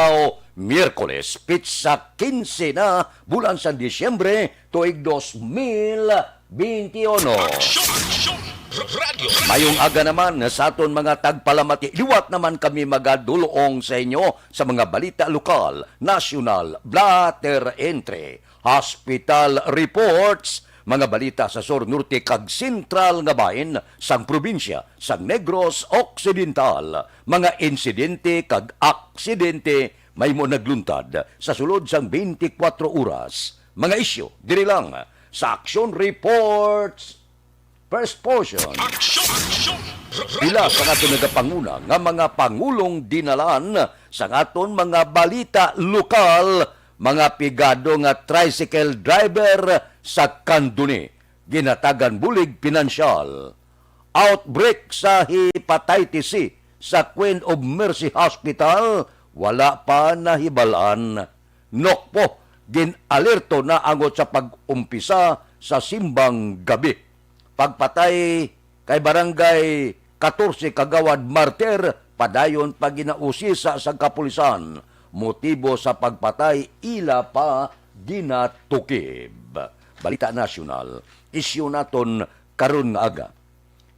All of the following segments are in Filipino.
adlaw Miyerkules, pitsa 15 na bulan sa Disyembre tuig 2021. Mayong aga naman sa aton mga tagpalamati, liwat naman kami magadulong sa inyo sa mga balita lokal, nasyonal, blatter entry, hospital reports, mga balita sa Sur Norte kag Sentral nga bahin sang probinsya sang Negros Occidental, mga insidente kag aksidente may mo nagluntad sa sulod sang 24 oras. Mga isyu diri lang sa Aksyon Reports First Portion. Pila sa aton nagapanguna nga mga pangulong dinalan sa aton mga balita lokal, mga pigado nga tricycle driver sa Kanduni, ginatagan bulig pinansyal. Outbreak sa hepatitis C sa Queen of Mercy Hospital, wala pa nahibalaan. Nokpo, ginalerto na angot sa pag-umpisa sa simbang gabi. Pagpatay kay barangay 14 Kagawad Martir, padayon pag ginausisa sa kapulisan. Motibo sa pagpatay, ila pa ginatukib. Balita nasyonal, isyu naton karon nga aga.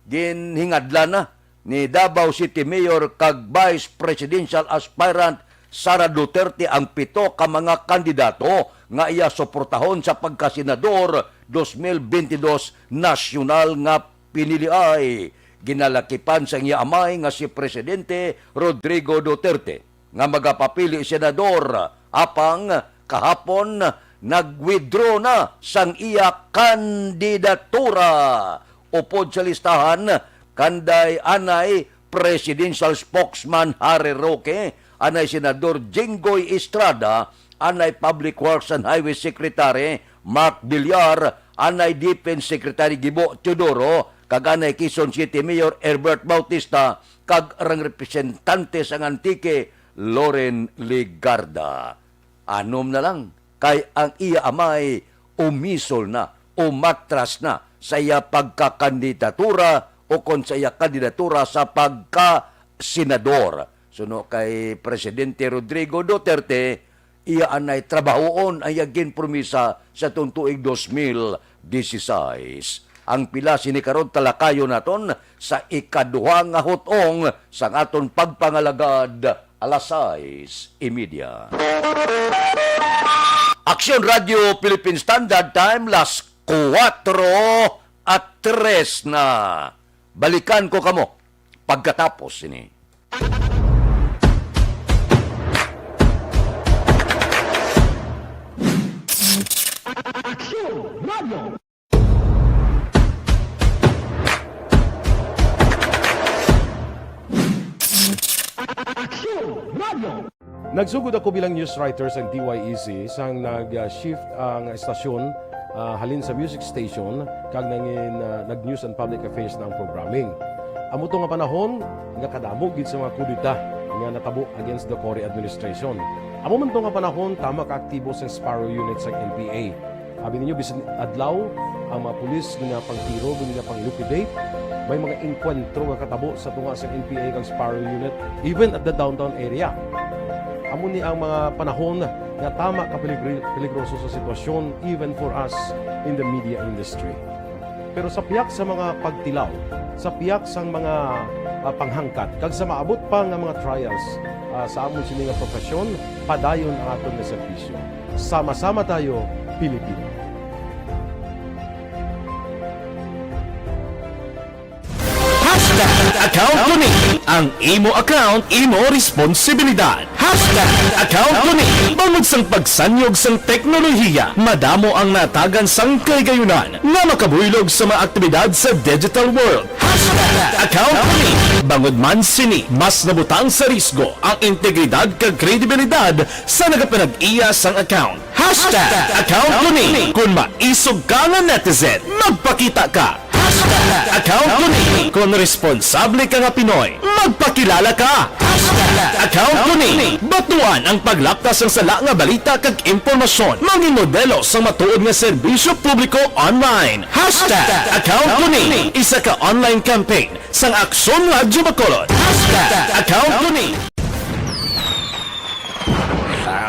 Ginhingadla na ni Davao City Mayor kag Vice Presidential Aspirant Sara Duterte ang 7 ka mga kandidato nga iya suportahon sa pagkasenador 2022 nasyonal nga piniliay. Ginalakipan sa iya amay nga si Presidente Rodrigo Duterte nga magapapili senador, apang kahapon nag-withdraw na sang iya kandidatura. Upod sa listahan, kanday anay Presidential Spokesman Harry Roque, anay Senador Jinggoy Estrada, anay Public Works and Highway Secretary Mark Villar, anay Defense Secretary Gibo Teodoro, kag anay Quezon City Mayor Herbert Bautista, kag rang representante sang Antique Loren Ligarda. Anom na lang, kay ang iya amay umisol na, umatras na sa iya pagkakandidatura o kon sa iya kandidatura sa pagka-senador. Suno kay Presidente Rodrigo Duterte, iya anay trabahoon ay agin promisa sa tuig 2016. Ang pila sinikaron talakayo naton sa ikaduha nga hutong sa aton pagpangalagad alas 6:30. Aksyon Radio Philippine Standard Time, las 4:03 na. Balikan ko kamo pagkatapos ini. Aksyon Radio. Nagsugod ako bilang news writer sa DYEC sang nag-shift ang estasyon halin sa music station kag nag-news and public affairs na ang programming. Amo to nga panahon nga kadamog gid sa mga kudita nga natabo against the Cory administration. Amo man to nga panahon tama ka aktibo sa Sparrow unit sa NPA. Abi ninyo bisan adlaw ang mga pulis nga pangtiro nga pang-liquidate. May mga enkwentro nga katabo sa tunga sa NPA kag Sparrow unit even at the downtown area. Amo ni ang mga panahon nga tama ka peligroso sa sitwasyon even for us in the media industry. Pero sa piyak sa mga pagtilaw, sa piyak sang mga panghangkat, kag sa maabot pa nga mga trials sa amon sini nga profesyon, padayon ang aton nga serbisyo. Sama-sama tayo, Pilipino. Account ko ni ang imo account, imo responsibilidad. Account ko ni bangod sang pagsanyog sang teknolohiya, madamo ang natagan sang kaygayunan nga makabuylog sa mga aktibidad sa digital world. Account ko ni bangod man sini mas nabutang sa risgo ang integridad kag kredibilidad sa nagapanag-iya sang account. Account ko ni kung maisog ka nga netizen, magpakita ka. Account ko ni kung responsable ka nga Pinoy, magpakilala ka. Account ko ni batuan ang paglaptas ng sala nga balita kag impormasyon, mangin modelo sa matuod nga serbisyo publiko online. Account ko ni isa ka online campaign sang Aksyon Radio Bacolod. Account ko ni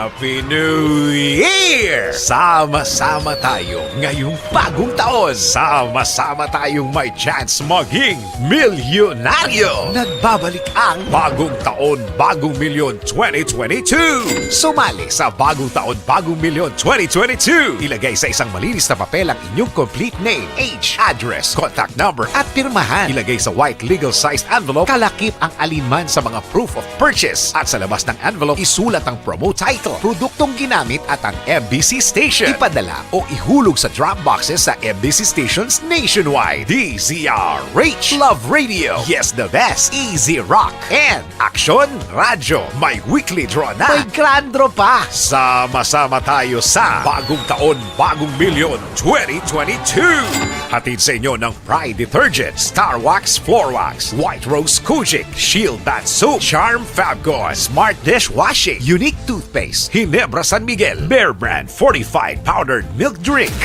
Happy New Year! Sama-sama tayo ngayong bagong taon. Sama-sama tayong may chance maging milyonaryo. Nagbabalik ang Bagong Taon, Bagong Milyon 2022. Sumali sa Bagong Taon, Bagong Milyon 2022. Ilagay sa isang malinis na papel ang inyong complete name, age, address, contact number at pirmahan. Ilagay sa white legal-sized envelope, kalakip ang alinman sa mga proof of purchase. At sa labas ng envelope, isulat ang promo title, produktong ginamit at ang MBC station. Ipadala o ihulog sa drop boxes sa MBC stations nationwide. DZRH, Love Radio, Yes the Best, Easy Rock, and Aksyon Radyo. May weekly draw na. May grand draw pa. Sama-sama tayo sa Bagong Taon, Bagong Milyon 2022. Hatid sa inyo ng Pride Detergent, Star Wax Floor Wax, White Rose Kojic, Shield Bath Soap, Charm Fabgon, Smart Dishwashing, Unique Toothpaste, Ginebra San Miguel, Bear Brand Fortified Powdered Milk Drink.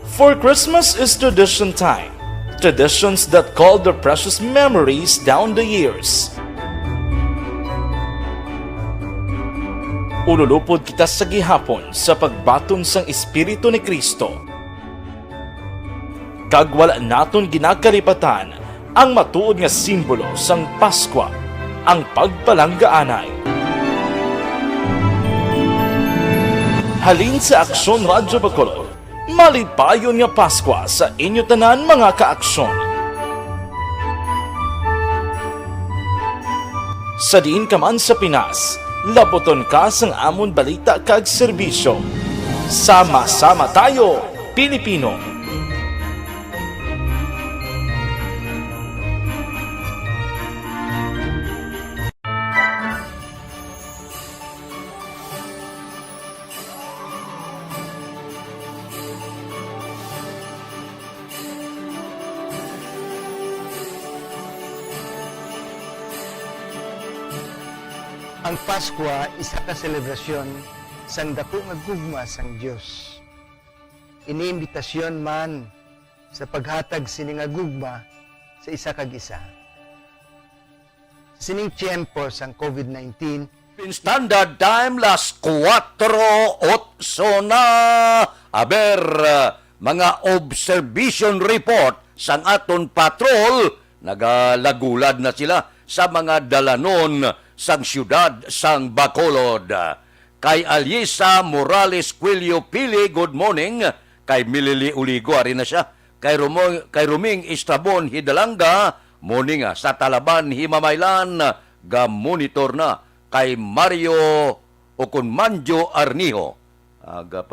For Christmas is tradition time. Traditions that call the precious memories down the years. Ululupod kita sa gihapon sa pagbaton sang Espiritu ni Kristo. Kag wala naton ginakalipatan ang matuod nga simbolo sang Paskwa, ang pagpalanggaanay. Halin sa Aksyon Radyo Bacolod, malipayon nga Paskwa sa inyo tanan mga kaaksyon. Sa diin ka man sa Pinas, laboton ka sang amon balita kag serbisyo. Sama-sama tayo, Pilipino! Ang Paskwa isa ka selebrasyon sang dako nga gugma sang Dios. Iniimbitasyon man sa paghatag sini nga gugma sa isa kag isa. Sining tiyempo sang COVID-19, Standard Time, las 4:08 na. Aber, mga observation report sang aton patrol, nagalagulad na sila sa mga dalanon sang siyudad sang Bacolod. Kay Alyesa Morales Quilio Pili, good morning. Kay Milili Uligo, ari na siya. Kay Ruming Estrabon Hidalanga, morning. Sa Talaban Himamaylan, ga-monitor na. Kay Mario Oconmanjo Arniho, aga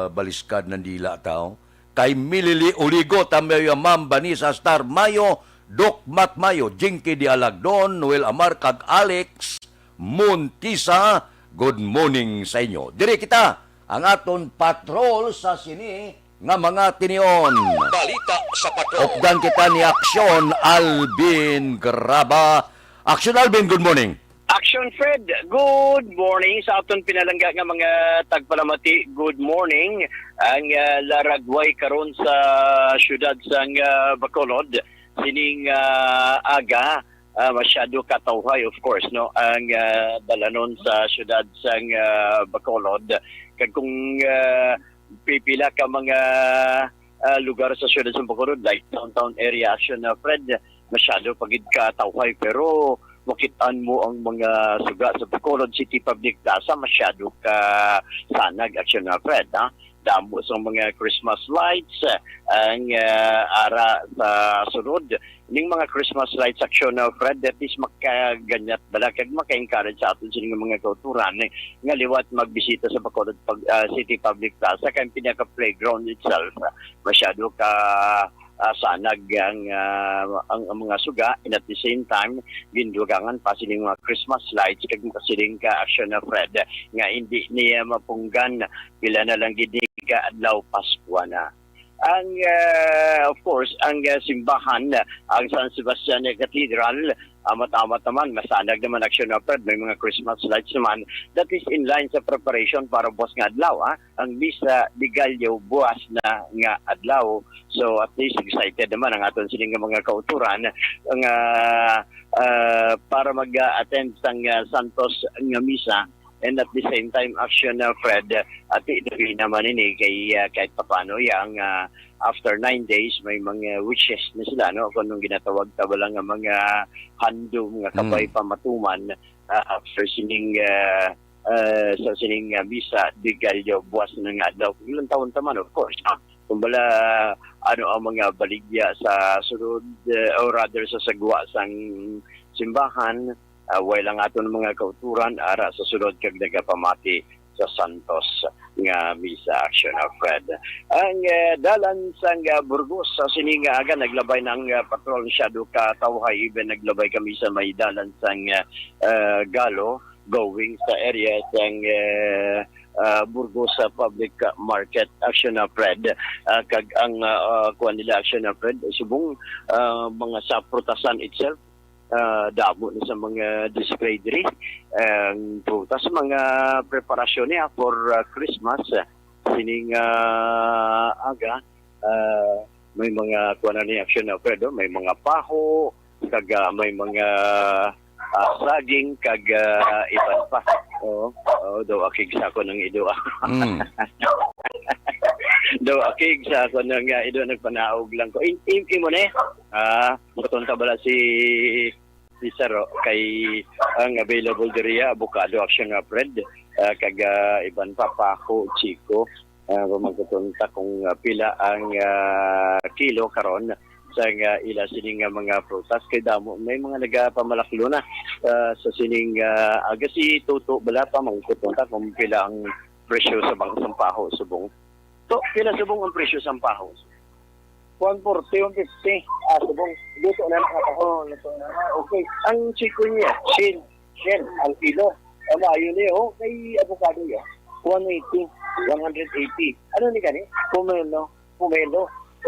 baliskad ng dila tao. Kay Milili Uligo, tamay Ma'am Banisa Star Mayo, Doc Mat Mayo, Jinky Di Alagdon, Noel Amar, kag Alex Montisa, good morning sa inyo. Diri kita, ang aton patrol sa sini nga mga tinion. Balita sa patrol. Opdan kita ni Aksyon Alvin Graba. Aksyon Alvin, good morning. Aksyon Fred, good morning sa aton pinalangga nga mga tagpalamati. Good morning. Ang laragway karon sa syudad sang Bacolod. Sining aga masyado katawhay, of course, no, ang dalanon sa syudad sang Bacolod. Kag kung pipila ka mga lugar sa syudad sang Bacolod, like downtown area, Aksyon na Fred, masyado pagid katawhay, pero makitaan mo ang mga suga sa Bacolod City Public Plaza, masyado ka sanag, Aksyon na Fred, ha? Damo sa mga Christmas lights, ang ara sa sunod. Ning mga Christmas lights, Aksyon na Fred, at least makaganyat bala, kag maka-encourage sa atin sa mga kauturan nga liwat magbisita sa Bacolod City Public Plaza, kaya pinaka-playground itself, masyado ka sanag ang mga suga, and at the same time gindugangan pa siling mga Christmas lights kag siling ka Aksyon na Fred nga hindi niya mapunggan pila na lang gid ka adlaw Pasko na. ang of course ang simbahan, ang San Sebastian Cathedral, amat-amat naman, masanag naman Aksyon na Fred, may mga Christmas lights naman. That is in line sa preparation para buwas nga adlaw. Ang Misa de Gallo buwas na nga adlaw. So at least excited naman ang aton sining mga kauturan ang para mag-attend sang Santos nga Misa. And at the same time, Aksyon na Fred, at ituloy naman ini kay kahit papano yang after 9 days, may mga wishes na sila, no? Kung nung ginatawag tabalang nga mga handom, nga kabay pamatuman, after sining sa sining Misa de Gallo, buwas na nga daw. Ilang taon taman, of course. Kumbala, ano ang mga baligya sa sunod, or rather sa sagwa sang simbahan, way lang aton mga kauturan ara sa sulod kag nagapamati sa Santos nga Misa Aksyon na Fred. Ang dalan sang Burgos sa sininga aga naglabay ng patrol shadow ka tawhay even naglabay kami sa may dalan sang Galo going sa area sang Burgos sa public market Aksyon na Fred. Kag ang kuan nila Aksyon na Fred subong mga sa prutasan itself damo sa mga display diri ang prutas mga preparasyon niya for Christmas sining aga may mga kuan ni Aksyon na Fred, may mga paho kag may mga saging kag iban pa daw akig sa ko ng ido daw akig sa ko ng ido nagpanaog lang ko mo ne matunta bala si Saro kay ang available diriya avocado Aksyon na Fred kag iban pa ko chiko magtutunta kung pila ang kilo karon sa ila sining mga prutas kay damo may mga nagapamalaklo na sa sining aga si Tuto bala pa magtutunta kung pila ang presyo sa bangkang paho subong to pila subong ang presyo sa paho 140, 150. Subong. Luto na nakataho. Luto na. Okay. Ang chiko niya, Shin, ang kilo. Ayun niya, kay avocado niya. 180, 180. Ano ni gani? Pomelo.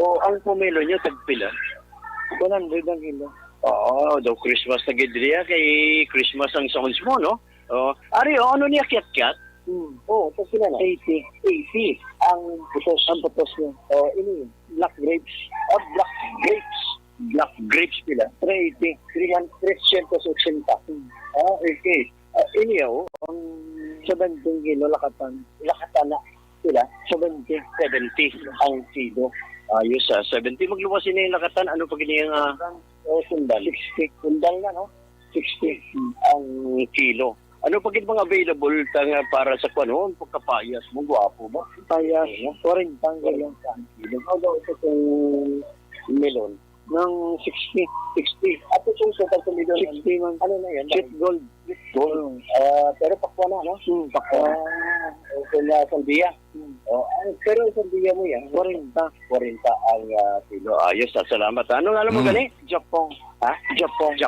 O ang pomelo niya, tagpila. 100 ang kilo. Daw Christmas na gidriya. Kay Christmas ang songs mo, no? Ari, ano niya kiat-kiat? Ito sila na. 80. Ang putos niya. Ini, black grapes. Black grapes pila. 380. 380. Okay. Ini ang 17 kilo lakatan na sila. 70 ang kilo. Ayos 70. Magluwas ini yung lakatan. Ano pag ini yung sundal? 60. Sundal na, no? 60 ang kilo. Ano pag mga available para sa kuno pagkapayas mo gwapo mo? Payas, 40 ang kilo. Ano ito yung melon? Ng 60. Ato yung sa melon. 60 man. Ano na yan? Chip gold. Pero pakwa na, no? Pakwa. Kaya sandiya. Pero sandiya mo yan, 40 ang kilo. Ayos, salamat. Anong alam mo gani? Japong. Japong.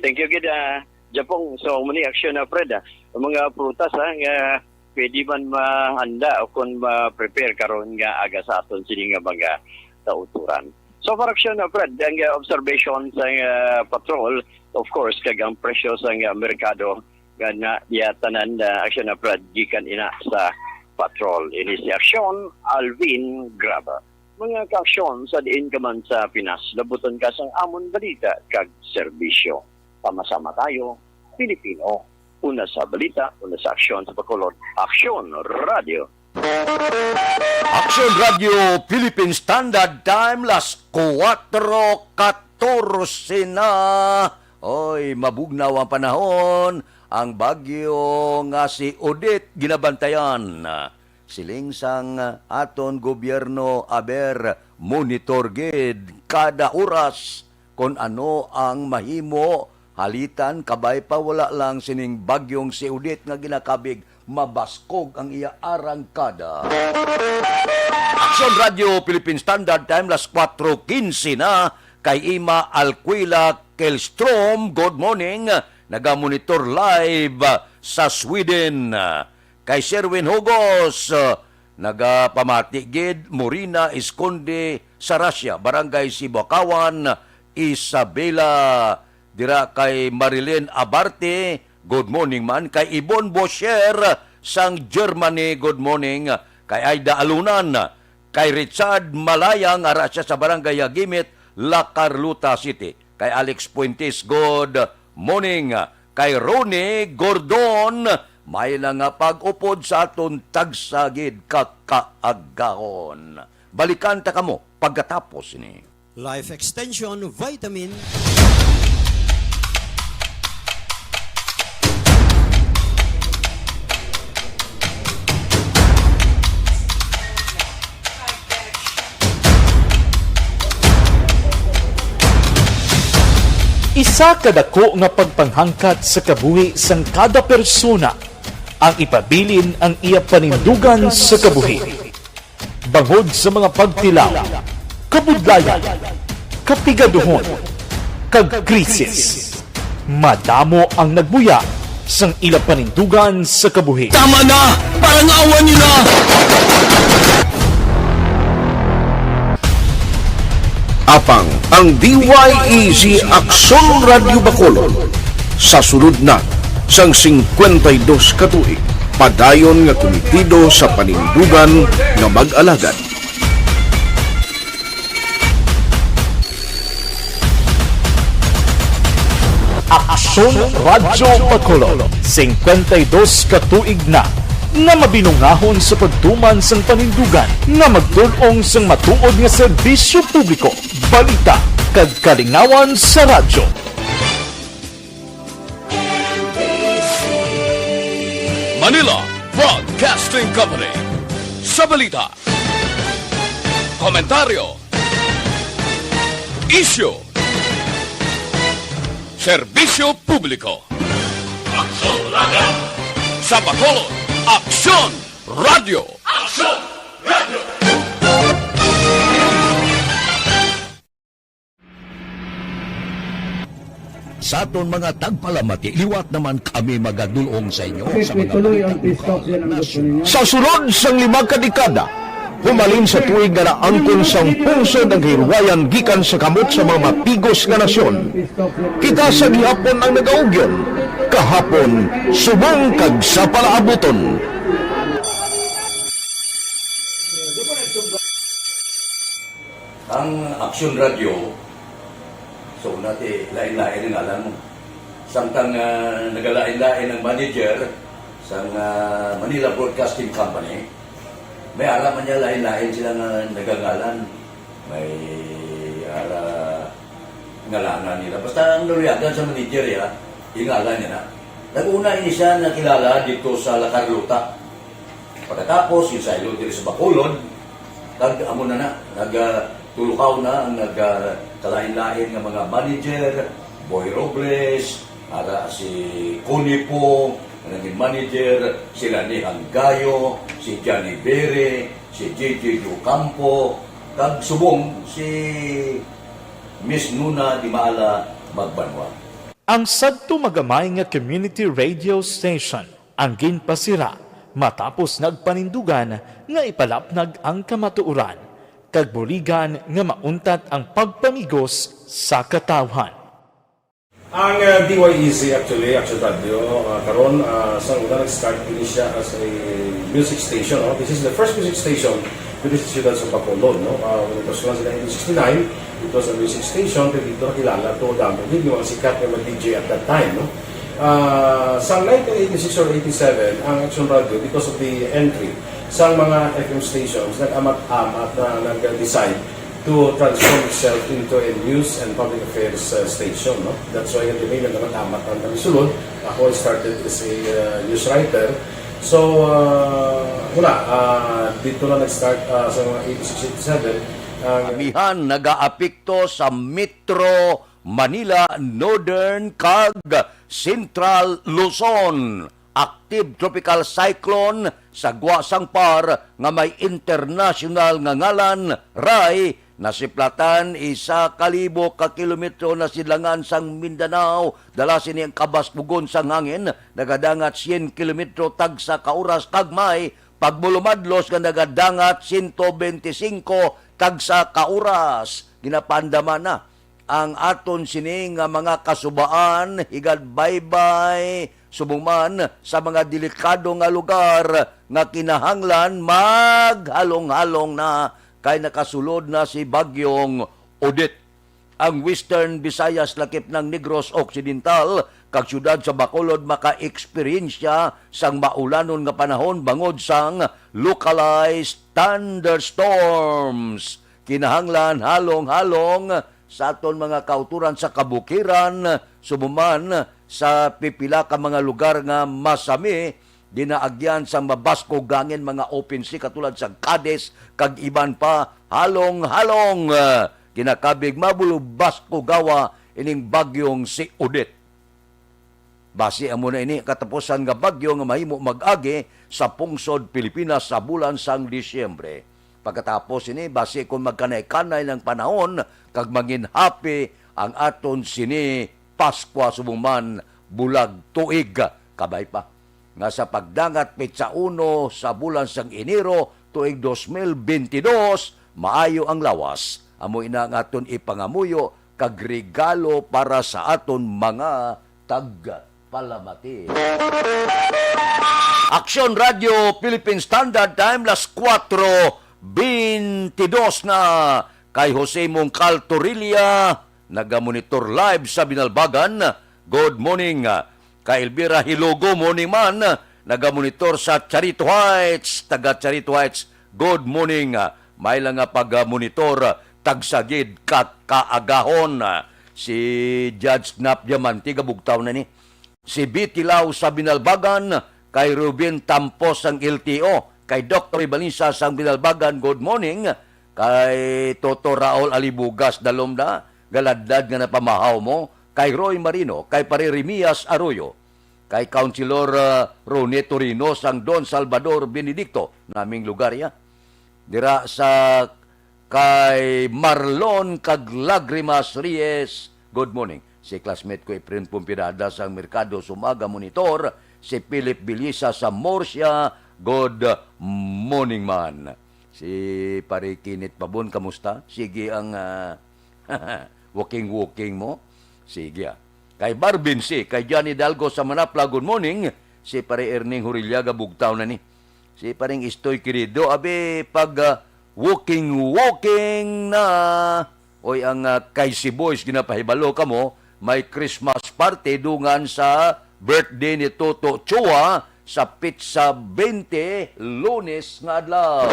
Thank you, Gida. Japong, so muni Aksyon na Fred, mga prutas nga pwede man mahanda o kung ma-prepare karon nga aga sa aton sining mga kauturan. So for Aksyon na Fred, ang observation sa patrol, of course, kag ang presyo sa merkado nga diya tanan Aksyon na Fred gikan ina sa patrol. Ini si Aksyon, Alvin Graba. Mga ka-aksyon sa diin ka man sa Pinas, labuton ka sang amon balita kag serbisyo. Pamasama tayo, Pilipino. Una sa balita, una sa aksyon sa Bacolod. Aksyon Radio. Aksyon Radio Philippine Standard Time las 4:14 na. Oy, mabugnaw ang panahon. Ang bagyo nga si Odette ginabantayan. Siling sang aton gobyerno aber monitor gid kada oras kung ano ang mahimo halitan kabay pa wala lang sining bagyong si Odette nga ginakabig mabaskog ang iya arangkada. Aksyon Radio Philippine Standard Time las 4:15 na kay Ima Alquila Kelstrom. Good morning. Nagamonitor live sa Sweden. Kay Sherwin Hugos nagapamati gid Morina Esconde sa Russia, Barangay Sibakawan, Isabela, dira kay Marilyn Abarte, good morning man, kay Ibon Bosher sang Germany, good morning, kay Aida Alunan, kay Richard Malayang, ara siya sa Barangay Agimit, La Carlota City, kay Alex Puentes, good morning, kay Ronnie Gordon, may na nga pag-upod sa aton tagsagid kakaagahon. Balikan ta kamo pagkatapos ni. Life Extension Vitamin. Isa kadako nga pagpanghangkat sa kabuhi sang kada persona ang ipabilin ang iya panindugan sa kabuhi. Bangod sa mga pagtilaw, kabudlayan, kapigaduhon, kagkrisis. Madamo ang nagbuya sang ila panindugan sa kabuhi. Tama na! Parang awan niyo na! Apang ang DYEZ Aksyon Radio Bacolod sa sulod na sang 52 katuig padayon nga komitido sa panindugan nga mag-alagad. Aksyon Radio Bacolod, 52 katuig na nga mabinungahon sa pagtuman sang panindugan nga magdulong sang matuod nga serbisyo publiko, balita kag kalingawan sa radyo. Manila Broadcasting Company. Sa balita, komentaryo, issue, serbisyo publiko. Aksyon Radio! Sa Bacolod, Aksyon Radio! Aksyon Radio! Sa aton mga tagpalamati, liwat naman kami magadulong sa inyo sa mga Sa sulod sang 5 kadekada, humalin sa tuig nga naangkon sang pungsod ang hirwayan gikan sa kamot sa mga mapigos nga nasyon. Kita sa gihapon ang nagaugyon, kahapon subong kag sa palaabuton. ang Aksyon Radio. So, nati lain-lain ang alam mo. Samtang nagalain-lain ang manager sa Manila Broadcasting Company, may alam niya lain-lain sila na nagagalan. May ngalanan nila. Basta ang naruyagan sa manager, ingalan niya na. Nag-una ini siya nakilala dito sa La Carlota. Pagkatapos, yung sa ilo dito sa Bacolod, amo na nagtulukaw na ang nagkalain-lain ng mga manager, Boy Robles, si Connie po, naging manager, sila ni Hanggayo, si Johnny Bere, si JJ Ocampo, kag subong si Miss Nuna Di Maala Magbanwa. Ang sadto magamay nga community radio station ang ginpasira matapos nagpanindugan nga ipalapnag ang kamatuoran kag buligan nga mauntat ang pagpamigos sa katawhan. Ang DYEZ actually, Aksyon Radio, karon sa una nag-start din siya as a music station. No? This is the first music station with the students of Bacolod. No? When it was launched in 1969, it was a music station. Pero dito nakilala to dami. Hindi yung sikat na mag-DJ at that time. No? Sa 1986 or 87, ang Aksyon Radio, because of the entry sa mga FM stations, nag-amat-amat na nag-decide to transform itself into a news and public affairs station. No? That's why the name nag-amat ang kamisulod. Ako started as a news writer. So, dito na nag-start sa mga 86-87. Amihan nagaapekto sa Metro Manila, Northern kag Central Luzon. Active tropical cyclone sa Guasang Par nga may international nga ngalan Rai nasiplatan 1,000 ka kilometro na silangan sang Mindanao. Dala sini ang kabasbugon sang hangin nagadangat 100 kilometro tagsa ka oras kag may pagmulumadlos nga nagadangat 125 tagsa ka oras. Ginapandama na ang aton sini nga mga kasubaan higad baybay subong sa mga delikado nga lugar nga kinahanglan maghalong-halong na kay nakasulod na si Bagyong Odette. Ang Western Visayas lakip ng Negros Occidental kag syudad sa Bacolod maka-eksperyensya sang maulanon nga panahon bangod sang localized thunderstorms. Kinahanglan halong-halong sa aton mga kauturan sa kabukiran sumuman sa pipila ka mga lugar nga masami dinaagyan sa mabasko gangin mga open sea katulad sa Cadiz kag iban pa halong-halong kinakabig mabulo basko gawa ining bagyong si Odette. Base amo na ini katapusan nga bagyo nga mahimo mag-agi sa pungsod Pilipinas sa bulan sang Disyembre. Pagkatapos ini base kung magkanay-kanay ng panahon kag manginhapi ang aton sini Paskwa sumuman bulag tuig kabay pa nga sa pagdangat petsa 1 sa bulan sang Enero tuig 2022 maayo ang lawas. Amo ina nga aton ipangamuyo kag regalo para sa aton mga tagpalamati. Aksyon Radio Philippine Standard Time las 4:22 na kay Jose Mongcal Torilla nagamonitor live sa Binalbagan. Good morning. Kay Elvira Hilogo morning man nagamonitor sa Charito Heights, taga Charito Heights. Good morning. May lang nga pag-monitor tagsagid kaagahon si Judge Snap Diamante gabugtaw na ni. Si Bitilaw sa Binalbagan, kay Ruben Tampos ang LTO, kay Dr. Ibalisa sa Binalbagan, good morning. Kay Toto Raul Alibugas dalom na, galadad nga napamahaw mo, kay Roy Marino, kay Pare Remias Arroyo, kay Councilor Rone Torino sang Don Salvador Benedicto, naming lugar ya. Dira sa kay Marlon kag Lagrimas Reyes, good morning. Si classmate ko Efren Pumpirada sa Merkado Sumaga Monitor, si Philip Bilisa sa Morsia, good morning man. Si Pare Kinit Pabon, kamusta? Sige ang walking mo. Sige. Kay Barbinsi, kay Johnny Dalgo sa Manapla, good morning. Si Pare Erning Hurilyaga, bugtaw na ni. Si Paring Istoy Querido, abe pag walking na. Oy, ang kay si Boys, ginapahibalo ka mo, may Christmas party dungan sa birthday ni Toto Chua sa Pizza 20, Lunes nga adlaw.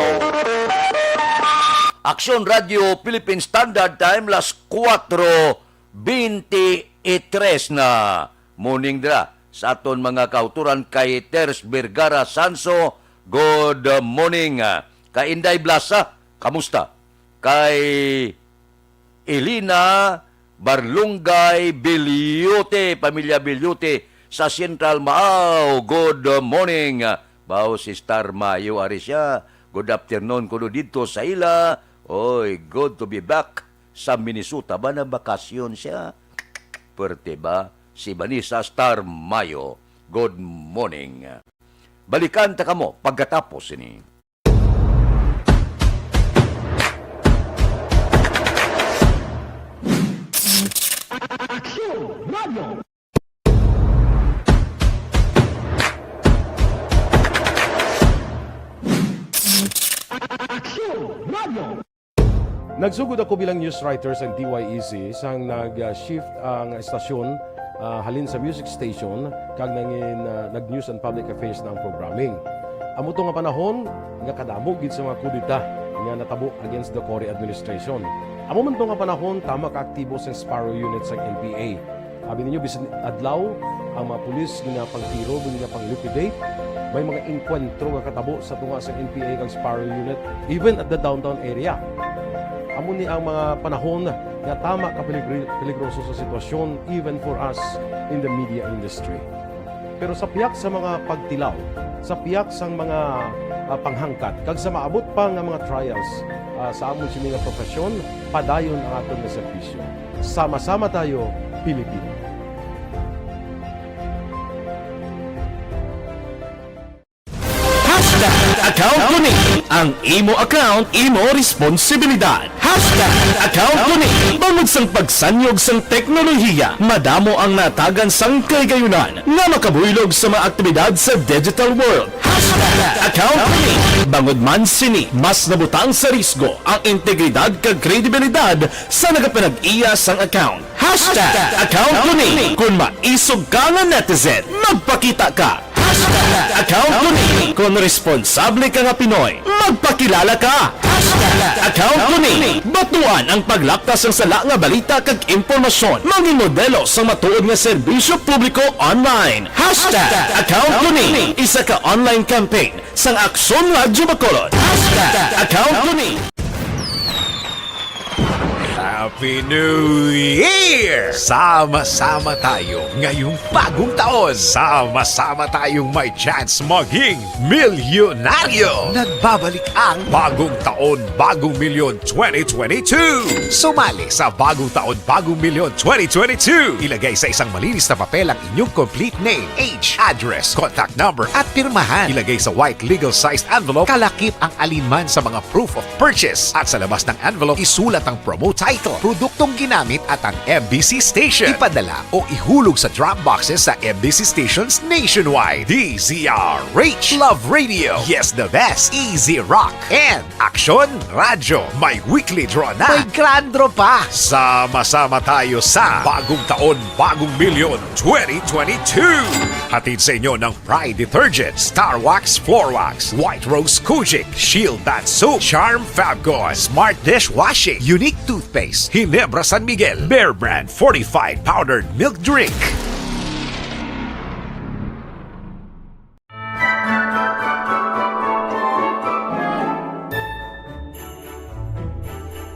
Aksyon Radio Philippine Standard Time, las 4:23 na. Morning dra sa aton mga kauturan kay Ters Vergara Sanso, good morning. Kay Inday Blasa, kamusta? Kay Elina Barlungay Bilyute, pamilya Bilyute sa Central Maaw, good morning. Bao si Star Mayo Arisya, good afternoon kuno dito sa ila. Oy, good to be back sa Minnesota. Ba na bakasyon siya? Pwerte ba? Si Vanessa Star Mayo, good morning. Balikan ta kamo pagkatapos ini. Nagsugod ako bilang news writer sa DYEC sang nag-shift ang estasyon halin sa music station kag nangin nag-news and public affairs na ang programming. Amo to nga panahon nga kadamog gid sa mga kudita nga natabo against the Cory administration. Amo man to nga panahon tama ka aktibo sa Sparrow unit sa NPA. Abi ninyo bisan adlaw ang mga pulis nga pangtiro nga pang-liquidate. May mga enkwentro nga katabo sa tunga sa NPA kag Sparrow unit even at the downtown area. Amo ni ang mga panahon nga tama ka peligroso sa sitwasyon even for us in the media industry. Pero sa piyak sa mga pagtilaw, sa piyak sa mga panghangkat, kag sa maabot pa nga mga trials sa amon sini nga profesyon, padayon ang aton nga serbisyo. Sama-sama tayo, Pilipino. Account ko ni. Ang imo account, imo responsibilidad. Account ko ni. Bangod sang pagsanyog sang teknolohiya, madamo ang natagan sang kaygayunan nga makabuylog sa mga aktibidad sa digital world. Account ko ni. Bangod man sini, mas nabutang sa risgo ang integridad kag kredibilidad sa nagapanag-iya sang account. Account ko ni. Kung maisog ka nga netizen, magpakita ka. Account ko ni. Kung responsable ka nga Pinoy, magpakilala ka. Account ko ni. Batuan ang paglaptas ng sala nga balita kag impormasyon. Maging modelo sa matuod nga serbisyo publiko online. Account ko ni. Isa ka online campaign sang Aksyon Radyo Bacolod. Account ko ni. Happy New Year! Sama-sama tayo ngayong bagong taon. Sama-sama tayong may chance maging milyonaryo. Nagbabalik ang Bagong Taon, Bagong Milyon 2022. Sumali sa Bagong Taon, Bagong Milyon 2022. Ilagay sa isang malinis na papel ang inyong complete name, age, address, contact number at pirmahan. Ilagay sa white legal-sized envelope, kalakip ang alinman sa mga proof of purchase. At sa labas ng envelope, isulat ang promo title, produktong ginamit at ang MBC station. Ipadala o ihulog sa drop boxes sa MBC stations nationwide. DZRH, Love Radio, Yes the Best, Easy Rock, and Aksyon Radio. May weekly draw na. May grand draw pa. Sama-sama tayo sa Bagong Taon, Bagong Milyon 2022. Hatid sa inyo ng Pride Detergent, Star Wax Floor Wax, White Rose Kojic, Shield Bath Soap, Charm Fabgone, Smart Dishwashing, Unique Toothpaste, Ginebra San Miguel, Bear Brand Fortified Powdered Milk Drink.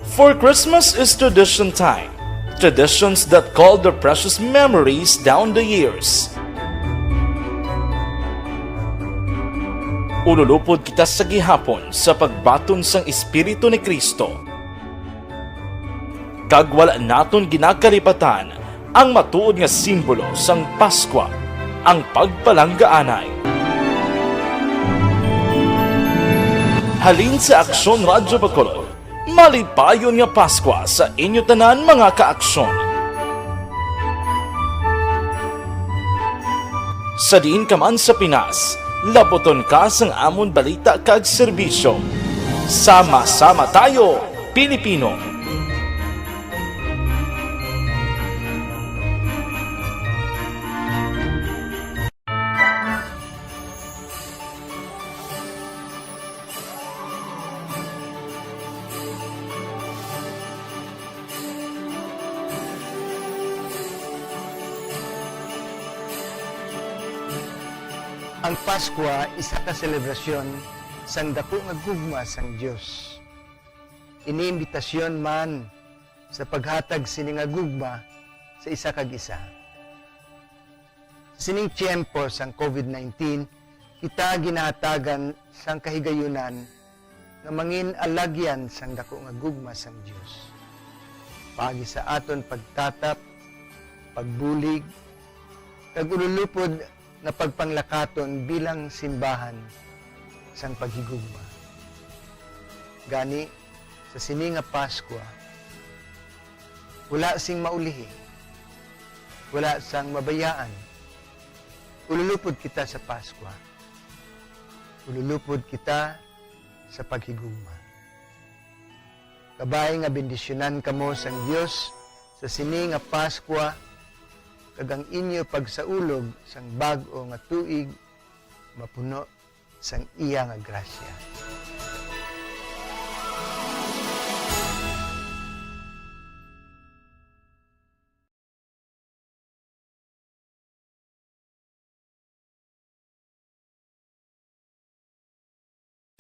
For Christmas is tradition time. Traditions that call the precious memories down the years. Ululupod kita sa gihapon sa pagbaton sang Espiritu ni Kristo. Kag wala naton ginakalipatan ang matuod nga simbolo sang Paskwa, ang pagpalanggaanay. Halin sa Aksyon Radyo Bacolod, malipayon nga Paskwa sa inyo tanan mga kaaksyon. Sa diin ka man sa Pinas, laboton ka sang amon balita kag serbisyo. Sama-sama tayo, Pilipino. Ang Paskwa isa ka selebrasyon sang dako nga gugma sang Dios. Inimbitasyon man sa paghatag sini nga gugma sa isa kag isa. Sining tiyempo sang COVID-19, kita ginahatagan sang kahigayunan nga mangin alagyan sang dako nga gugma sang Dios. Pagi sa aton pagtatap, pagbulig, kag ululupod na pagpanglakaton bilang simbahan sang paghigugma. Gani, sa sini nga Paskwa, wala sing maulihi, wala sang mabayaan. Ululupod kita sa Paskwa. Ululupod kita sa paghigugma. Kabay nga bendisyonan kamo sang Dios sa sini nga Paskwa, kag ang inyo pagsaulog sang bag-o nga tuig mapuno sang iya nga grasya.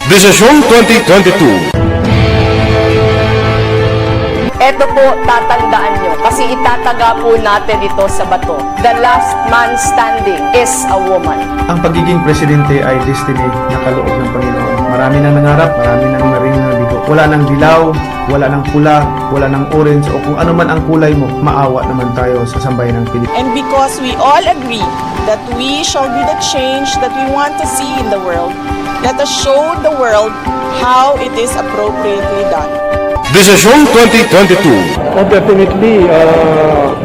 Desisyon 2022. Ito po, tatandaan nyo, kasi itataga po natin ito sa bato. The last man standing is a woman. Ang pagiging presidente ay destiny na kaloob ng Panginoon. Marami nang nangarap, marami nang naring nabigo. wala ng dilaw, wala ng pula, wala ng orange o kung ano man ang kulay mo, maawa naman tayo sa sambayan ng Pilipinas. And because we all agree that we shall be the change that we want to see in the world, let us show the world how it is appropriately done. Desisyon 2022. Oh, definitely,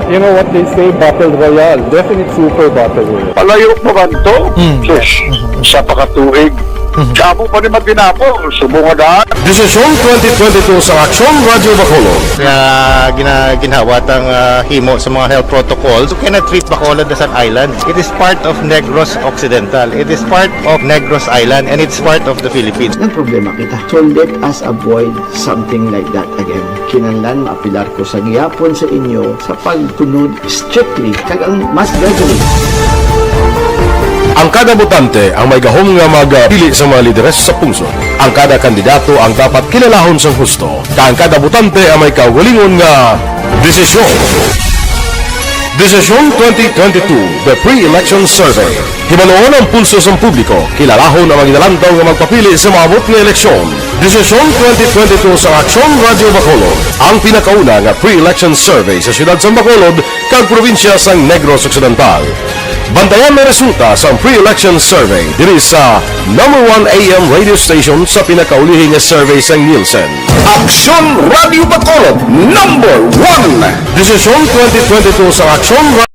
you know what they say, Battle Royale. Definite super Battle Royale. Palayo mo man to? Yes. Sa pakatuig. Kamo pa rin magdinapo. Subungan. Desisyon 2022 sa Aksyon Radio Bacolod. Ginhawat ang himo sa mga health protocols. You cannot treat Bacolod as an island. It is part of Negros Occidental. It is part of Negros Island and it's part of the Philippines. Ang problema kita. So let us avoid something like that again. Kinahanglan maapilar ko sa gihapon sa inyo sa pagtunod strictly kag ang mas gagawin. Ang kada botante ang may gahom nga magpili sa mga lideres sa pungsod. Ang kada kandidato ang dapat kilalahon sa husto. Ang kada botante ang may kaugalingon nga desisyon. Desisyon 2022, the pre-election survey. Himanuon ang pulso sa publiko, kilalahon ang mga inalantaw nga magpapili sa maabot nga eleksyon. Desisyon 2022 sa Aksyon Radio Bacolod, ang pinakauna nga pre-election survey sa siyudad sa Bacolod kag probinsya sa Negros Occidental. Bantayan na resulta sa pre-election survey diri sa number 1 AM radio station sa pinakaulihing nga survey sa Nielsen. Aksyon Radio Bacolod, number 1! Desisyon 2022 sa Aksyon Radio.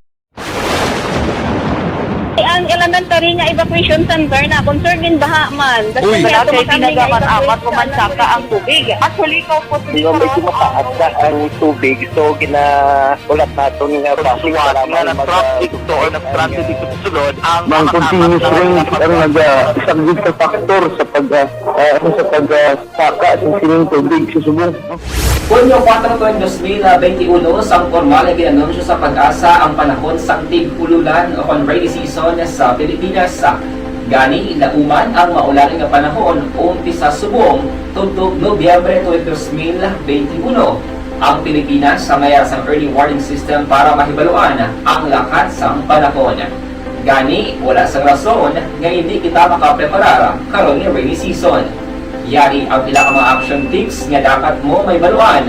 Ang elementary nga evacuation center na concern din baha man. Uy, kaya pinagaman-amat kumansaka ang tubig. Actually, ikaw po Medyo mataas na ang tubig. So, ulat natin nga pasiwala nga ng traffic to or ng-traffic dito sa sulod. Mang continuous range ang nag-isang sa factor sa pagsaka sa sining tubig sa subong. Hunyo 4 2021, sang formal na ginanunsyo sa pag-asa ang panahon sa tig-ululan o rainy season sa Pilipinas. Gani, nauman ang maulan nga panahon umpisa subong tuntog Nobyembre 2021. Ang Pilipinas sa mayas ang early warning system para mahibaluan ang lakat sa panahon. Gani, wala sa rason nga hindi kita makapreparar karon nga rainy season. Yari ang pila ka mga action tips nga dapat mo may baluan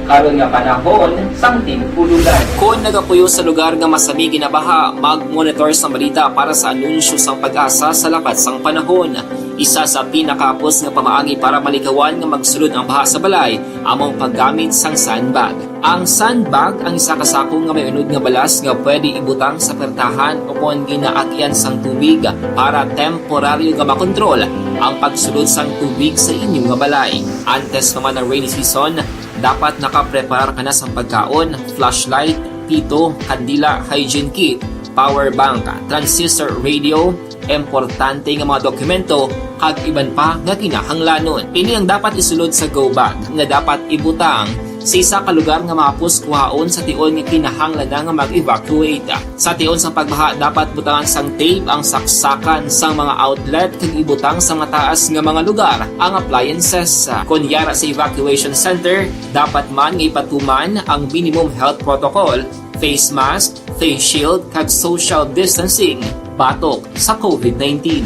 karon nga panahon sang tig-ululan. Kung nagapuyo sa lugar nga masami ginabaha, mag-monitor sa balita para sa anunsyo sang pag-asa sa lakat sang panahon. Isa sa pinakapos nga pamaagi para malikawan nga magsulod ang baha sa balay, among paggamit sang sandbag. Ang sandbag ang isa ka sako nga may unod nga balas nga pwede ibutang sa pertahan o kung ginaakyan sang tubig para temporaryo nga makontrol ang pagsulod sang tubig sa inyong nga balay. Antes naman ng rainy season, dapat nakaprepare ka na sa pagkaon, flashlight, pito, kandila, hygiene kit, power bank, transistor radio, importante nga mga dokumento, kag iban pa nga kinahanglanon. Ini ang dapat isulod sa go bag nga dapat ibutang sa isa ka lugar nga mapus kuhaon sa tion nga kinahanglan nga mag-evacuate. Sa tion sa pagbaha dapat butangan sang tape ang saksakan sang mga outlet kag ibutang sa mataas nga mga lugar ang appliances. Kunyara sa evacuation center, dapat man nga ipatuman ang minimum health protocol, face mask, face shield kag social distancing batok sa COVID-19.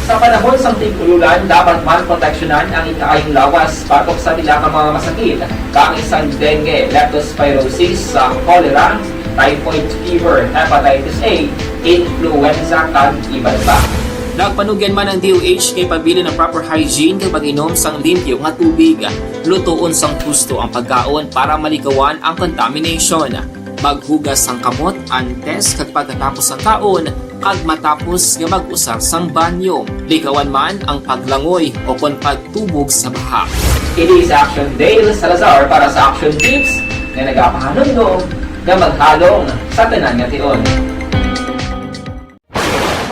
Sa panahon sa tig-ululan, dapat man proteksyonan ang ikaayong lawas batok sa pila ka mga masakit, kang isang dengue, leptospirosis, cholera, typhoid fever, hepatitis A, influenza, kag iban pa. Nagpanugyan man ang DOH kay pabili ng proper hygiene kay pag-inom sang limpyo nga tubig, lutuon sang gusto ang pagkaon para malikawan ang contamination. Maghugas sang kamot antes kag pagkatapos ang kaon kag matapos nga mag-usar sang banyo. Likawan man ang paglangoy o kon pagtubog sa baha. Kini sa Action Dale Salazar para sa Action Tips nga nagapahanundong nga maghalong sa tanan nga tion.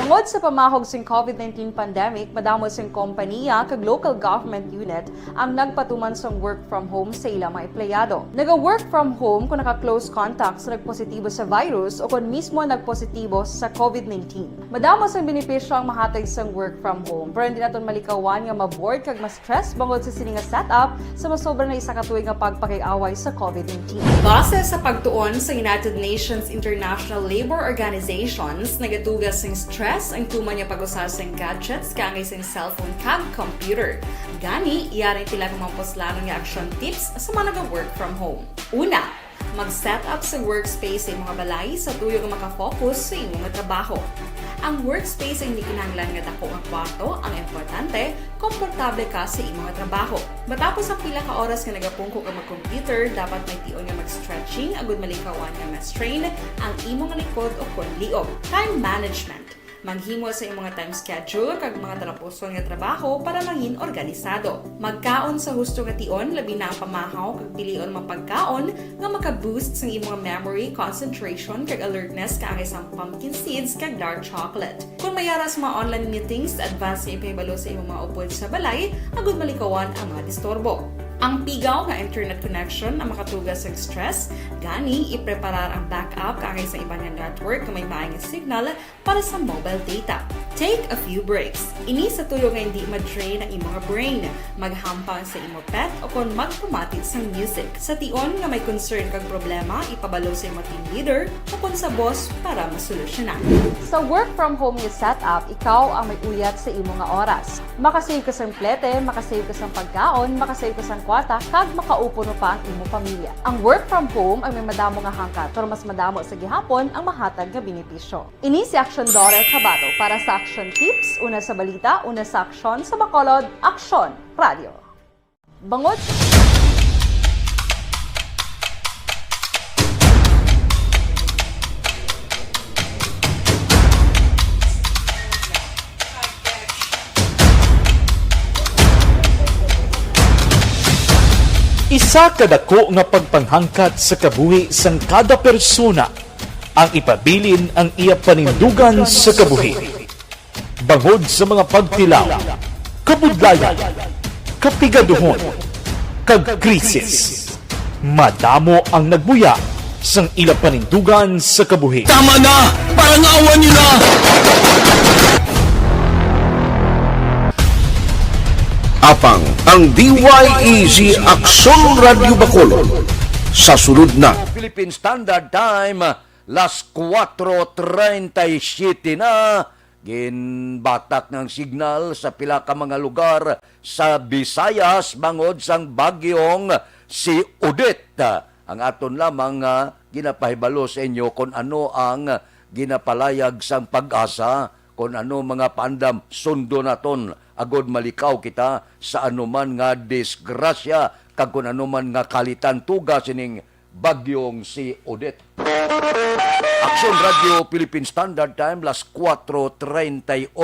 Tungod sa pamahog sing COVID-19 pandemic, madamo sing kompanya kag local government unit ang nagpatuman sang work from home sa ilang mga empleyado. Naga-work from home kung naka-close contact sa nagpositibo sa virus o kung mismo nagpositibo sa COVID-19. Madamo sang benepisyo ang mahatag sang work from home, pero hindi naton malikawan nga ma-bored kag ma-stress bangod sa sini nga setup sa masobra na isa ka tuig nga pagpakiaway sa COVID-19. Base sa pagtuon sa United Nations International Labor Organizations, nagatugas sing stress stress ang tuman niya pag-usasang gadgets kangay sa cellphone kag computer. Gani, iyaring tila kumampos lang ng action tips sa mga nag-work from home. Una, mag-set up sa workspace sa mga balay sa tuyo nga makafocus sa imong trabaho. Ang workspace ay hindi kinahanglan nga dako nga kwarto, ang importante, komportable ka sa imong trabaho. Matapos ang pila ka oras nga nagapungko ka mag-computer, dapat may tion nga mag-stretching agud malikawan nga ma-strain ang imong likod o kon liog. Time management. Manghimo sa imong mga time schedule kag mga talapuson nga trabaho para mangin organisado. Magkaon sa husto nga tion, labi na ang pamahaw kag pilion mapagkaon nga maka-boost sa imong memory, concentration kag alertness kaangay sa pumpkin seeds kag dark chocolate. Kung mayara sa mga online meetings, advance sa ipahibalo sa imong mga upod sa balay, agud malikawan ang mga disturbo. Ang pigaw nga internet connection ang makatugas sa stress, gani ipreparar ang backup kaangay sa ibang nga network na may maayong signal para sa mobile data. Take a few breaks. Ini sa tuyo nga hindi ma-drain ang imong brain, maghampang sa imong pet o kon magpumatit sa music. Sa tion nga may concern kag problema, ipabalo sa imong team leader o kon sa boss para masolusyonan. Sa work from home nga setup, ikaw ang may uyat sa imong nga oras. Makasave ka sa plete, makasave ka sa pagkaon, makasave ka sa kwata, kag makaupo no pa ang imong pamilya. Ang work from home ay may madamo nga hangkat, pero mas madamo sa gihapon ang mahatag nga benepisyo. Ini si Aksyon Dorel Cabato para sa Action Tips, una sa balita, una sa aksyon sa Bacolod, Aksyon Radio. Bangod Isa kadako nga pagpanghangkat sa kabuhi sang kada persona ang ipabilin ang iya panindugan sa kabuhi. Bangod sa mga pagtilaw, kabudlayan, kapigaduhon, kag krisis. Madamo ang nagbuya sang ila panindugan sa kabuhi. Tama na! Parang awan niyo na! Apang ang DYEZ Aksyon Radio Bacolod sa sulod na Philippine Standard Time, las 4:37 na. Ginbatak ng signal sa pila ka mga lugar sa Visayas bangod sang bagyong si Odette. Ang aton lamang ginapahibalo sa inyo kung ano ang ginapalayag sang pag-asa, kung ano mga paandam sundo naton agod malikaw kita sa anuman nga disgrasya kag kung anuman nga kalitan tuga sining bagyong si Odette. Aksyon Radio Philippine Standard Time, las 4:38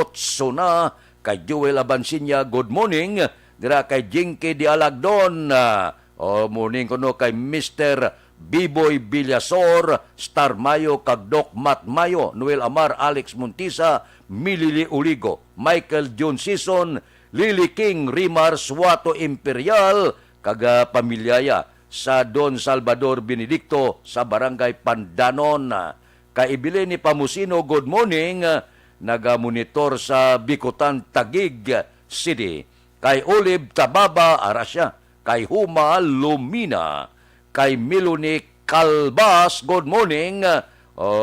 na. Kay Joel Abansinya, good morning. Dira kay Jinky Dialagdon. Morning ko no kay Mr. Biboy Villasor, Star Mayo, kag Doc Matt Mayo, Noel Amar, Alex Montisa, Milili Uligo, Michael John Sison, Lily King, Rimar Suato Imperial, kag pamilyaya sa Don Salvador Benedicto sa Barangay Pandanon. Kaibili ni Pamusino, good morning. Nagamonitor sa Bikutan, Tagig City. Kay Olive Tababa, Arasya. Kay Huma Lumina. Kay Miloni Calbas, good morning.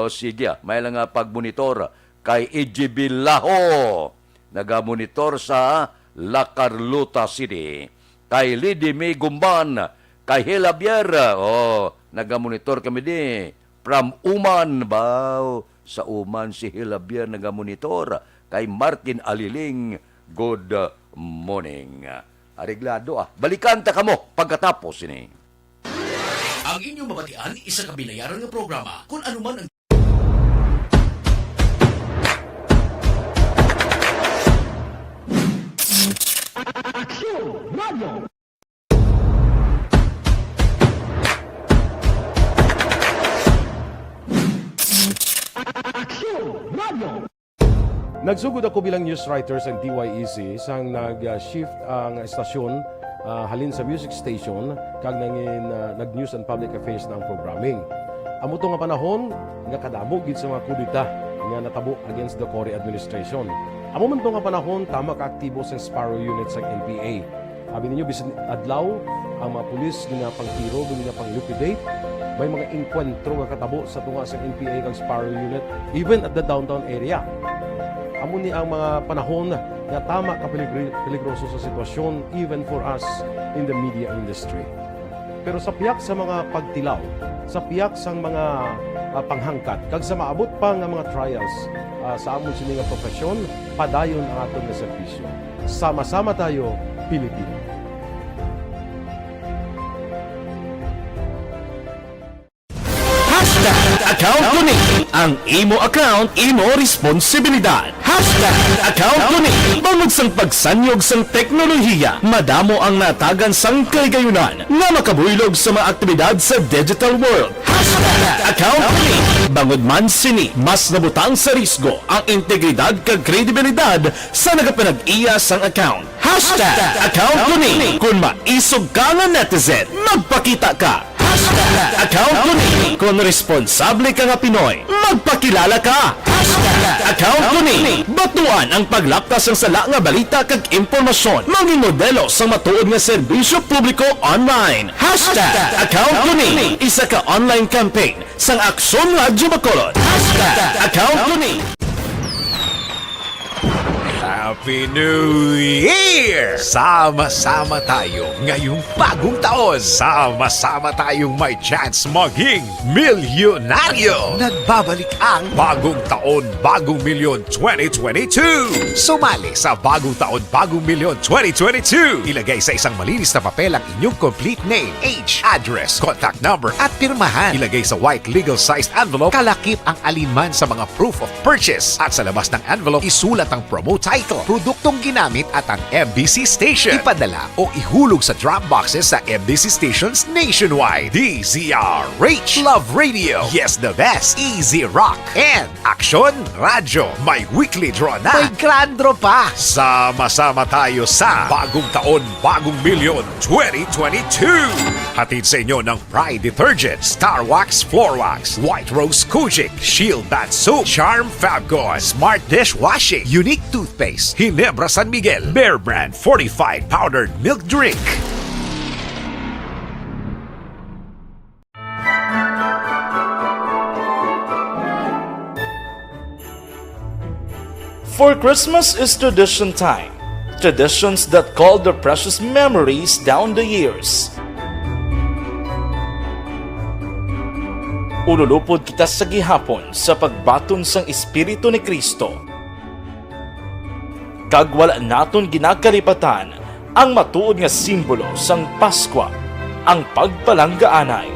Sige, may lang pagmonitor. Kay EGB Laho, nagamonitor sa La Carlota City. Kay Lady May Gumban, kay Hilabier, nagamonitor kami di. From Uman, sa Uman si Hilabier nagamonitor. Kay Martin Aliling, good morning. Areglado balikan ta kamo pagkatapos ini. ang inyong mabatian isa kabilayaran ng programa kung anuman ang Aksyon Radio. Aksyon Radio. Nagsugod ako bilang news writer sa DYEZ sang nag-shift ang estasyon halin sa music station kag nangin nag-news and public affairs na ang programming. Amo to nga panahon nga kadamo gid sa mga kudita nga natabo against the Cory administration. Amo man to nga panahon tama ka aktibo sa Sparrow unit sa NPA. Abi ninyo bisan adlaw ang mga pulis nga pangtiro nga pang-liquidate, may mga enkwentro nga katabo sa tunga sa NPA kag Sparrow unit even at the downtown area. amo ni ang mga panahon nga tama ka peligroso sa sitwasyon even for us in the media industry. Pero sa piyak sa mga pagtilaw, sa piyak sa mga panghangkat, kag sa maabot pa nga mga trials sa amon sini nga profesyon, padayon ang atong nga serbisyo. Sama-sama tayo, Pilipino. Account ko ni ang imo account, imo responsibilidad. Account ko ni bangod sang pagsanyog sang teknolohiya, madamo ang natagan sang kaygayunan nga makabuylog sa mga aktibidad sa digital world. Account ko ni bangod man sini mas nabutang sa risgo ang integridad kag kredibilidad sa nagapanag-iya sang account. Account ko ni kung maisog ka nga netizen, magpakita ka. Account ko ni kung responsable ka nga Pinoy, magpakilala ka. Account ko ni batuan ang paglaptas ng sala nga balita kag impormasyon, maging modelo sa matuod nga serbisyo publiko online. Account ko ni isa ka online campaign sang Aksyon Radyo Bacolod. Account ko ni Happy New Year! Sama-sama tayo ngayong bagong taon. Sama-sama tayong may chance maging milyonaryo. Nagbabalik ang Bagong Taon, Bagong Milyon 2022. Sumali sa Bagong Taon, Bagong Milyon 2022. Ilagay sa isang malinis na papel ang inyong complete name, age, address, contact number at pirmahan. Ilagay sa white legal-sized envelope, kalakip ang alinman sa mga proof of purchase. At sa labas ng envelope, isulat ang promo title, produktong ginamit at ang MBC station. Ipadala o ihulog sa drop boxes sa MBC stations nationwide. DZRH, Love Radio, Yes the Best, Easy Rock, and Aksyon Radyo. May weekly draw na. May grand draw pa. Sama-sama tayo sa Bagong Taon, Bagong Milyon 2022. Hatid sa inyo ng Pride Detergent, Star Wax Floor Wax, White Rose Kojic, Shield Bath Soap, Charm Fabgone, Smart Dishwashing, Unique Toothpaste, Ginebra San Miguel, Bear Brand Fortified Powdered Milk Drink. For Christmas is tradition time. Traditions that call the precious memories down the years. Ululupod kita sa gihapon sa pagbaton sang Espiritu ni Kristo. Kag wala naton ginakalipatan ang matuod nga simbolo sang Paskwa, ang pagpalanggaanay.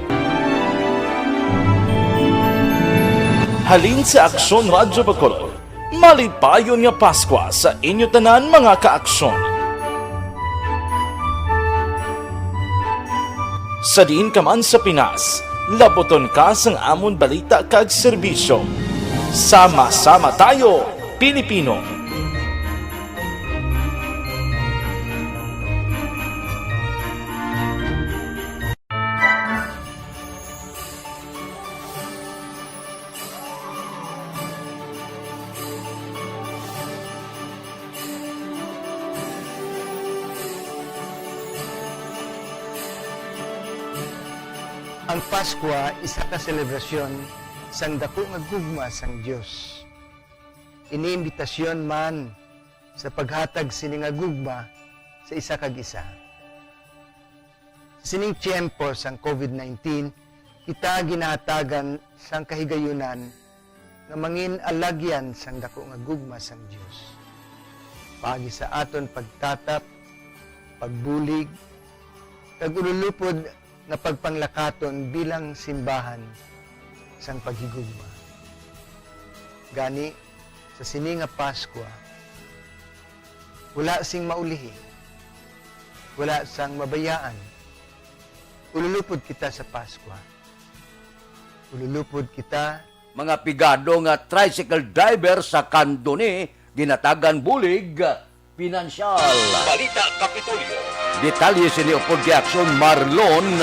Halin sa Aksyon Radyo Bacolod, malipayon nga Paskwa sa inyo tanan mga kaaksyon. Sa diin ka man sa Pinas, laboton ka sang amon balita kag serbisyo. Sama-sama tayo, Pilipino. Ang Paskwa isa ka selebrasyon sang dako nga gugma sang Dios. Iniimbitasyon man sa paghatag sini nga gugma sa isa kag isa. Sa sining tiyempo sang COVID-19, kita ginahatagan sang kahigayunan nga mangin alagyan sang dako nga gugma sang Dios. Pagi sa aton pagtatap, pagbulig, kag ululupod na pagpanglakaton bilang simbahan sang paghigugma. Gani, sa sini nga Paskwa, wala sing maulihi, wala sang mabayaan. Ululupod kita sa Paskwa. Ululupod kita. Mga pigado nga tricycle driver sa Kandoni, ginatagan bulig, pinansyal. Balita Kapitolyo. Detalye sini upod kay Aksyon Marlon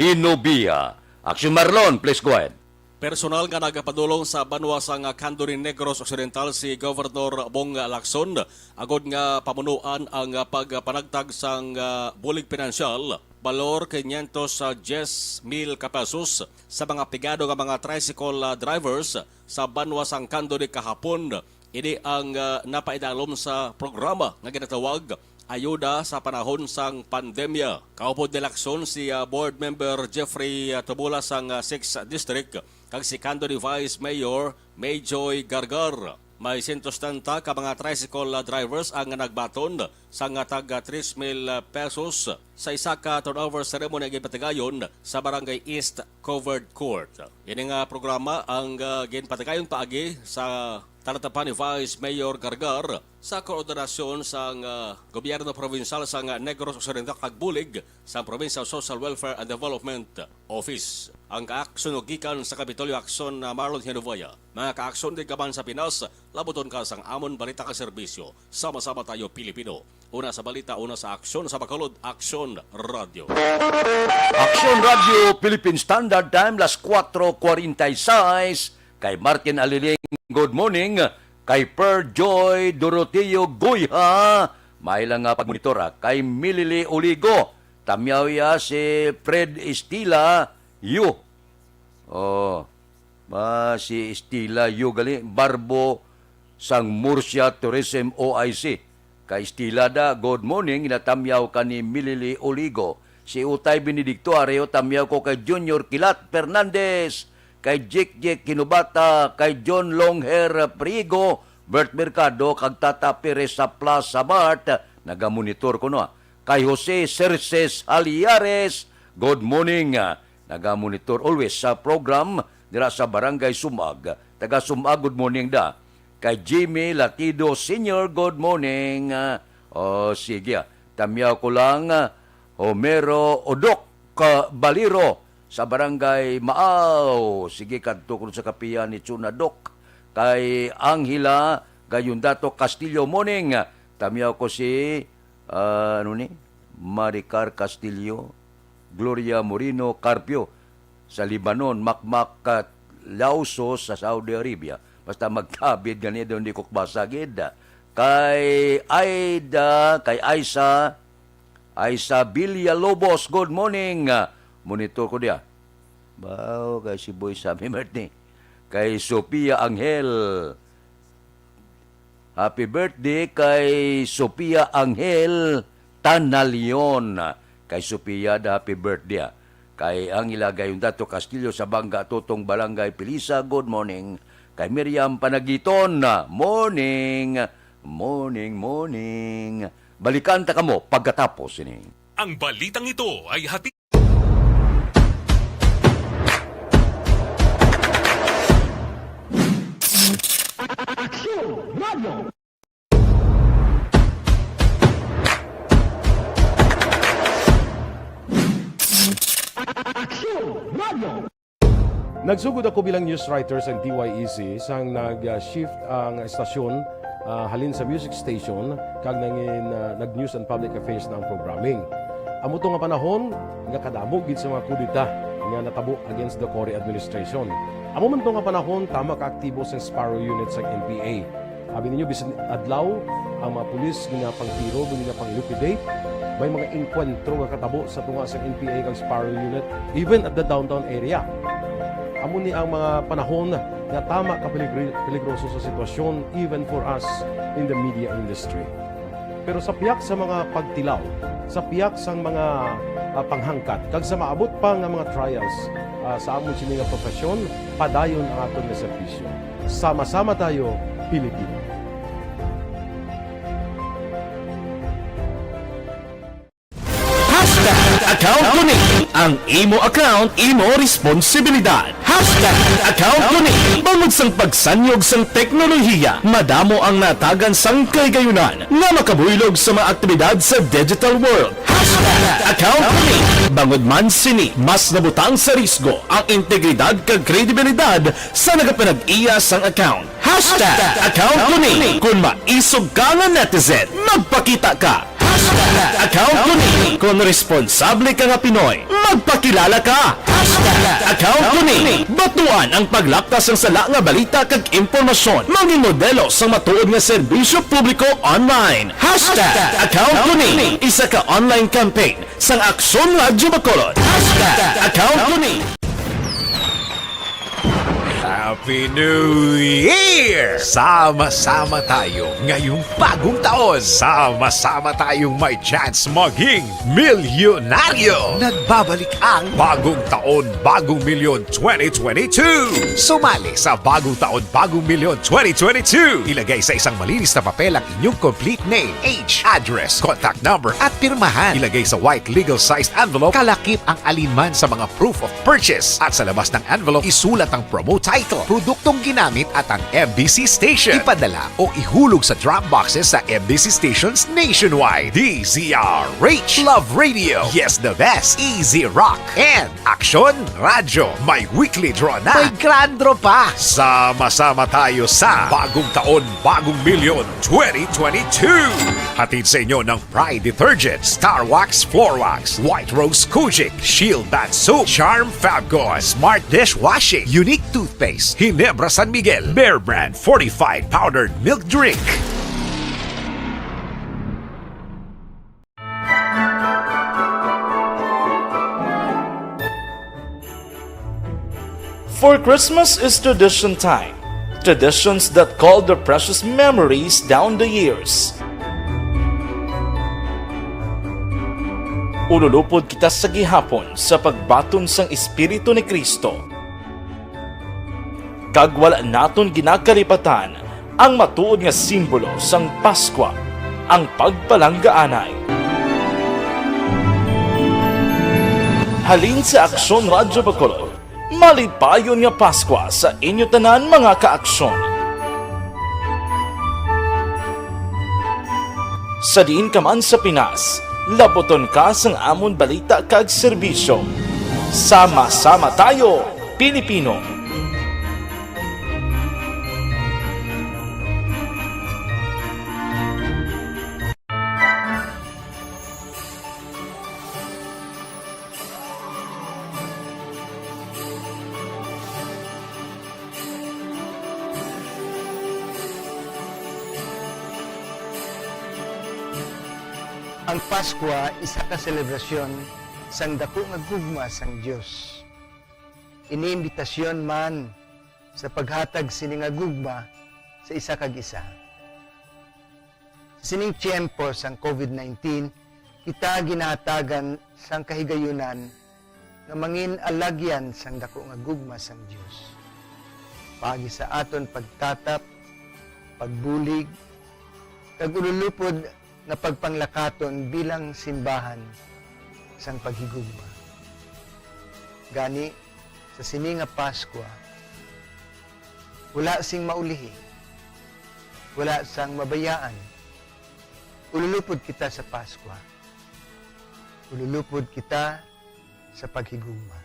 Hinubia. Aksyon Marlon, please go ahead. Personal nga nagapadulong sa banwa sang Candoni Negros Occidental si Governor Bong Lacson agod nga pamunuan ang pagpanagtag sang bulig pinansyal balor 510,000 pesos sa mga pigado nga mga tricycle drivers sa banwa sang Candoni kahapon. Ini ang napaidalom sa programa nga ginatawag Ayuda sa panahon sang pandemya. Kaupod ni Aksyon si Board Member Jeffrey Tubula sang 6th District kag si Candidate Vice Mayor Mayjoy Gargar. May 130 ka mga tricycle drivers ang nagbaton sa tag 3,000 pesos sa isa ka turnover ceremony ang ginpatigayon sa Barangay East Covered Court. Ini nga programa ang ginpatigayon paagi sa talatapan ni Vice Mayor Gargar sa koordinasyon sa gobyerno provincial sa Negros Occidental kag bulig sa Provincial Social Welfare and Development Office. Ang kaaksyon gikan sa Kapitolyo Aksyon na Marlon Hinovaya. Mga kaaksyon din kaban sa Pinas, labuton ka sang amon balita ka serbisyo. Sama-sama tayo Pilipino. Una sa balita, una sa aksyon sa Bacolod, Aksyon Radio. Aksyon Radio, Philippine Standard Time, las 4:46. Kay Martin Aliling, good morning. Kay Perjoy Doroteo Goyha, may lang nga pagmonitora. Kay Milili Oligo, tamyaw ya si Fred Estila Yu. Si Estila Yu gali, Barbo sang Murcia Tourism OIC. Kay Estila da, good morning, natamyaw ka ni Milili Oligo. Si Utay Benedicto Areo, tamyaw ko kay Junior Kilat Fernandez. Kay Jek Kinubata, kay John Longhair Prigo, Bert Mercado, kag Tata Perez sa Plaza Mart, nagamonitor ko no. Kay Jose Cerces Aliares, good morning, nagamonitor always sa program dira sa Barangay Sumag. Taga Sumag, good morning da. Kay Jimmy Latido Sr., good morning. Sige, tamyaw ko lang, Homero Odok Baliro, sa Barangay Maaw. Sige, kadto ko sa kapiyan ni Chunadok. Kay Angela Gayundato Castillo morning. Tamiyaw ko si Maricar Castillo, Gloria Moreno Carpio sa Libanon, Makmak Lauso sa Saudi Arabia. Basta magkabid ganito, hindi ko basagid. Kay Aida, kay Aisa Villalobos, good morning. Monitor ko dia. Bao, kay si Boy Sammy Martin. Kay Sophia Angel. Happy birthday kay Sophia Angel Tanalion. Kay Sophia da happy birthday. Kay Angela Gayundato Castillo sa Bangga Tutong Barangay Pilisa, good morning. Kay Miriam Panagiton, morning. Balikan ta kamo pagkatapos ini. Ang balitang ito ay hati. Nagsugod ako bilang news writer sa DYEC sang nag-shift ang estasyon halin sa music station kag nag-news and public affairs ng programming. Amo to nga panahon nga kadamog gid sa mga kudita nga natabo against the Cory administration. Amo man to nga panahon tama ka aktibo sa Sparrow unit sa NPA. Abi ninyo bisan adlaw ang mga pulis nga pangtiro nga pang-liquidate, may mga enkwentro nga katabo sa tunga sa NPA kag Sparrow unit even at the downtown area. Amo ni ang mga panahon nga tama ka peligroso sa sitwasyon even for us in the media industry. Pero sa piyak sa mga pagtilaw, sa piyak sa mga panghangkat, kag sa maabot pa nga mga trials sa amon sini nga profesyon, padayon ang aton nga serbisyo. Sama-sama tayo, Pilipino. Account ko ni ang imo account, imo responsibilidad. Account ko ni bangod sang pagsanyog sang teknolohiya, madamo ang natagan sang kaygayunan nga makabuylog sa mga aktibidad sa digital world. Account ko ni bangod man sini mas nabutang sa risgo ang integridad kag kredibilidad sa nagapanag-iya sang account. Account ko ni kung maisog ka nga netizen, magpakita ka. Account ko ni kung responsable ka nga Pinoy, magpakilala ka. Account ko ni batuan ang paglaptas ng sala nga balita kag impormasyon, maging modelo sa matuod nga serbisyo publiko online. Account ko ni isa ka online campaign sang Aksyon Radio Bacolod. Account ko ni Happy New Year! Sama-sama tayo ngayong bagong taon. Sama-sama tayong may chance maging milyonaryo. Nagbabalik ang Bagong Taon, Bagong Milyon 2022. Sumali sa Bagong Taon, Bagong Milyon 2022. Ilagay sa isang malinis na papel ang inyong complete name, age, address, contact number at pirmahan. Ilagay sa white legal-sized envelope, kalakip ang alinman sa mga proof of purchase. At sa labas ng envelope, isulat ang promo title, produktong ginamit at ang MBC station. Ipadala o ihulog sa drop boxes sa MBC stations nationwide. DZRH, Love Radio, Yes the Best, Easy Rock, and Aksyon Radio. May weekly draw na. May grand draw pa. Sama-sama tayo sa Bagong Taon, Bagong Milyon 2022. Hatid sa inyo ng Pride Detergent, Star Wax Floor Wax, White Rose Kojic, Shield Bath Soap, Charm Fabgone, Smart Dishwashing, Unique Toothpaste, Ginebra San Miguel, Bear Brand Fortified Powdered Milk Drink. For Christmas is tradition time. Traditions that call the precious memories down the years. Ululupod kita sa gihapon sa pagbaton sang Espiritu ni Kristo. Kag wala naton ginakalipatan ang matuod nga simbolo sang Paskwa, ang pagpalanggaanay. Halin sa Aksyon Radyo Bacolod, malipayon nga Paskwa sa inyo tanan mga kaaksyon. Sa diin ka man sa Pinas, laboton ka sang amon balita kag serbisyo. Sama-sama tayo, Pilipino! Ang Paskwa isa ka selebrasyon sang dako nga gugma sang Dios. Iniimbitasyon man sa paghatag sini nga gugma sa isa kag isa. Sining tiyempo sang COVID-19, kita ginahatagan sang kahigayunan nga mangin alagyan sang dako nga gugma sang Dios. Pagi sa aton pagtatap, pagbulig, kag ululupod na pagpanglakaton bilang simbahan sang paghigugma. Gani, sa sini nga Paskwa, wala sing maulihi, wala sang mabayaan. Ululupod kita sa Paskwa. Ululupod kita sa paghigugma.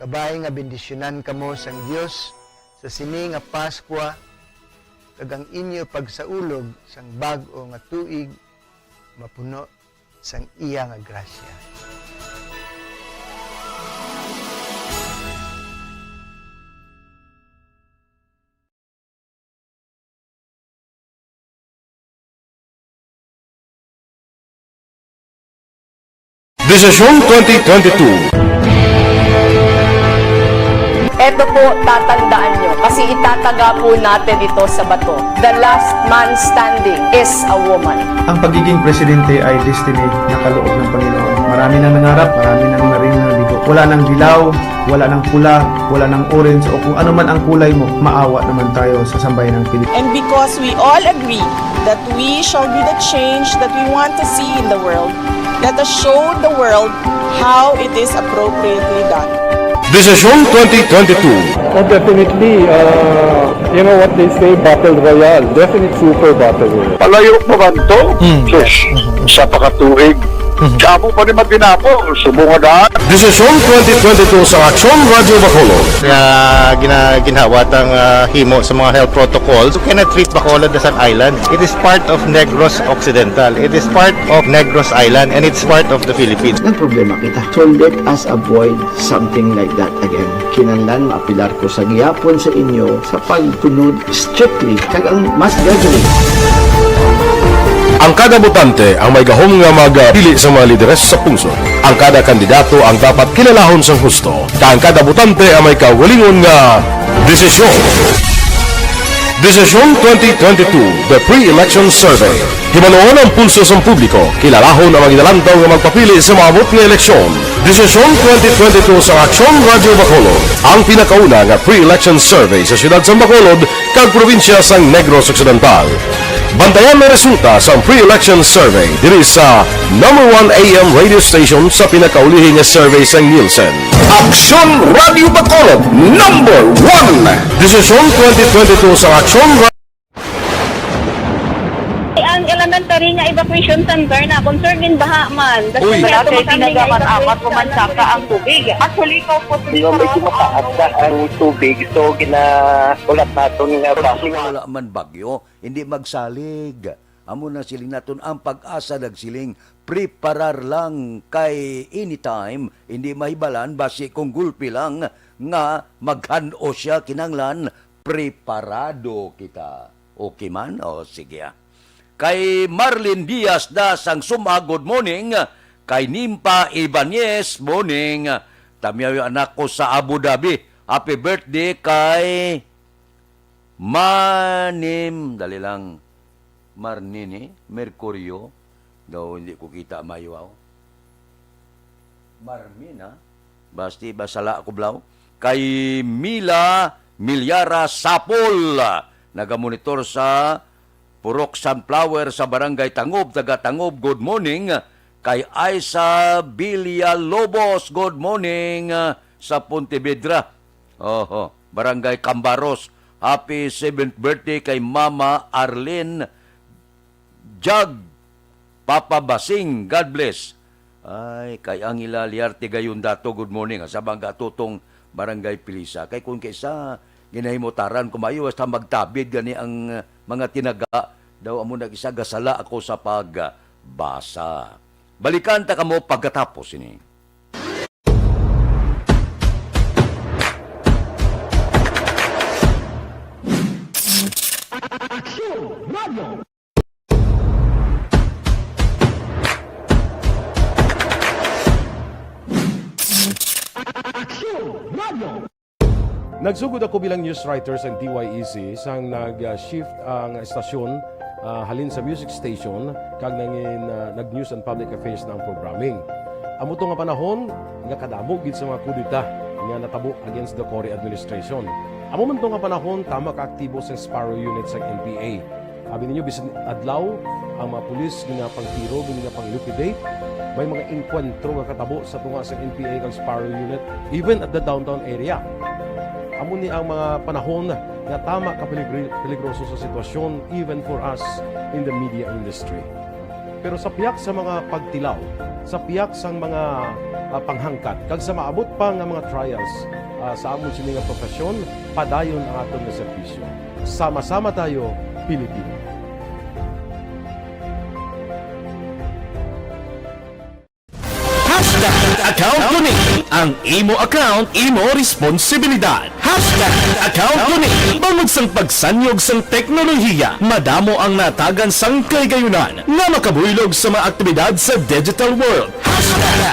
Kabay nga bendisyonan kamo sang Dios sa sini nga Paskwa, kag ang inyo pagsaulog sang bag-o nga tuig mapuno sang iya nga grasya. Desisyon 2022. Ito po, tatandaan nyo, kasi itataga po natin ito sa bato. The last man standing is a woman. Ang pagiging presidente ay destiny na kaloob ng Panginoon. Marami nang nangarap, marami nang naring naligo. Wala nang dilaw, wala nang pula, wala nang orange, o kung ano man ang kulay mo, maawa naman tayo sa sambayan ng Pilipinas. And because we all agree that we shall be the change that we want to see in the world, let us show the world how it is appropriately done. Desisyon 2022. Oh, definitely, you know what they say, Battle Royale. Definitely super Battle Royale. Palayo mo ba ito? Yes. Sa pakatuig. Kamo pa rin magdinapo. Subungan. Desisyon 2022 sa Aksyon Radio Bacolod. Ginhawat ang himo sa mga health protocols. You cannot treat Bacolod as an island. It is part of Negros Occidental. It is part of Negros Island and it's part of the Philippines. Ang problema kita. So let us avoid something like that again. Kinahanglan maapilar ko sa gihapon sa inyo sa pagtunod strictly kag ang mas gagawin. Ang kada botante ang may gahom nga magpili sa mga lideres sa pungsod. Ang kada kandidato ang dapat kilalahon sa husto. Ang kada botante ang may kaugalingon nga desisyon. Desisyon 2022, the pre-election survey. Himanuon ang pulso sa publiko, kilalahon ang magidalantaw nga magpapili sa maabot nga eleksyon. Desisyon 2022 sa Aksyon Radio Bacolod, ang pinakauna nga pre-election survey sa siyudad sa Bacolod, kag probinsya sa Negros Occidental. Bantayan ang resulta sa pre-election survey diri sa #1 AM radio station sa pinakaulihing nga survey sa Nielsen. Aksyon Radio Bacolod, #1. Desisyon 2022 sa Aksyon Radio. Ang elementary nga evacuation center na concern din baha man. Uy, dati tinagaman apat kumansaka ang tubig. Actually, ikaw po Di ba medyo mataas na ang tubig, so ginaulat natin nga basing. Wala man bagyo, hindi magsalig. Amo na siling naton ang pag-asa nagsiling preparar lang kay anytime, hindi mahibalan basi kung gulpi lang nga maghano siya kinanglan preparado kita. Okay man? O sige. Kay Marlene Diaz da sang Suma, good morning. Kay Nimpa Ibanez, morning. Tamiyaw yung anak ko sa Abu Dhabi. Happy birthday kay Manim. Dali lang. Marnini, Mercurio. Daw hindi ko kita mayaw. Marmina. Basti basala ko blaw. Kay Mila Milyara Sapol. Nagamonitor sa Purok Sunflower sa Barangay Tangob, taga Tangob, good morning. Kay Aisa Villalobos, good morning sa Pontevedra. Barangay Cambaros. Happy 7th birthday kay Mama Arlene Jag Papa Basing, God bless. Ay, kay Angela Liarte gayon dato, good morning. Sa Bangga Tutong Barangay Pilisa. Kay kung kaysa ginahimotaran kumayo hasta magtabid gani ang mga tinaga daw amo nagisagasala ako sa pagbasa. Balikan ta kamo pagkatapos ini. Aksyon Radio. Aksyon Radio. Nagsugod ako bilang news writer sa DYEC sang nag-shift ang estasyon halin sa music station kag nangin nag-news and public affairs ng programming. Amo to nga panahon nga kadamo gid sa mga kudita nga natabo against the Cory administration. Amo man to nga panahon tama ka aktibo sa Sparrow unit sa NPA. Abi ninyo bisan adlaw ang mga pulis nga pangtiro nga pang-liquidate, may mga enkwentro nga katabo sa tunga sa NPA kag Sparrow unit even at the downtown area. Amo ni ang mga panahon nga tama ka peligroso sa sitwasyon even for us in the media industry. Pero sa piyak sa mga pagtilaw, sa piyak sa mga panghangkat, kag sa maabot pa nga mga trials sa amon sini nga profesyon, padayon ang aton nga serbisyo. Sama-sama tayo, Pilipino. Account ko ni ang imo account, imo responsibilidad. Account ko ni bangod sang pagsanyog sang teknolohiya, madamo ang natagan sang kaygayunan nga makabuylog sa mga aktibidad sa digital world.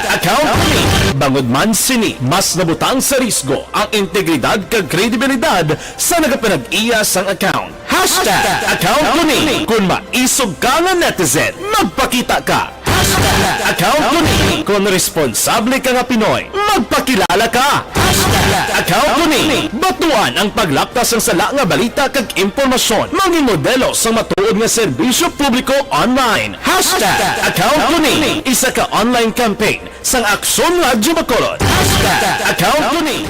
Account ko ni bangod man sini mas nabutang sa risgo ang integridad kag kredibilidad sa nagapanag-iya sang account. Account ko ni kung maisog ka nga netizen, magpakita ka. Account ko ni kung responsable ka nga Pinoy, magpakilala ka. Account ko ni batuan ang paglaptas ng sala nga balita kag impormasyon, maging modelo sa matuod nga serbisyo publiko online. Account ko ni isa ka online campaign sang Aksyon Radio Bacolod. Account ko ni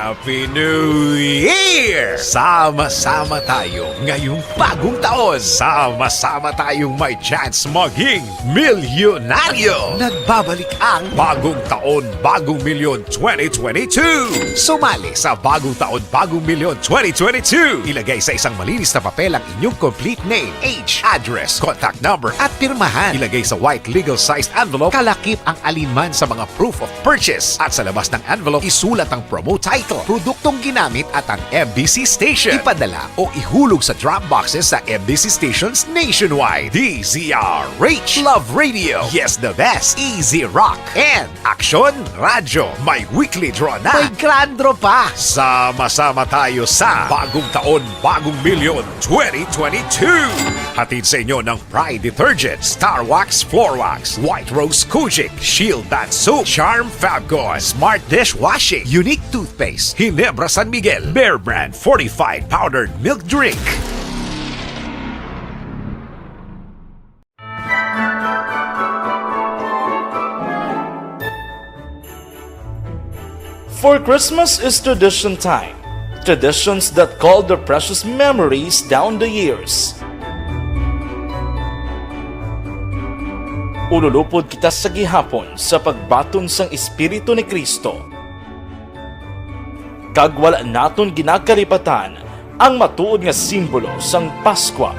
Happy New Year! Sama-sama tayo ngayong bagong taon. Sama-sama tayong may chance maging milyonaryo. Nagbabalik ang bagong taon. Taon, Bagong Milyon 2022. Sumali sa Bagong Taon, Bagong Milyon 2022. Ilagay sa isang malinis na papel ang inyong complete name, age, address, contact number at pirmahan. Ilagay sa white legal-sized envelope, kalakip ang alinman sa mga proof of purchase. At sa labas ng envelope, isulat ang promo title, produktong ginamit at ang MBC station. Ipadala o ihulog sa drop boxes sa MBC stations nationwide. DZRH, Love Radio, Yes the Best, Easy Rock, and Aksyon Radio. May weekly draw na. May grand draw pa. Sama-sama tayo sa Bagong Taon, Bagong Milyon 2022. Hatid sa inyo ng Pride Detergent, Star Wax Floor Wax, White Rose Kojic, Shield Bath Soap, Charm Fabcon, Smart Dishwashing, Unique Toothpaste, Ginebra San Miguel, Bear Brand Fortified Powdered Milk Drink. For Christmas is tradition time. Traditions that call the precious memories down the years. Ululupod kita sa gihapon sa pagbaton sang Espiritu ni Kristo. Kag wala naton ginakaripatan ang matuod nga simbolo sang Paskwa,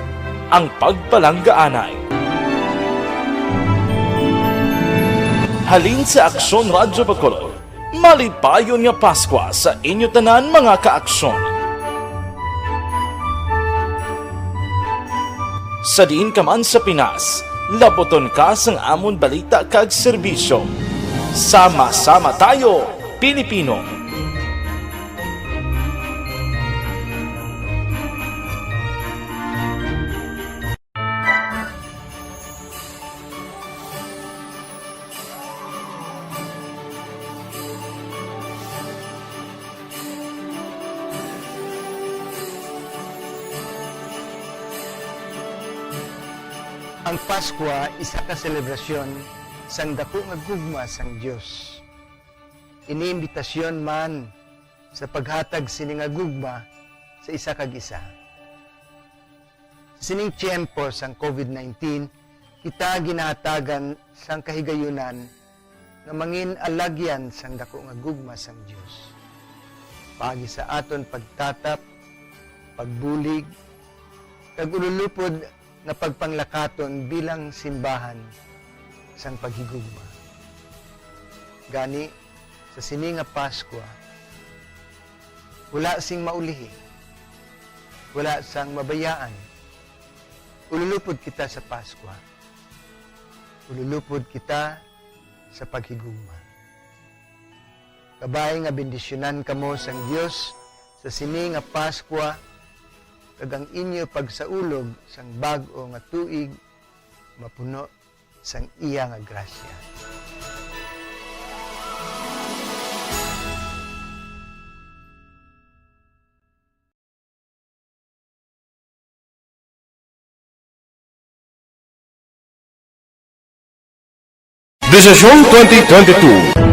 ang pagpalanggaanay. Halin sa Aksyon Radyo Bacolod, malipayon nga Paskwa sa inyo tanan mga kaaksyon. Sa diin ka man sa Pinas, laboton ka sang amon balita kag serbisyo. Sama-sama tayo, Pilipino. Ang Paskwa isa ka selebrasyon sang dako nga gugma sang Dios. Iniimbitasyon man sa paghatag sini nga gugma sa isa kag isa. Sa sining tiyempo sang COVID-19, kita ginahatagan sang kahigayunan nga mangin alagyan sang dako nga gugma sang Dios. Pagi sa aton pagtatap, pagbulig, kag ululupod na pagpanglakaton bilang simbahan sang paghigugma. Gani, sa sini nga Paskwa, wala sing maulihi, wala sang mabayaan. Ululupod kita sa Paskwa. Ululupod kita sa paghigugma. Kabay nga bendisyonan kamo sang Dios sa sini nga Paskwa, kag ang inyo pagsaulog sang bag-o nga tuig mapuno sang iya nga grasya. Desisyon 2022.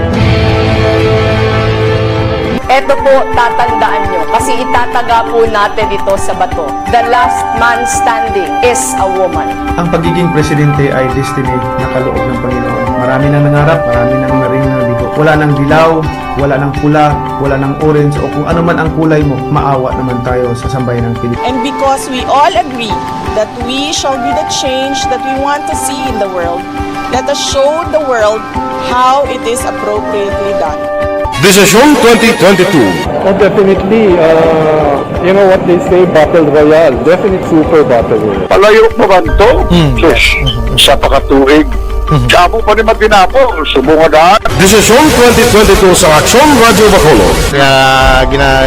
Ito po, tatandaan nyo, kasi itataga po natin ito sa bato. The last man standing is a woman. Ang pagiging presidente ay destiny na kaloob ng Panginoon. Marami nang nangarap, marami nang naring naligo. Wala nang dilaw, wala nang pula, wala nang orange, o kung ano man ang kulay mo, maawa naman tayo sa sambayan ng Pilipinas. And because we all agree that we shall be the change that we want to see in the world, let us show the world how it is appropriately done. Desisyon 2022. Oh, definitely, you know what they say, Battle Royale. Definitely super Battle Royale. Palayo mo ba ito? Sus, sa pakatuig. Kamo pa rin magdinapo, subungadaan. Desisyon 2022 sa Aksyon Radio Bacolod.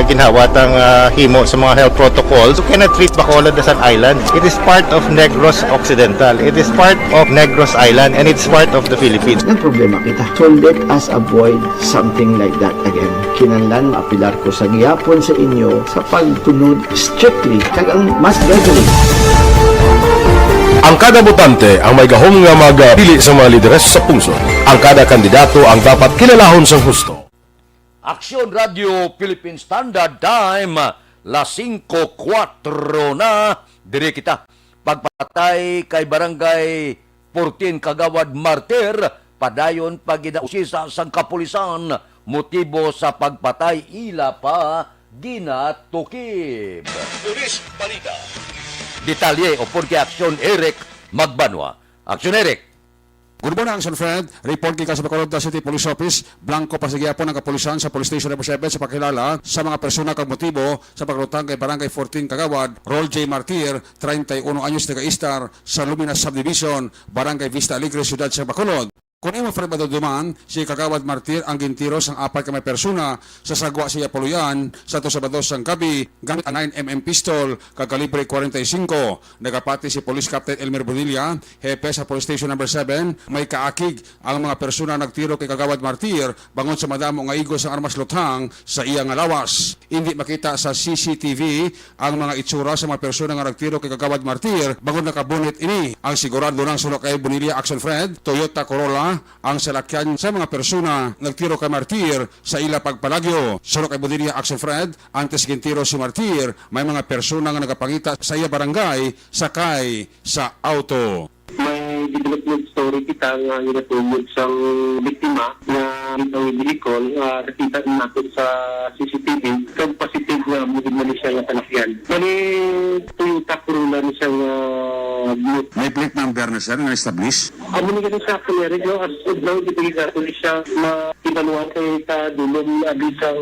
Ginhawat ang himo sa mga health protocols. You cannot treat Bacolod as an island. It is part of Negros Occidental. It is part of Negros Island and it's part of the Philippines. Ang problema kita. So let us avoid something like that again. Kinahanglan maapilar ko sa gihapon sa inyo sa pagtunod strictly kag ang mas gagawin. Ang kada botante ang may gahom nga magpili sa mga lideres sa pungsod. Ang kada kandidato ang dapat kilalahon sang husto. Aksyon Radio Philippine Standard Time, las 5:04 na. Diri kita pagpatay kay Barangay 14 Kagawad Martir padayon paginausisa sang kapulisan, motibo sa pagpatay ila pa ginatukib. Pulis Balita. Detalye o kay Aksyon Eric Magbanwa. Aksyon Eric. Good morning, Aksyon Fred. Report kay sa Bacolod City Police Office. Blanco pasigyapo ng kapulisan sa Police Station number 7 sa pakilala sa mga persona kag motibo sa paglutang kay Barangay 14 Kagawad, Roll J. Martir, 31 anyos taga Istar, sa Luminas Subdivision, Barangay Vista Alegre, Ciudad sa Bacolod. Kung imo Fred maduduman, si Kagawad Martir ang gintiro sang apat ka may persona sa sagwa siya puluyan sa to Sabado sang gabi gamit ang 9mm pistol kag kalibre 45. Nagapati si Police Captain Elmer Bonilla, hepe sa Police Station number 7, may kaakig ang mga persona nagtiro kay Kagawad Martir bangon sa madamo nga igos ang armas luthang sa iya nga lawas. Hindi makita sa CCTV ang mga itsura sa mga persona nga nagtiro kay Kagawad Martir bangon nakabunit ini. Ang sigurado lang sulok kay Bonilla Action Fred, Toyota Corolla ang salakyan sa mga persona nagtiro kay Martir sa ila pagpalagyo. Sulok kay Bonilla Action Fred, antes gintiro si Martir, may mga persona nga nagapangita sa iya barangay sakay sa auto. May development story kita nga ginatulog sa biktima na itong vehicle nakita natin sa CCTV kung positive nga mo din siya yung talakyan. Bali, Toyota Corolla ni siya blue. May plate number na sir nga establish? Amo ni ganun sa kunyari, no? As of now, ipagigatan ni siya na inanuan kay kadulong abisang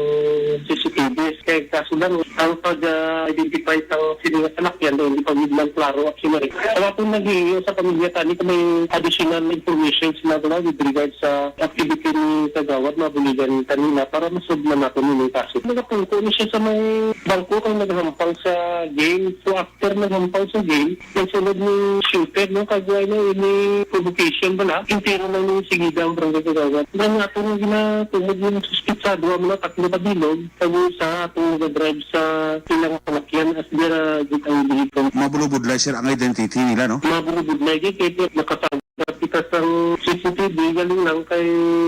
CCTV. Kaya kaso lang, ang pag-identify ng sino nga talakyan, hindi pa lang klaro at sinari. Ang atong naghihiyo sa pamilya tani kung may additional information na with regard sa activity ni Kagawad na buligan kanina para masubman natin yung kaso. Nagapungko ni siya sa may bangko kung naghampang sa game. So after naghampang sa game, nagsunod ni shooter, no? Kagawad na ini provocation ba na? Intero na ni sigida ang barangay Kagawad. Nang atong ginatungod yung suspitsado, ang mga tatlo kabilog, kag sa atong nag-drive sa silang talakyan as dira ang vehicle. Mabulubudlay sir ang identity nila, no? Mabulubudlay kaya nakatawag kita sa CCTV galing lang kay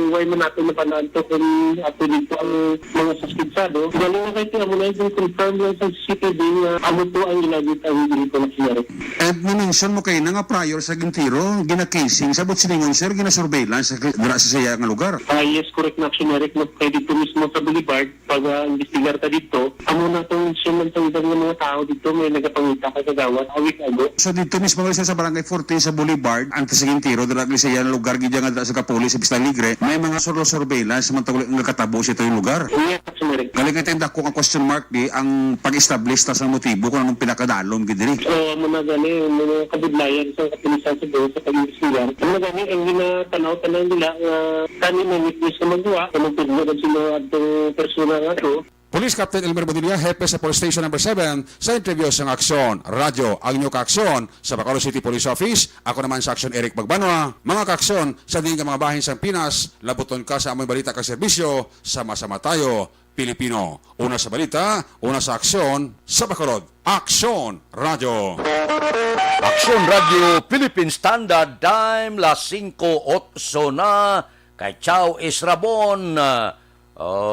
why man natin napanaan to kung ato dito ang mga suspitsado. Galing na kay ito mo na yung confirm lang sa CCTV na amo to ang ilagit ang dito na sinari. And minention mo kayo na nga prior sa gintiro, gina-casing, sabot siningon sir, gina-surveillance sa siya nga lugar. Yes, correct na action Eric, no? Kaya dito mismo sa Boulevard, pag investigar ka dito, amo na itong sinuman ng ibang mga tao dito, may nagapangita kay Kagawad a week ago. So dito mismo sa Barangay 14 sa Boulevard, ang tiro dalagli siya ng lugar gidya nga sa kapulis sa Vista Alegre, may mga surveillance samantala nakatabo siya ito yung lugar. Yes, Eric. Galing ito yung dako ang question mark di ang pag-establish ta sa motibo kung anong pinakadalom gidiri. So, muna gani, mga kabudlayan sa kapulisan sa doon sa pag-investigar. Muna gani, ang ginatanaw-tanaw nila, kani may witness na magawa, kung tudlo sila at persona nga to. Police Captain Elmer Bonilla, hepe sa Police Station number 7, sa interview sa Aksyon Radyo, ang inyo Kaaksyon sa Bacolod City Police Office. Ako naman sa Aksyon Eric Magbanwa. Mga Kaaksyon, sa dining mga bahin sa Pinas, labuton ka sa amoy balita ka serbisyo, sama-sama tayo, Pilipino. Una sa balita, una sa aksyon, sa Bacolod. Aksyon Radyo. Aksyon Radio Philippine Standard Time, las 5:08 na, kay Chow Israbon.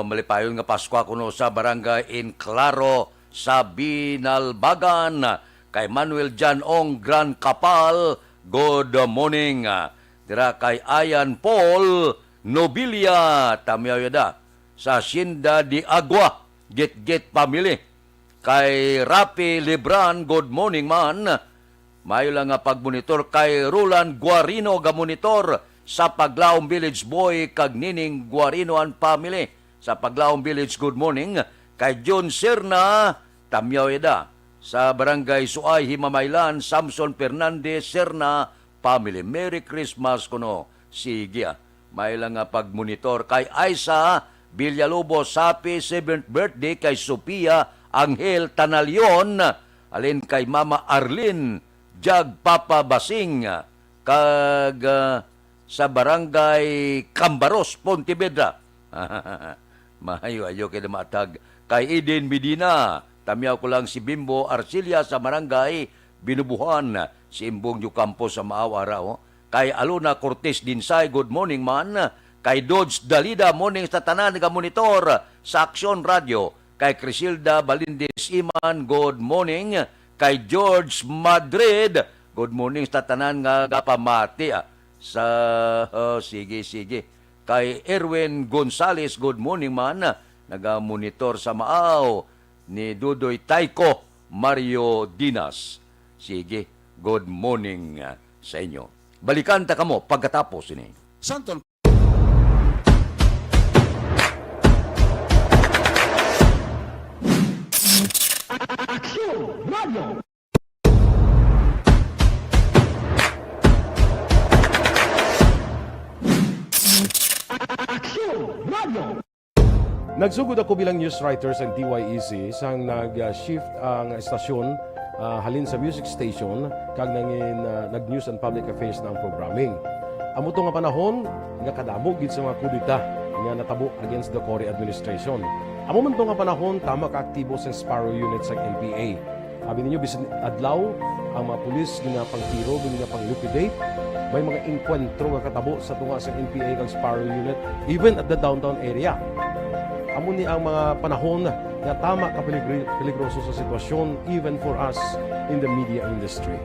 Malipayon nga Pasko kuno sa Barangay in Claro sa Binalbagan. Kay Manuel Jan Ong Gran Kapal, good morning. Dira kay Ayan Paul Nobilia Tamyayada sa Hacienda de Agua, Git Family. Kay Rapi Libran, good morning man. Mayo lang nga pagmonitor kay Roland Guarino ga monitor sa Paglaom Village Boy kag Nining Guarino and family sa Paglaom Village, good morning. Kay John Serna Tamyaweda sa Barangay Suay Himamaylan, Samson Fernandez Serna family. Merry Christmas kuno. Sige, may lang nga pagmonitor kay Aisa Villalobos, happy 7th birthday kay Sophia Angel Tanalion, alin kay Mama Arlene Jag Papa Basing kag sa Barangay Cambaros, Pontevedra. Mahayo kay matag kay Eden Medina. Tamyaw ko lang si Bimbo Arcilia sa Barangay Binubuhan, si Imbong Yucampo sa Maaw-araw. Kay Aluna Cortez Dinsay, good morning man. Kay Dodge Dalida, morning sa tanan nga monitor sa Aksyon Radio. Kay Crisilda Balindis Iman, good morning. Kay George Madrid, good morning sa tanan nga gapamati sa sige. Kay Erwin Gonzales, good morning man. Naga-monitor sa Maaw ni Dudoy Taiko Mario Dinas. Sige, good morning sa inyo. Balikan ta kamo pagkatapos ini. Santon. Nagsugod ako bilang news writer sa DYEC sang nag-shift ang estasyon halin sa music station kag nag-news and public affairs na ang programming. Amo to nga panahon nga kadamo gid sa mga kudita nga natabo against the Cory administration. Amo man to nga panahon tama ka aktibo sa Sparrow unit sa NPA. Abi ninyo bisan adlaw ang mga pulis nga pangtiro nga pang-liquidate. May mga enkwentro nga katabo sa tunga sa NPA kag Sparrow unit even at the downtown area. Amo ni ang mga panahon na tama ka peligroso sa sitwasyon even for us in the media industry.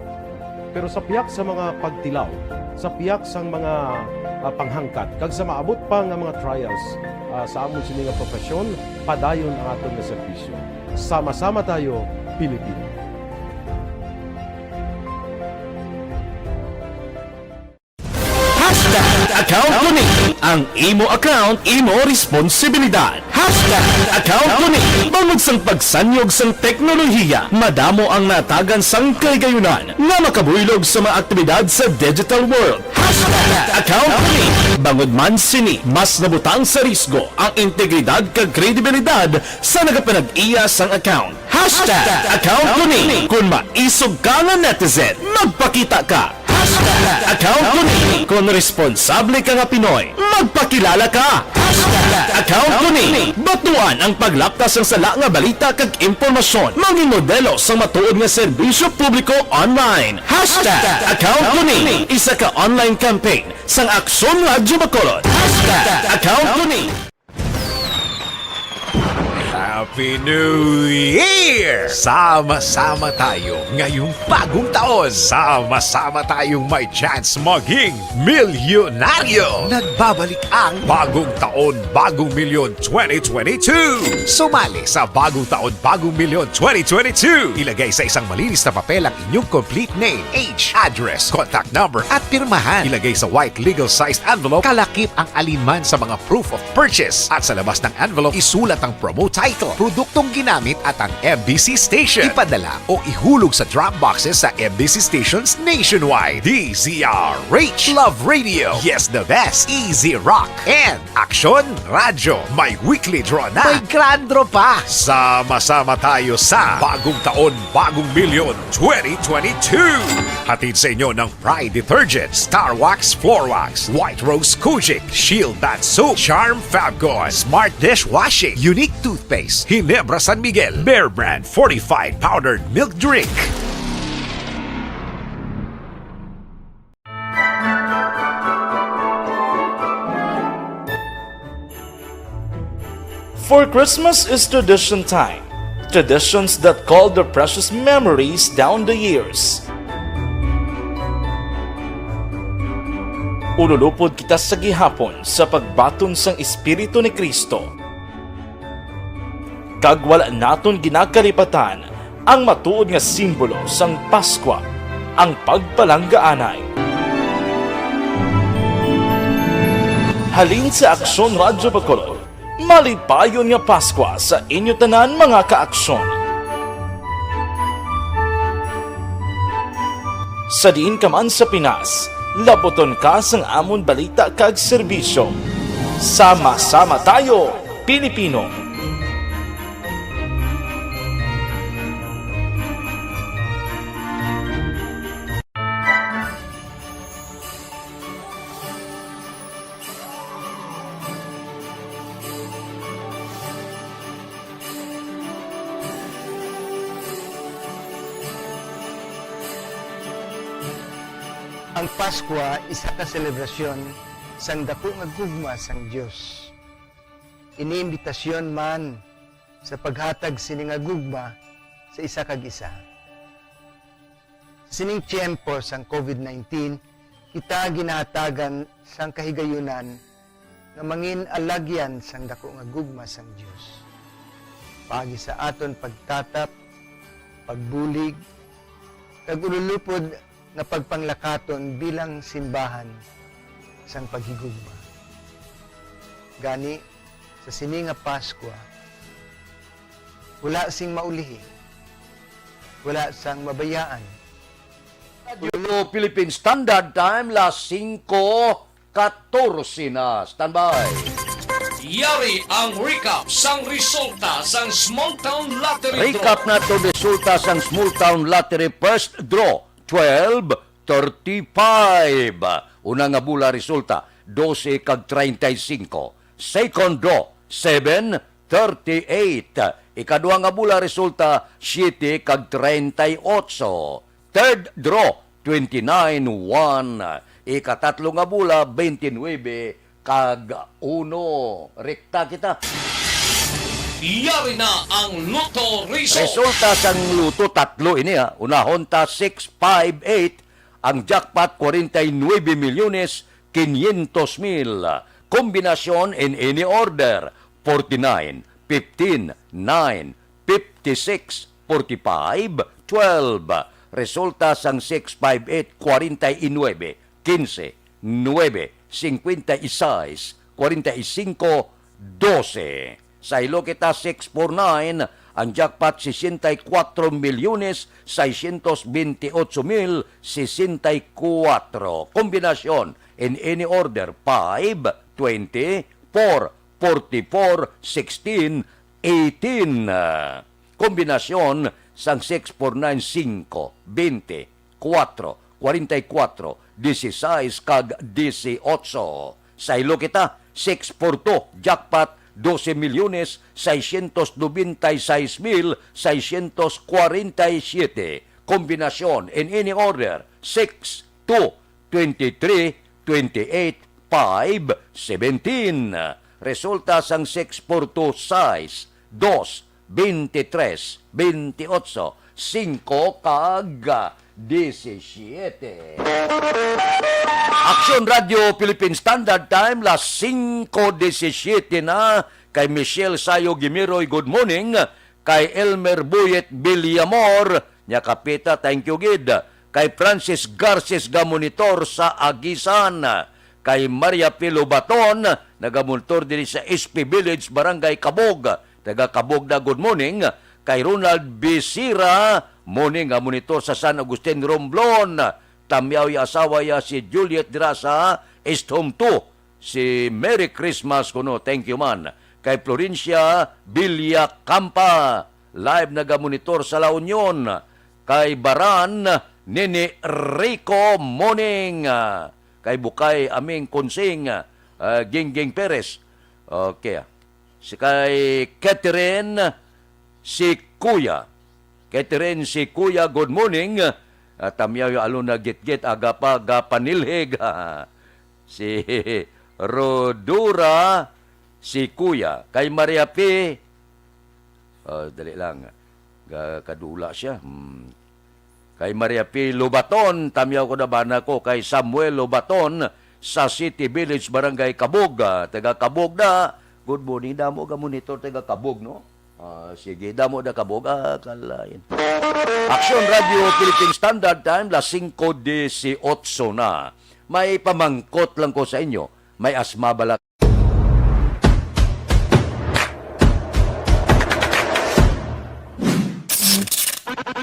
Pero sa piyak sa mga pagtilaw, sa piyak sa mga panghangkat, kag sa maabot pa nga mga trials sa amon sini nga profesyon, padayon ang aton nga serbisyo. Sama-sama tayo, Pilipino. Account ko ni ang imo account, imo responsibilidad. Account ko ni bangod sang pagsanyog sang teknolohiya, madamo ang natagan sang kaygayunan nga makabuylog sa mga aktibidad sa digital world. Account ko ni bangod man sini mas nabutang sa risgo ang integridad kag kredibilidad sa nagapanag-iya sang account. Account ko ni kung maisog ka nga netizen, magpakita ka. Account ko ni kung responsable ka nga Pinoy, magpakilala ka. Account ko ni batuan ang paglaptas ng sala nga balita kag impormasyon, maging modelo sa matuod nga serbisyo publiko online. Account ko ni isa ka online campaign sang Aksyon Radyo Bacolod. Account ko ni Happy New Year! Sama-sama tayo ngayong bagong taon. Sama-sama tayong may chance maging milyonaryo. Nagbabalik ang Bagong Taon, Bagong Milyon 2022. Sumali sa Bagong Taon, Bagong Milyon 2022. Ilagay sa isang malinis na papel ang inyong complete name, age, address, contact number at pirmahan. Ilagay sa white legal-sized envelope, kalakip ang alinman sa mga proof of purchase. At sa labas ng envelope, isulat ang promo title, produktong ginamit at ang MBC station. Ipadala o ihulog sa drop boxes sa MBC stations nationwide. DZRH, Love Radio, Yes the Best, Easy Rock, and Aksyon Radyo. May weekly draw na. May grand draw pa. Sama-sama tayo sa Bagong Taon, Bagong Milyon 2022. Hatid sa inyo ng Pride Detergent, Star Wax Floor Wax, White Rose Kojic, Shield Bath Soap, Charm Fabgone, Smart Dishwashing, Unique Toothpaste, Ginebra San Miguel, Bear Brand Fortified Powdered Milk Drink. For Christmas is tradition time. Traditions that call the precious memories down the years. Ululupod kita sa gihapon sa pagbaton sang Espiritu ni Kristo. Kag wala naton ginakalipatan ang matuod nga simbolo sang Paskwa, ang pagpalanggaanay. Halin sa Aksyon Radyo Bacolod, malipayon nga Paskwa sa inyo tanan mga kaaksyon. Sa diin ka man sa Pinas, laboton ka sang amon balita kag serbisyo. Sama-sama tayo, Pilipino! Ang Paskwa isa ka selebrasyon sang dako nga gugma sang Dios. Iniimbitasyon man sa paghatag sini nga gugma sa isa kag isa. Sining tiyempo sang COVID-19, kita ginahatagan sang kahigayunan nga mangin alagyan sang dako nga gugma sang Dios. Pagi sa aton pagtatap, pagbulig, kag ululupod na pagpanglakaton bilang simbahan sang paghigugma. Gani, sa sini nga Paskwa, wala sing maulihi, wala sang mabayaan. Radio Philippine Standard Time, las 5:14 na. Standby. Yari ang recap sang resulta sang Small Town Lottery Recap na to resulta sang Small Town Lottery first draw 12:35. Una nga bula resulta 12 kag 35. Second draw 7:38. Ikadua nga bula resulta 7 kag 38. Third draw 29-1. Ikatatlo nga bula 29 kag 1. Rekta kita. Yari na ang Lotto Result. Resulta sang luto tatlo ini ha. Unahon ta 658. Ang jackpot 49,500,000. Kombinasyon in any order 49, 15, 9, 56, 45, 12. Resulta sang 658 49, 15, 9, 56, 45, 12. Sa ilo kita 649, ang jackpot 64,628,064. Kombinasyon in any order 5, 20, 4, 44, 16, 18. Kombinasyon sang 649, 5, 20, 4, 44, 16 kag 18. Sa ilo kita 642, jackpot 12,696,647. Kombinasyon in any order 6, 2, 23, 28, 5, 17. Resulta sang 642 size 2, 23, 28, 5 kag 17. Aksyon Radio Philippine Standard Time, las 5:17 na. Kay Michelle Sayo Gimiroy, good morning. Kay Elmer Buyet Villamor, nya kapita, thank you gid. Kay Francis Garces Gamonitor sa Agisan. Kay Maria Pilo Baton, nagamonitor din sa SP Village, Barangay Kabog. Taga Kabog na good morning. Kay Ronald Bisira, morning nga monitor sa San Agustin Romblon. Tamyaw ya asawa ya si Juliet Dirasa, East Home 2. Si Merry Christmas kuno, thank you man. Kay Florencia Villacampa, live nagamonitor sa La Union. Kay Baran Nini Rico, morning. Kay Bukay Aming Konsing, Gingging Perez. Okay. Si kay Catherine si Kuya. Catherine si Kuya, good morning. Tamyaw yung alo na git-git, aga pa, gapanilhig. Si Rodura, si Kuya. Kay Maria P. Dali lang. Kadula siya. Kay Maria P. Lobaton, tamyaw ko na bana ko. Kay Samuel Lobaton, sa City Village, Barangay Kabog. Taga Kabog na. Good morning, damo ka monitor, taga Kabog, no? Sige, damo na Kabog. Kalain. Aksyon Radio Philippine Standard Time, las 5:18 na. May pamangkot lang ko sa inyo. May asma balat.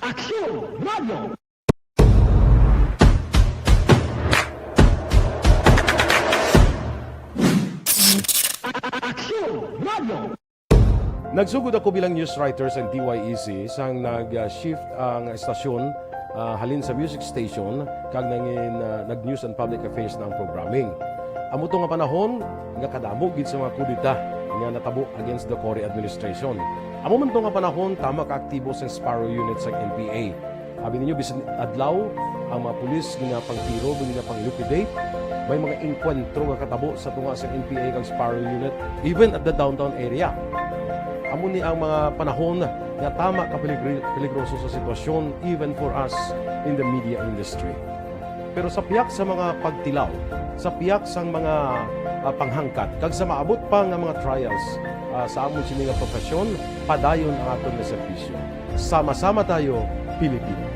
Aksyon Radio. Aksyon Radio. Nagsugod ako bilang news writer sa DYEC sang nag-shift ang estasyon halin sa music station kag nangin nag-news and public affairs na ang programming. Amo to nga panahon nga kadamo gid sa mga kudita nga natabo against the Cory administration. Amo man to nga panahon tama ka aktibo sa Sparrow unit sa NPA. Abi ninyo bisan adlaw ang mga pulis nga pangtiro nga pang-liquidate, may mga enkwentro nga katabo sa tunga sa NPA kag Sparrow unit even at the downtown area. Amo ni ang mga panahon nga tama ka peligroso sa sitwasyon even for us in the media industry. Pero sa piyak sa mga pagtilaw, sa piyak sa mga panghangkat, kag sa maabot pa nga mga trials sa amon sini nga profesyon, padayon ang aton nga serbisyo. Sama-sama tayo, Pilipino.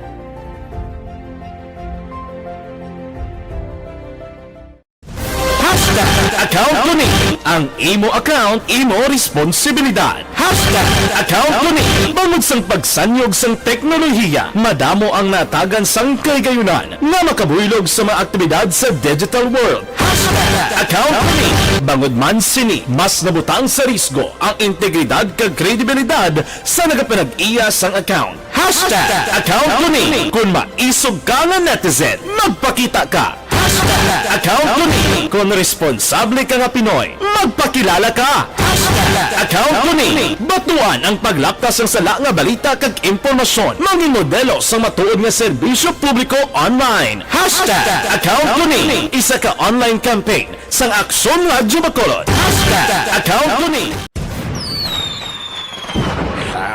Account ko ni ang imo account, imo responsibilidad. Account ko ni bangod sang pagsanyog sang teknolohiya, madamo ang natagan sang kaygayunan nga makabuylog sa mga aktibidad sa digital world. Account ko ni bangod man sini mas nabutang sa risgo ang integridad kag kredibilidad sa nagapanag-iya sang account. Account ko ni kung maisog ka nga netizen, magpakita ka. Account ko ni kung responsable ka nga Pinoy, magpakilala ka. Account ko ni batuan ang paglaptas ng sala nga balita kag impormasyon, maging modelo sa matuod nga serbisyo publiko online. Account ko ni isa ka online campaign sang Aksyon Radyo Bacolod. Account ko ni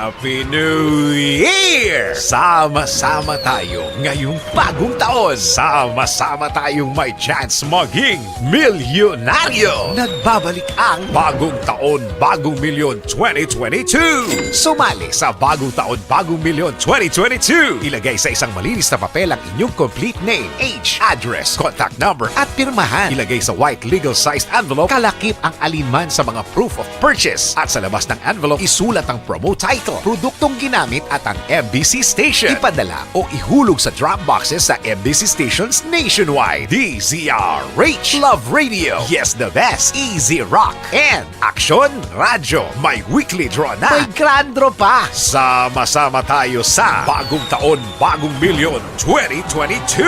Happy New Year! Sama-sama tayo ngayong bagong taon. Sama-sama tayong may chance maging milyonaryo. Nagbabalik ang Bagong Taon, Bagong Milyon 2022. Sumali sa Bagong Taon, Bagong Milyon 2022. Ilagay sa isang malinis na papel ang inyong complete name, age, address, contact number at pirmahan. Ilagay sa white legal-sized envelope, kalakip ang alinman sa mga proof of purchase. At sa labas ng envelope, isulat ang promo title, produktong ginamit at ang MBC station. Ipadala o ihulog sa drop boxes sa MBC stations nationwide. DZRH, Love Radio, Yes the Best, Easy Rock, and Aksyon Radyo. May weekly draw na. May grand draw pa. Sama-sama tayo sa Bagong Taon, Bagong Milyon 2022.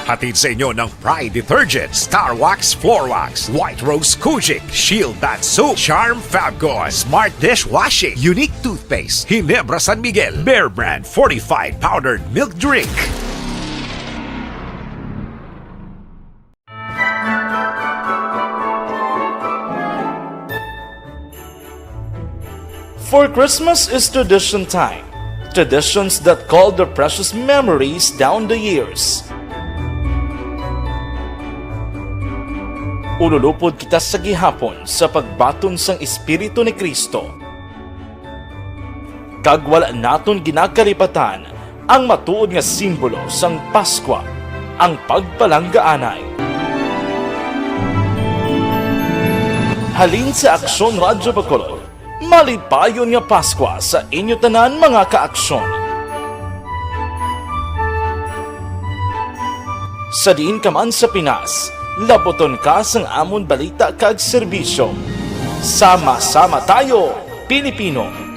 Hatid sa inyo ng Pride Detergent, Star Wax Floor Wax, White Rose Kojic, Shield Bath Soap, Charm Fabgone, Smart Dishwashing, Unique Toothpaste, Ginebra San Miguel, Bear Brand Fortified Powdered Milk Drink. For Christmas is tradition time. Traditions that call the precious memories down the years. Ululupod kita sa gihapon sa pagbaton sang Espiritu ni Kristo. Kag wala naton ginakalipatan ang matuod nga simbolo sang Paskwa, ang pagpalanggaanay. Halin sa Aksyon Radyo Bacolod, malipayon nga Paskwa sa inyo tanan mga kaaksyon. Sa diin ka man sa Pinas, laboton ka sang amon balita kag serbisyo. Sama-sama tayo, Pilipino.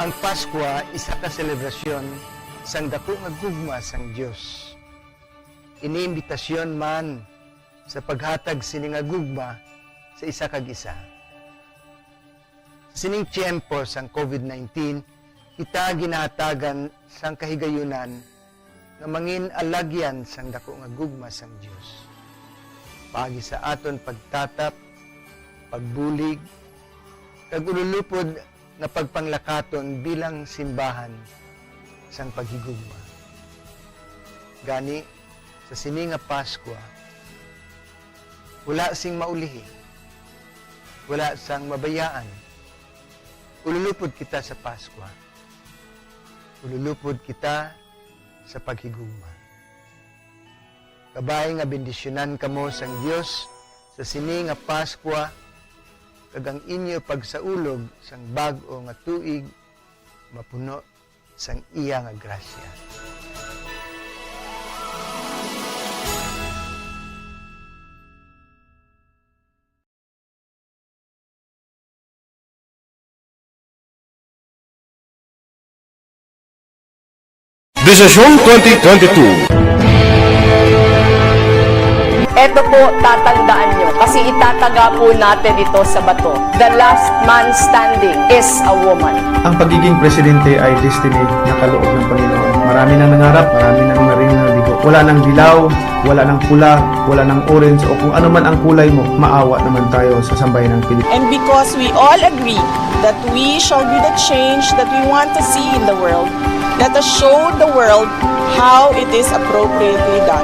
Ang Paskwa isa ka selebrasyon sang dako nga gugma sang Dios. Iniimbitasyon man sa paghatag sini nga gugma sa isa kag isa. Sining tiyempo sang COVID-19, kita ginahatagan sang kahigayunan nga mangin alagyan sang dako nga gugma sang Dios. Pagi sa aton pagtatap, pagbulig, kag ululupod na pagpanglakaton bilang simbahan sang paghigugma. Gani, sa sini nga Paskwa, wala sing maulihi, wala sang mabayaan. Ululupod kita sa Paskwa. Ululupod kita sa paghigugma. Kabay nga bendisyonan kamo sang Dios sa sini nga Paskwa, kag ang inyo pagsaulog sang bag-o nga tuig mapuno sang iya nga grasya. Desisyon 2022. Ito po, tatandaan nyo, kasi itataga po natin ito sa bato. The last man standing is a woman. Ang pagiging presidente ay destiny na kaloob ng Panginoon. Marami nang nangarap, marami nang naring nabigo. Wala nang dilaw, wala nang pula, wala nang orange, o kung ano man ang kulay mo, maawa naman tayo sa sambayan ng Pilipinas. And because we all agree that we shall be the change that we want to see in the world, let us show the world how it is appropriately done.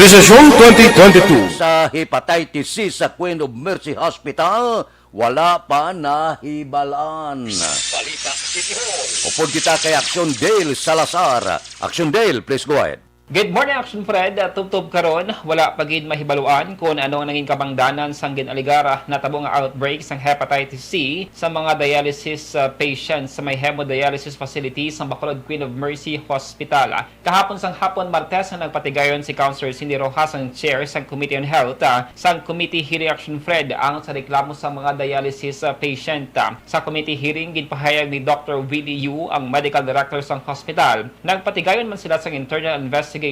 Desisyon 2022. Sa hepatitis C sa Queen of Mercy Hospital, wala pa nahibalaan. Balita City Hall. Upod kita kay Aksyon Dale Salazar. Aksyon Dale, please go ahead. Good morning, Action Fred. Tubtob karon, wala pagid mahibaluan kung ano ang naging kabangdanan sang ginaligara na tabong outbreak sang hepatitis C sa mga dialysis patients sa may hemodialysis facility sa Bacolod Queen of Mercy Hospital. Kahapon sang hapon Martes na nagpatigayon si Councilor Cindy Rojas ang chair sang Committee on Health sang Committee Hearing Action Fred ang sa reklamo sa mga dialysis patient. Sa committee hearing ginpahayag ni Dr. Willie Yu ang medical director sang hospital. Nagpatigayon man sila sang internal investigation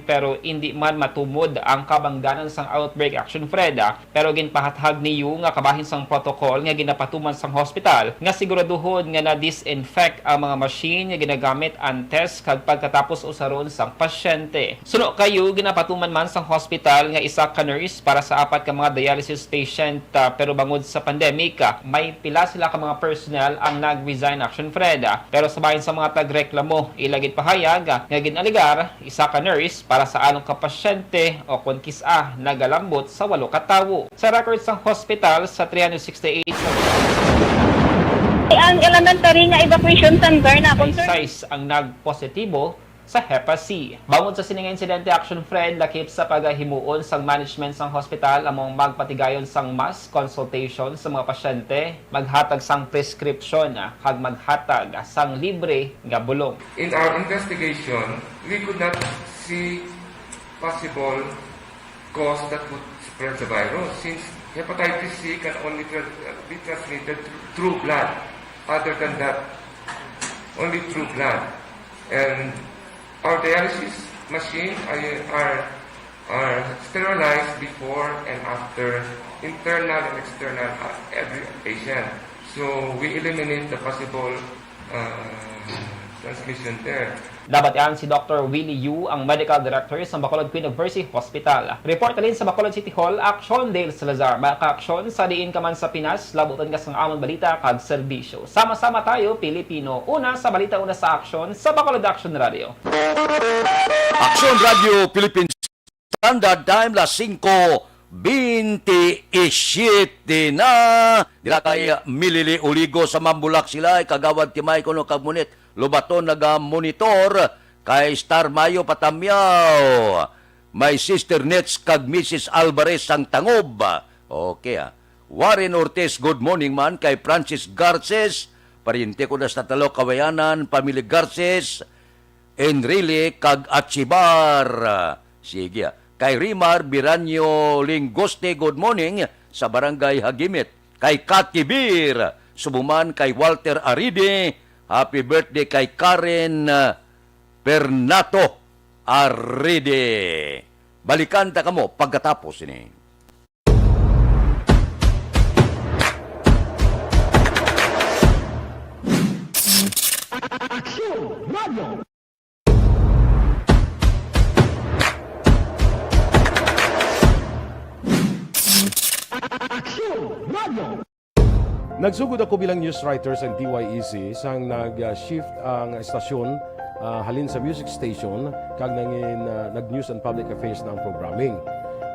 pero hindi man matumod ang kabangdanan sang outbreak action Fred. Pero ginpahatag ni Yu nga kabahin sang protocol nga ginapatuman sang hospital nga siguraduhon nga na-disinfect ang mga machine nga ginagamit antes kag pagkatapos usaron sang pasyente. Suno kayo ginapatuman man sang hospital nga isa ka nurse para sa 4 ka mga dialysis patient pero bangod sa pandemic may pila sila ka mga personnel ang nag-resign action Fred. Pero sabahin sa mga tagreklamo ilagid pahayag nga ginaligar isa ka nurse para sa anong kapasyente o kung kisa nagalambot sa 8 katawo. Sa records ng hospital sa 368 Ang elementary nga evacuation center na size ang nagpositibo sa Hepa C. Bangod sa sining insidente action Fred, lakip sa pagahimuon sang management sang hospital among magpatigayon sang mass consultation sa mga pasyente, maghatag sang prescription kag maghatag sang libre nga bulong. In our investigation, we could not see possible cause that would spread the virus since hepatitis C can only be transmitted through blood. Other than that, only through blood. And our dialysis machine are sterilized before and after internal and external every patient. So we eliminate the possible transmission there. Dapat yan si Dr. Willie Yu, ang medical director sa Bacolod Queen of Mercy Hospital. Report alin sa Bacolod City Hall, Aksyon Dale Salazar. Maka-aksyon sa diin ka man sa Pinas, labutan ka sang amon balita kag serbisyo. Sama-sama tayo, Pilipino. Una sa balita, una sa aksyon, sa Bacolod Action Radio. Aksyon Radio Philippines Standard Time la 5:27 na. Dila kay Milili Uligo sa Mambulak sila kagawad timay kuno kag munit lubaton naga-monitor kay Star Mayo Patamyaw. May Sister Nets kag Mrs. Alvarez sang Tangob. Okay Warren Ortiz, good morning man kay Francis Garces. Pariente ko na sa talo kawayanan, pamilya Garces. Enrile kag Achibar. Sige Kay Rimar Biranyo Lingoste, good morning sa Barangay Hagimit. Kay Katibir, subuman kay Walter Aride. Happy birthday kay Karen Pernato Aride. Balikan ta kamo pagkatapos ini. Aksyon Radio. Nagsugod ako bilang news writer sa DYEC sang nag-shift ang estasyon halin sa music station kag nag-news and public affairs na ang programming.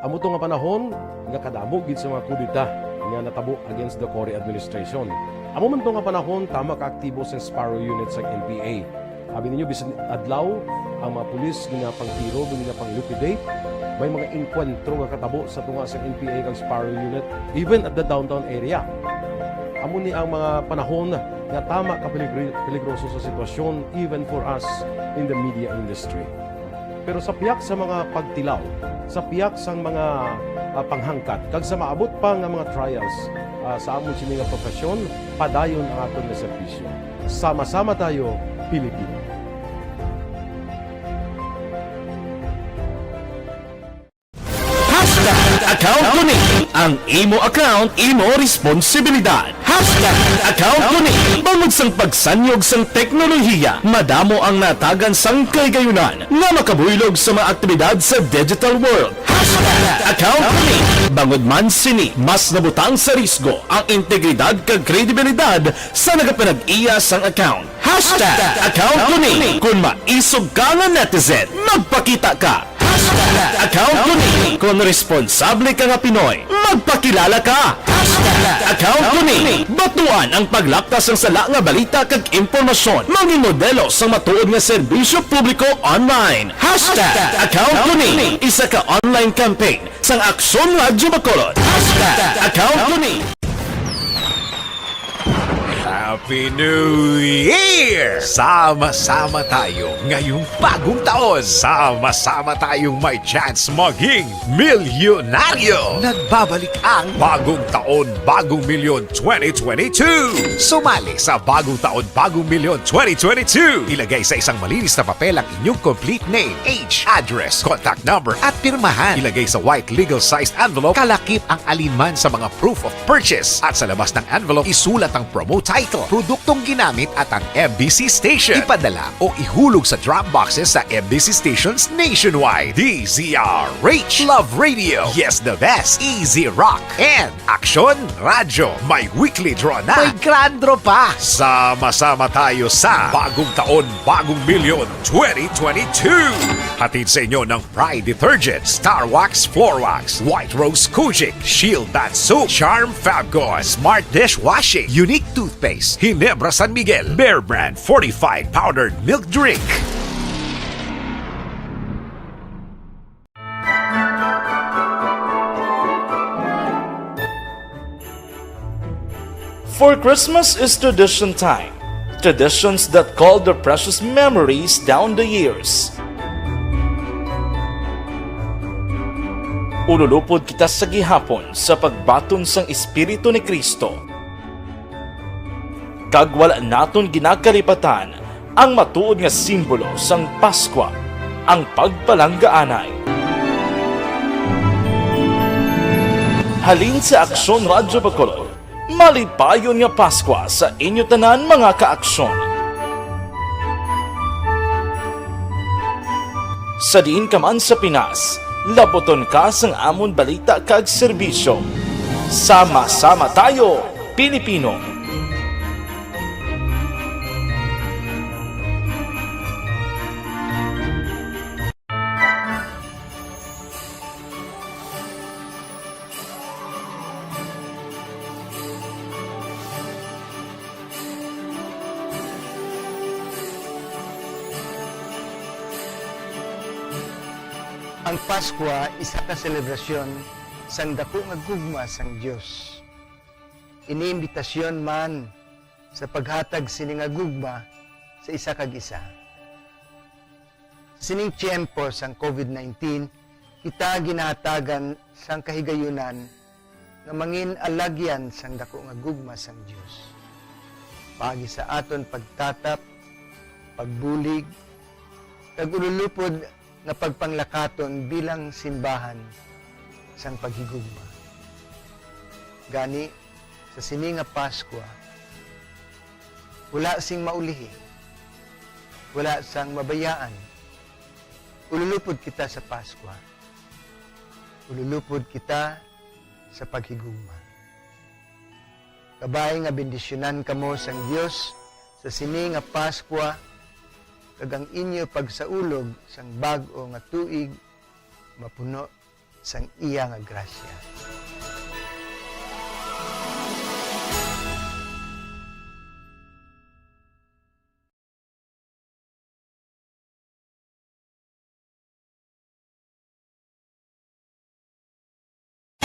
Amo to nga panahon nga kadamo gid sa mga kudita nga natabo against the Cory administration. Amo man to nga panahon tama ka aktibo sa Sparrow unit sa NPA. Abi ninyo bisan adlaw ang mga pulis nga pangtiro nga pang-liquidate. May mga enkwentro nga katabo sa tunga sa NPA kag Sparrow unit even at the downtown area. Amo ni ang mga panahon nga tama ka peligroso sa sitwasyon even for us in the media industry. Pero sa piyak sa mga pagtilaw, sa piyak sa mga panghangkat, kag sa maabot pa nga mga trials sa amon sini nga profesyon, padayon ang aton nga serbisyo. Sama-sama tayo, Pilipino. Hashtag account ko ni. Ang imo account, imo responsibilidad. Account ko ni. Bangod sang pagsanyog sang teknolohiya, madamo ang natagan sang kaygayunan nga makabuylog sa mga aktibidad sa digital world. Account ko ni. Bangod man sini, mas nabutang sa risgo ang integridad kag kredibilidad sa nagapanag-iya sang account. Account ko ni. Kung maisog ka nga netizen, magpakita ka. Account ko ni. Kung responsable ka nga Pinoy, magpakilala ka. Account ko ni. Batuan ang paglaktas ng sala nga balita kag impormasyon. Mangin modelo sa matuod nga serbisyo publiko online. Account ko ni. Isa ka online campaign sang Aksyon Radyo Bacolod. Account ko ni. Happy New Year! Sama-sama tayo ngayong bagong taon. Sama-sama tayong may chance maging milyonaryo. Nagbabalik ang Bagong Taon, Bagong Milyon 2022. Sumali sa Bagong Taon, Bagong Milyon 2022. Ilagay sa isang malinis na papel ang inyong complete name, age, address, contact number at pirmahan. Ilagay sa white legal-sized envelope, kalakip ang alinman sa mga proof of purchase. At sa labas ng envelope, isulat ang promo title, produktong ginamit at ang MBC station. Ipadala o ihulog sa drop boxes sa MBC stations nationwide. DZRH, Love Radio, Yes the Best, Easy Rock, and Aksyon Radyo. May weekly draw na. May grand draw pa. Sama-sama tayo sa Bagong Taon, Bagong Milyon 2022. Hatid sa inyo ng Pride Detergent, Star Wax Floor Wax, White Rose Kojic, Shield Bath Soap, Charm Fabgone, Smart Dishwashing, Unique Toothpaste, Ginebra San Miguel, Bear Brand Fortified Powdered Milk Drink. For Christmas is tradition time. Traditions that call the precious memories down the years. Ululupod kita sa gihapon sa pagbaton sang Espiritu ni Kristo. Kag wala naton ginakaripatan ang matuod nga simbolo sang Paskwa, ang pagpalanggaanay. Halin sa Aksyon Radyo Bacolod, malipayon nga Paskwa sa inyo tanan mga kaaksyon. Sa diin ka man sa Pinas, laboton ka sang amon balita kag serbisyo. Sama-sama tayo, Pilipino. Ang Paskwa isa ka selebrasyon sang dako nga gugma sang Dios. Iniimbitasyon man sa paghatag sini nga gugma sa isa kag isa. Sining tiyempo sang COVID-19, kita ginahatagan sang kahigayunan nga mangin alagyan sang dako nga gugma sang Dios. Pagi sa aton pagtatap, pagbulig, kag ululupod na pagpanglakaton bilang simbahan sang paghigugma. Gani, sa sini nga Paskwa, wala sing maulihi, wala sang mabayaan. Ululupod kita sa Paskwa. Ululupod kita sa paghigugma. Kabay nga bendisyonan kamo sang Dios sa sini nga Paskwa, kag ang inyo pagsaulog sang bag-o nga tuig mapuno sang iya nga grasya.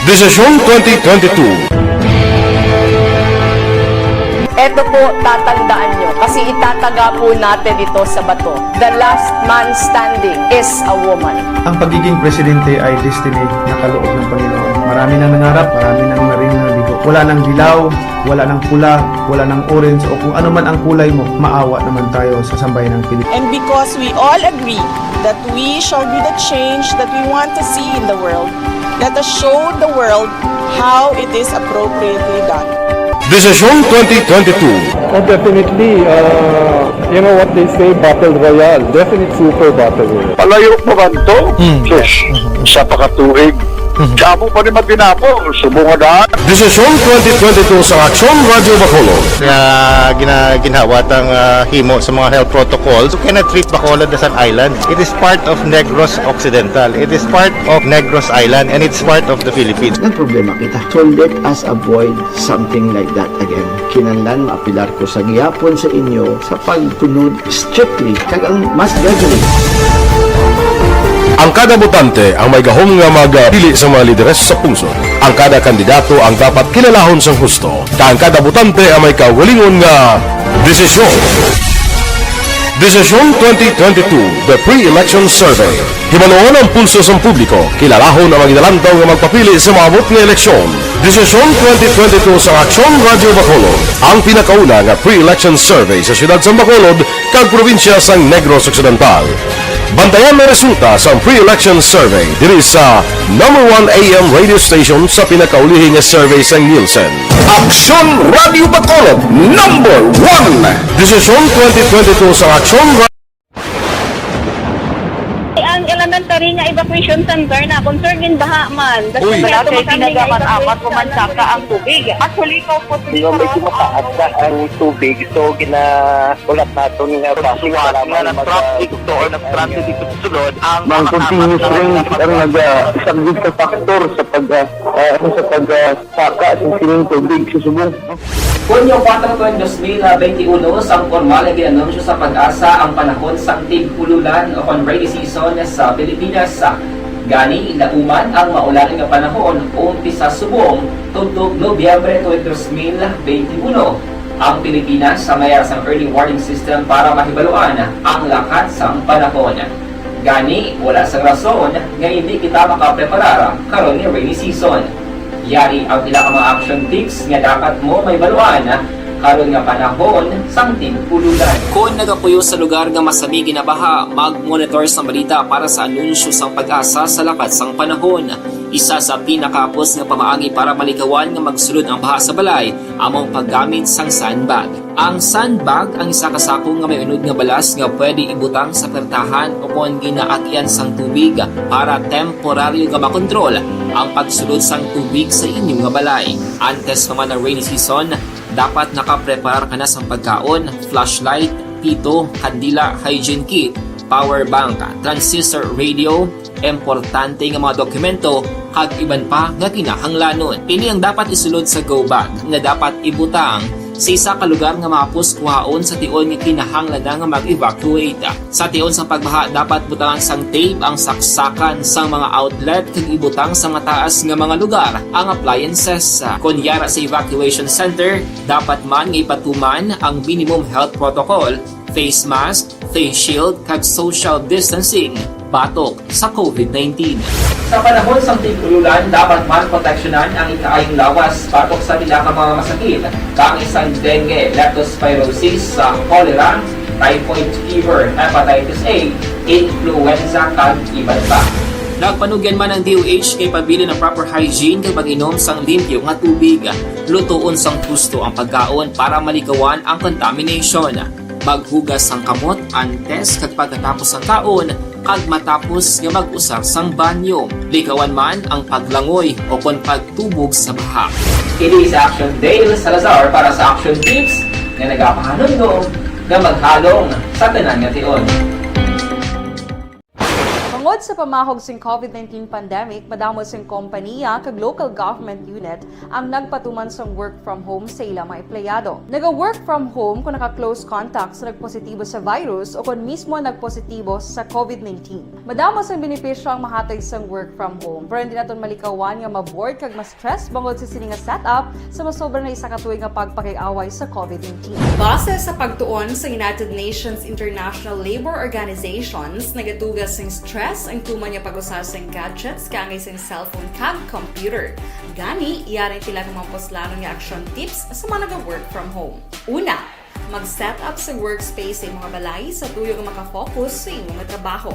Desisyon 2022. Ito po, tatandaan nyo, kasi itataga po natin ito sa bato. The last man standing is a woman. Ang pagiging presidente ay destiny na kaloob ng Panginoon. Marami nang nangarap, marami nang naring nabigo. Wala nang dilaw, wala ng pula, wala ng orange, o kung ano man ang kulay mo, maawa naman tayo sa sambayan ng Pilipinas. And because we all agree that we shall be the change that we want to see in the world, let us show the world how it is appropriately done. Desisyon 2022. Definitely, you know what they say, Battle Royale. Definite super Battle Royale. Palayo mo ba ito? Yes. Sa pakatuig. Kamo pa rin magdinapo. Subungadaan. Desisyon 2022 sa Aksyon Radio Bacolod. Kaya ginhawat ang himo sa mga health protocols. You cannot treat Bacolod as an island. It is part of Negros Occidental. It is part of Negros Island and it's part of the Philippines. Ang problema kita. So let us avoid something like that again. Kinahanglan maapilar ko sa gihapon sa inyo sa pagtunod strictly kag ang mas gradually. Ang kada botante ang may gahom nga magpili sa mga lideres sa pungsod. Ang kada kandidato ang dapat kilalahon sang husto. Ang kada botante ang may kaugalingon nga desisyon. Desisyon 2022, the pre-election survey. Himanuon ang pulso sa publiko, kilalahon ang magidalantaw nga magpapili sa maabot nga eleksyon. Desisyon 2022 sa Aksyon Radio Bacolod, ang pinakauna nga pre-election survey sa siyudad sa Bacolod kag probinsya sang Negros Occidental. Bantayan na resulta sa pre-election survey diri sa #1 AM radio station sa pinakaulihing nga survey sa Nielsen. Aksyon Radio Bacolod, #1. Desisyon 2022 sa Aksyon Radio. Ang elementary nga evacuation center na concern din baha man. Uy, dati pinagamat-amat kumansaka ang tubig. Actually, ikaw po Medyo mataas na ang tubig. So, ulat nato nga Pasuwat nga ng traffic to or ng-traffic dito sa sulod. Ang continuous ring ang nag-isang sa factor sa pagsaka sa sining tubig sa subong. Kunyo 4 2021, sang formal na ginanunsyo sa pag-asa ang panahon sa tig-ululan o rainy season sa Pilipinas. Gani, lauman ang maulan nga panahon umpisa subong tutok Nobyembre 2021. Ang Pilipinas sa mayar sang early warning system para mahibaluan ang lakat sang panahon. Gani, wala sang rason nga hindi kita makapreparar karon nga rainy season. Yari ang pila ka mga action tips nga dapat mo may baluan karon nga panahon sang tig-ululan. Kung nagapuyo sa lugar nga masami ginabaha, mag-monitor sa balita para sa anunsyo sang pag-asa sa lakat sang panahon. Isa sa pinakapos nga pamaagi para malikawan nga magsulod ang baha sa balay, among paggamit sang sandbag. Ang sandbag ang isa ka sako nga may unod nga balas nga pwede ibutang sa pertahan o kung ginaakyan sang tubig para temporaryo nga makontrol ang pagsulod sang tubig sa inyong nga balay. Antes naman ng rainy season, dapat nakaprepare ka na sa pagkaon, flashlight, pito, kandila, hygiene kit, power bank, transistor radio, importante nga mga dokumento, kag iban pa nga kinahanglanon. Ini ang dapat isulod sa go bag nga dapat ibutang sa isa ka lugar nga mapos kuhaon sa tion nga kinahanglan nga mag-evacuate. Sa tion sa pagbaha, dapat butangan sang tape ang saksakan sa mga outlet kag ibutang sa mataas nga mga lugar ang appliances. Kunyara sa evacuation center, dapat man nga ipatuman ang minimum health protocol, face mask, face shield kag social distancing batok sa COVID-19. Sa panahon sa tig-ululan, dapat man proteksyonan ang ikaayong lawas batok sa pila ka mga masakit, kang isang dengue, leptospirosis, cholera, typhoid fever, hepatitis A, influenza kag iban pa. Nagpanugyan man ang DOH kay pabili ng proper hygiene kay pag-inom sang limpyo nga tubig, lutuon sang gusto ang pagkaon para malikawan ang contamination. Maghugas sang kamot antes kag pagkatapos sang kaon kag matapos nga mag-usar sang banyo. Likawan man ang paglangoy o kon pagtubog sa baha. Kini sa Action Dale Salazar para sa Action Tips nga nagapahanong nga maghalong sa tanan nga tion. Tungod sa pamahog sing COVID-19 pandemic, madamo sing kompanya kag local government unit ang nagpatuman sang work from home sa ilang mga empleyado. Naga-work from home kung naka-close contact sa nagpositibo sa virus o kung mismo nagpositibo sa COVID-19. Madamo sang benepisyo ang mahatag sang work from home, pero hindi naton malikawan nga ma-bored kag ma-stress bangod sa sini nga setup sa masobra na isa ka tuig nga pagpakiaway sa COVID-19. Base sa pagtuon sa United Nations International Labor Organizations, nagatugas sing stress stress ang tuman niya pag-usasang gadgets kangay sa cellphone kag computer. Gani, iyaring tila kumampos nga action tips sa mga nag-work from home. Una, mag-set up sa workspace sa mga balay sa tuyo nga makafocus sa imong trabaho.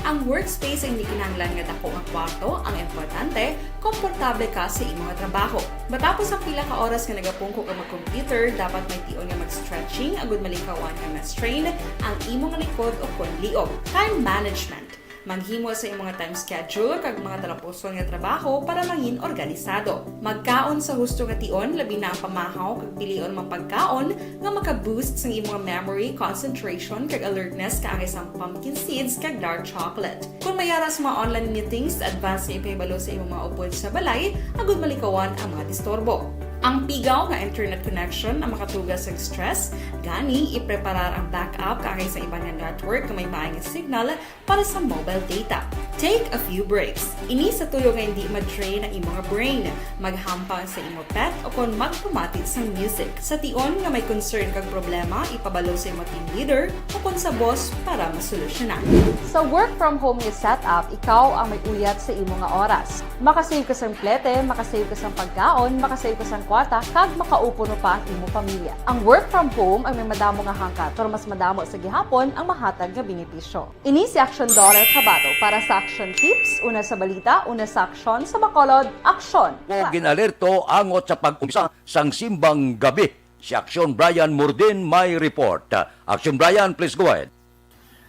Ang workspace ay hindi kinahanglan nga dako nga kwarto, ang importante, komportable ka sa imong trabaho. Matapos ang pila ka oras nga nagapungko ka mag-computer, dapat may tion nga mag-stretching agud malikawan nga ma-strain ang imong likod o konliog. Time management. Maghimo sa imong time schedule kag mga talapuson nga trabaho para mangin organisado. Magkaon sa husto nga tion, labi na ang pamahaw kag pilion mapagkaon nga maka-boost sa imong memory, concentration kag alertness kaangay sa pumpkin seeds kag dark chocolate. Kung mayaras mga online meetings, advance na ipahibalo sa imong mga upod sa balay, agud malikawan ang mga disturbo. Ang pigaw nga internet connection ang makatugas sa stress, gani ipreparar ang backup kaangay sa ibang nga network nga may maayong signal para sa mobile data. Take a few breaks. Ini sa tuyo nga hindi ma-drain ang imong brain, maghampang sa imong pet o kon magpumatid sa music. Sa tion nga may concern kag problema, ipabalo sa imong team leader o kon sa boss para masolusyonan. Sa work from home nga setup, ikaw ang may uyat sa imong nga oras. Makasave ka sa plete, makasave ka sa pagkaon, makasave ka sa kwarta, kag makaupo no pa ang imong pamilya. Ang work from home ay may madamo nga hangkat, pero mas madamo sa gihapon ang mahatag nga benepisyo. Ini si Aksyon Dorel Cabato para sa Action Tips, una sa balita, una sa aksyon, sa Bacolod, Aksyon. O ginalerto angot sa pag-umpisa sang simbang gabi. Si Aksyon Brian Murdin may report. Aksyon Brian, please go ahead.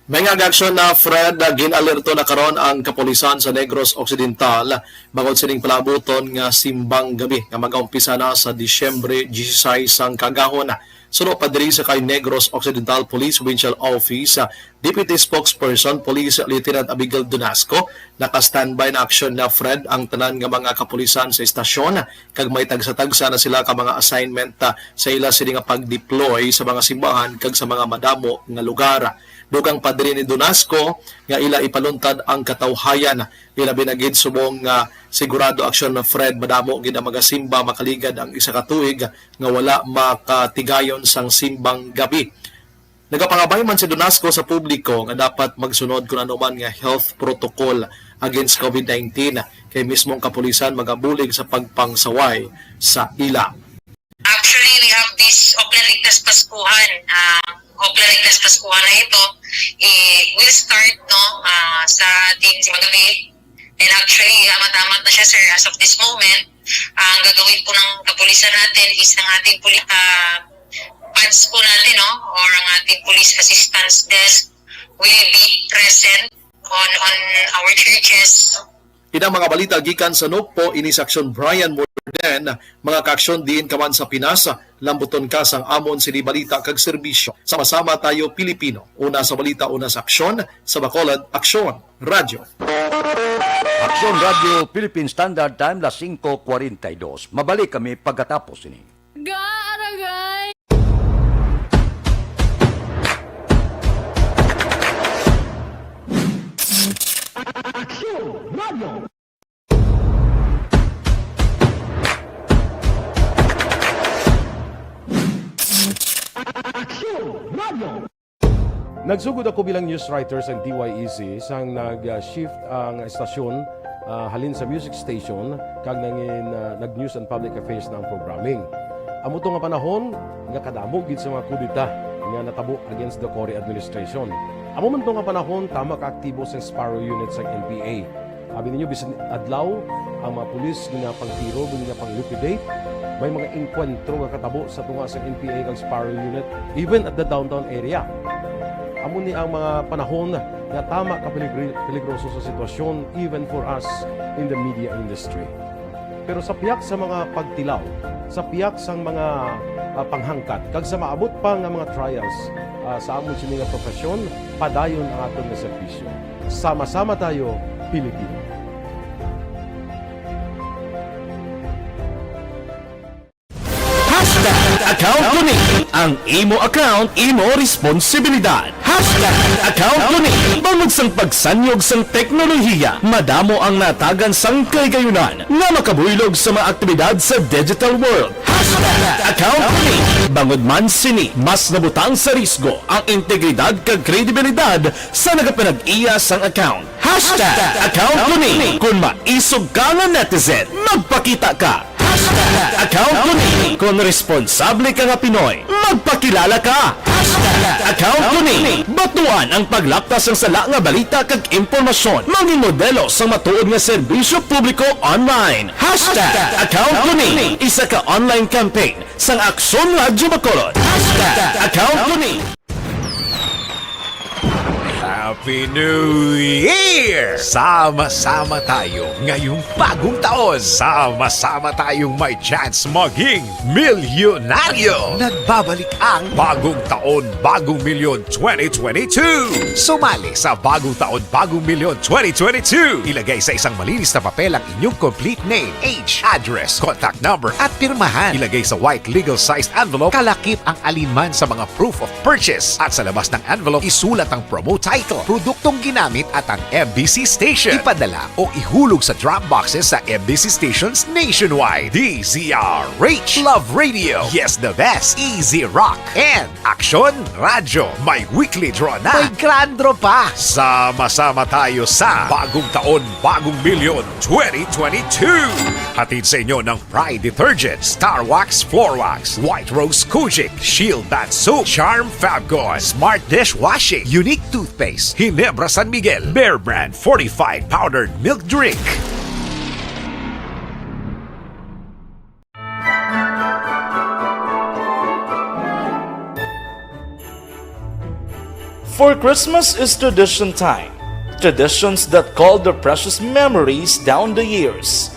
May nga aksyon na Fred, ginalerto na karon ang kapulisan sa Negros Occidental bangod sining palabuton nga simbang gabi nga mag-umpisa na sa Disyembre 16 sang kagahon. Suno pa diri sa kay Negros Occidental Police Provincial Office, Deputy Spokesperson Police Lieutenant Abigail Donasco, naka-standby na aksyon na Fred ang tanan nga mga kapulisan sa istasyon kag may tagsa-tagsa na sila ka mga assignment sa ila sini nga pag-deploy sa mga simbahan kag sa mga madamo nga lugar. Dugang padre ni Donasco nga ila ipaluntad ang katawhayan, ila binagid subong nga sigurado aksyon na Fred madamo gid ang magasimba makaligad ang isa ka tuig nga wala makatigayon sang simbang gabi. Nagapangabay man si Donasco sa publiko nga dapat magsunod kung ano man nga health protocol against COVID-19 kay mismong kapulisan magabulig sa pagpangsaway sa ila. Actually, we have this Oakland Ligtas Paskuhan. Oakland Ligtas Paskuhan na ito, will start sa ating magabi. And actually, amat-amat na siya, sir, as of this moment. Ang gagawin po ng kapulisan natin is ang ating pads po natin, or ang ating police assistance desk will be present on our churches. Inang mga balita gikan sa Nokpo, ini sa Aksyon Brian Morden, mga kaaksyon diin kaman sa Pinas, lambuton ka sang amon sini balita kag serbisyo. Sama-sama tayo Pilipino. Una sa balita, una sa aksyon, sa Bacolod, Aksyon Radio. Aksyon Radio Philippine Standard Time, las 5:42. Mabalik kami pagkatapos ini. Garagay! Aksyon Radio! Nagsugod ako bilang news writer sa DYEC sang nag-shift ang estasyon halin sa music station kag nangin nag-news and public affairs na ang programming. Amo to nga panahon nga kadamo gid sa mga kudita nga natabo against the Cory administration. Amo man to nga panahon tama ka aktibo sa Sparrow unit sa NPA. Abi ninyo bisan adlaw ang mga pulis nga pangtiro nga pang-liquidate, may mga enkwentro nga katabo sa tunga sa NPA kag Sparrow unit even at the downtown area. Amo ni ang mga panahon nga tama ka peligroso sa sitwasyon even for us in the media industry. Pero sa piyak sa mga pagtilaw, sa piyak sa mga panghangkat, kag sa maabot pa nga mga trials sa amon sini nga profesyon, padayon ang aton nga serbisyo. Sama-sama tayo, Pilipino. account ko ni. Ang imo account, imo responsibilidad. Account ko ni. Bangod sang pagsanyog sang teknolohiya, madamo ang natagan sang kaygayunan nga makabuylog sa mga aktibidad sa digital world. Account ko ni. Bangod man sini, mas nabutang sa risgo ang integridad kag kredibilidad sa nagapanag-iya sang account. Account ko ni. Kung maisog ka nga netizen, magpakita ka. Account ko ni. Kung responsable ka nga Pinoy, magpakilala ka. Account ko ni. Batuan ang paglaptas ng sala nga balita kag impormasyon, maging modelo sa matuod nga serbisyo publiko online. Account ko ni. Isa ka online campaign sang Aksyon Radyo Bacolod. Account ko ni. Happy New Year! Sama-sama tayo ngayong bagong taon. Sama-sama tayong may chance maging milyonaryo. Nagbabalik ang Bagong Taon, Bagong Milyon 2022. Sumali sa Bagong Taon, Bagong Milyon 2022. Ilagay sa isang malinis na papel ang inyong complete name, age, address, contact number at pirmahan. Ilagay sa white legal-sized envelope, kalakip ang alinman sa mga proof of purchase. At sa labas ng envelope, isulat ang promo title, produktong ginamit at ang MBC station. Ipadala o ihulog sa drop boxes sa MBC stations nationwide. DZRH, Love Radio, Yes the Best, Easy Rock, and Aksyon Radyo. May weekly draw na. May grand draw pa. Sama-sama tayo sa Bagong Taon, Bagong Milyon 2022. Hatid sa inyo ng Pride Detergent, Star Wax Floor Wax, White Rose Kojic, Shield Bath Soap, Charm Fabgon, Smart Dishwashing, Unique Toothpaste, Ginebra San Miguel, Bear Brand Fortified Powdered Milk Drink. For Christmas is tradition time. Traditions that call the precious memories down the years.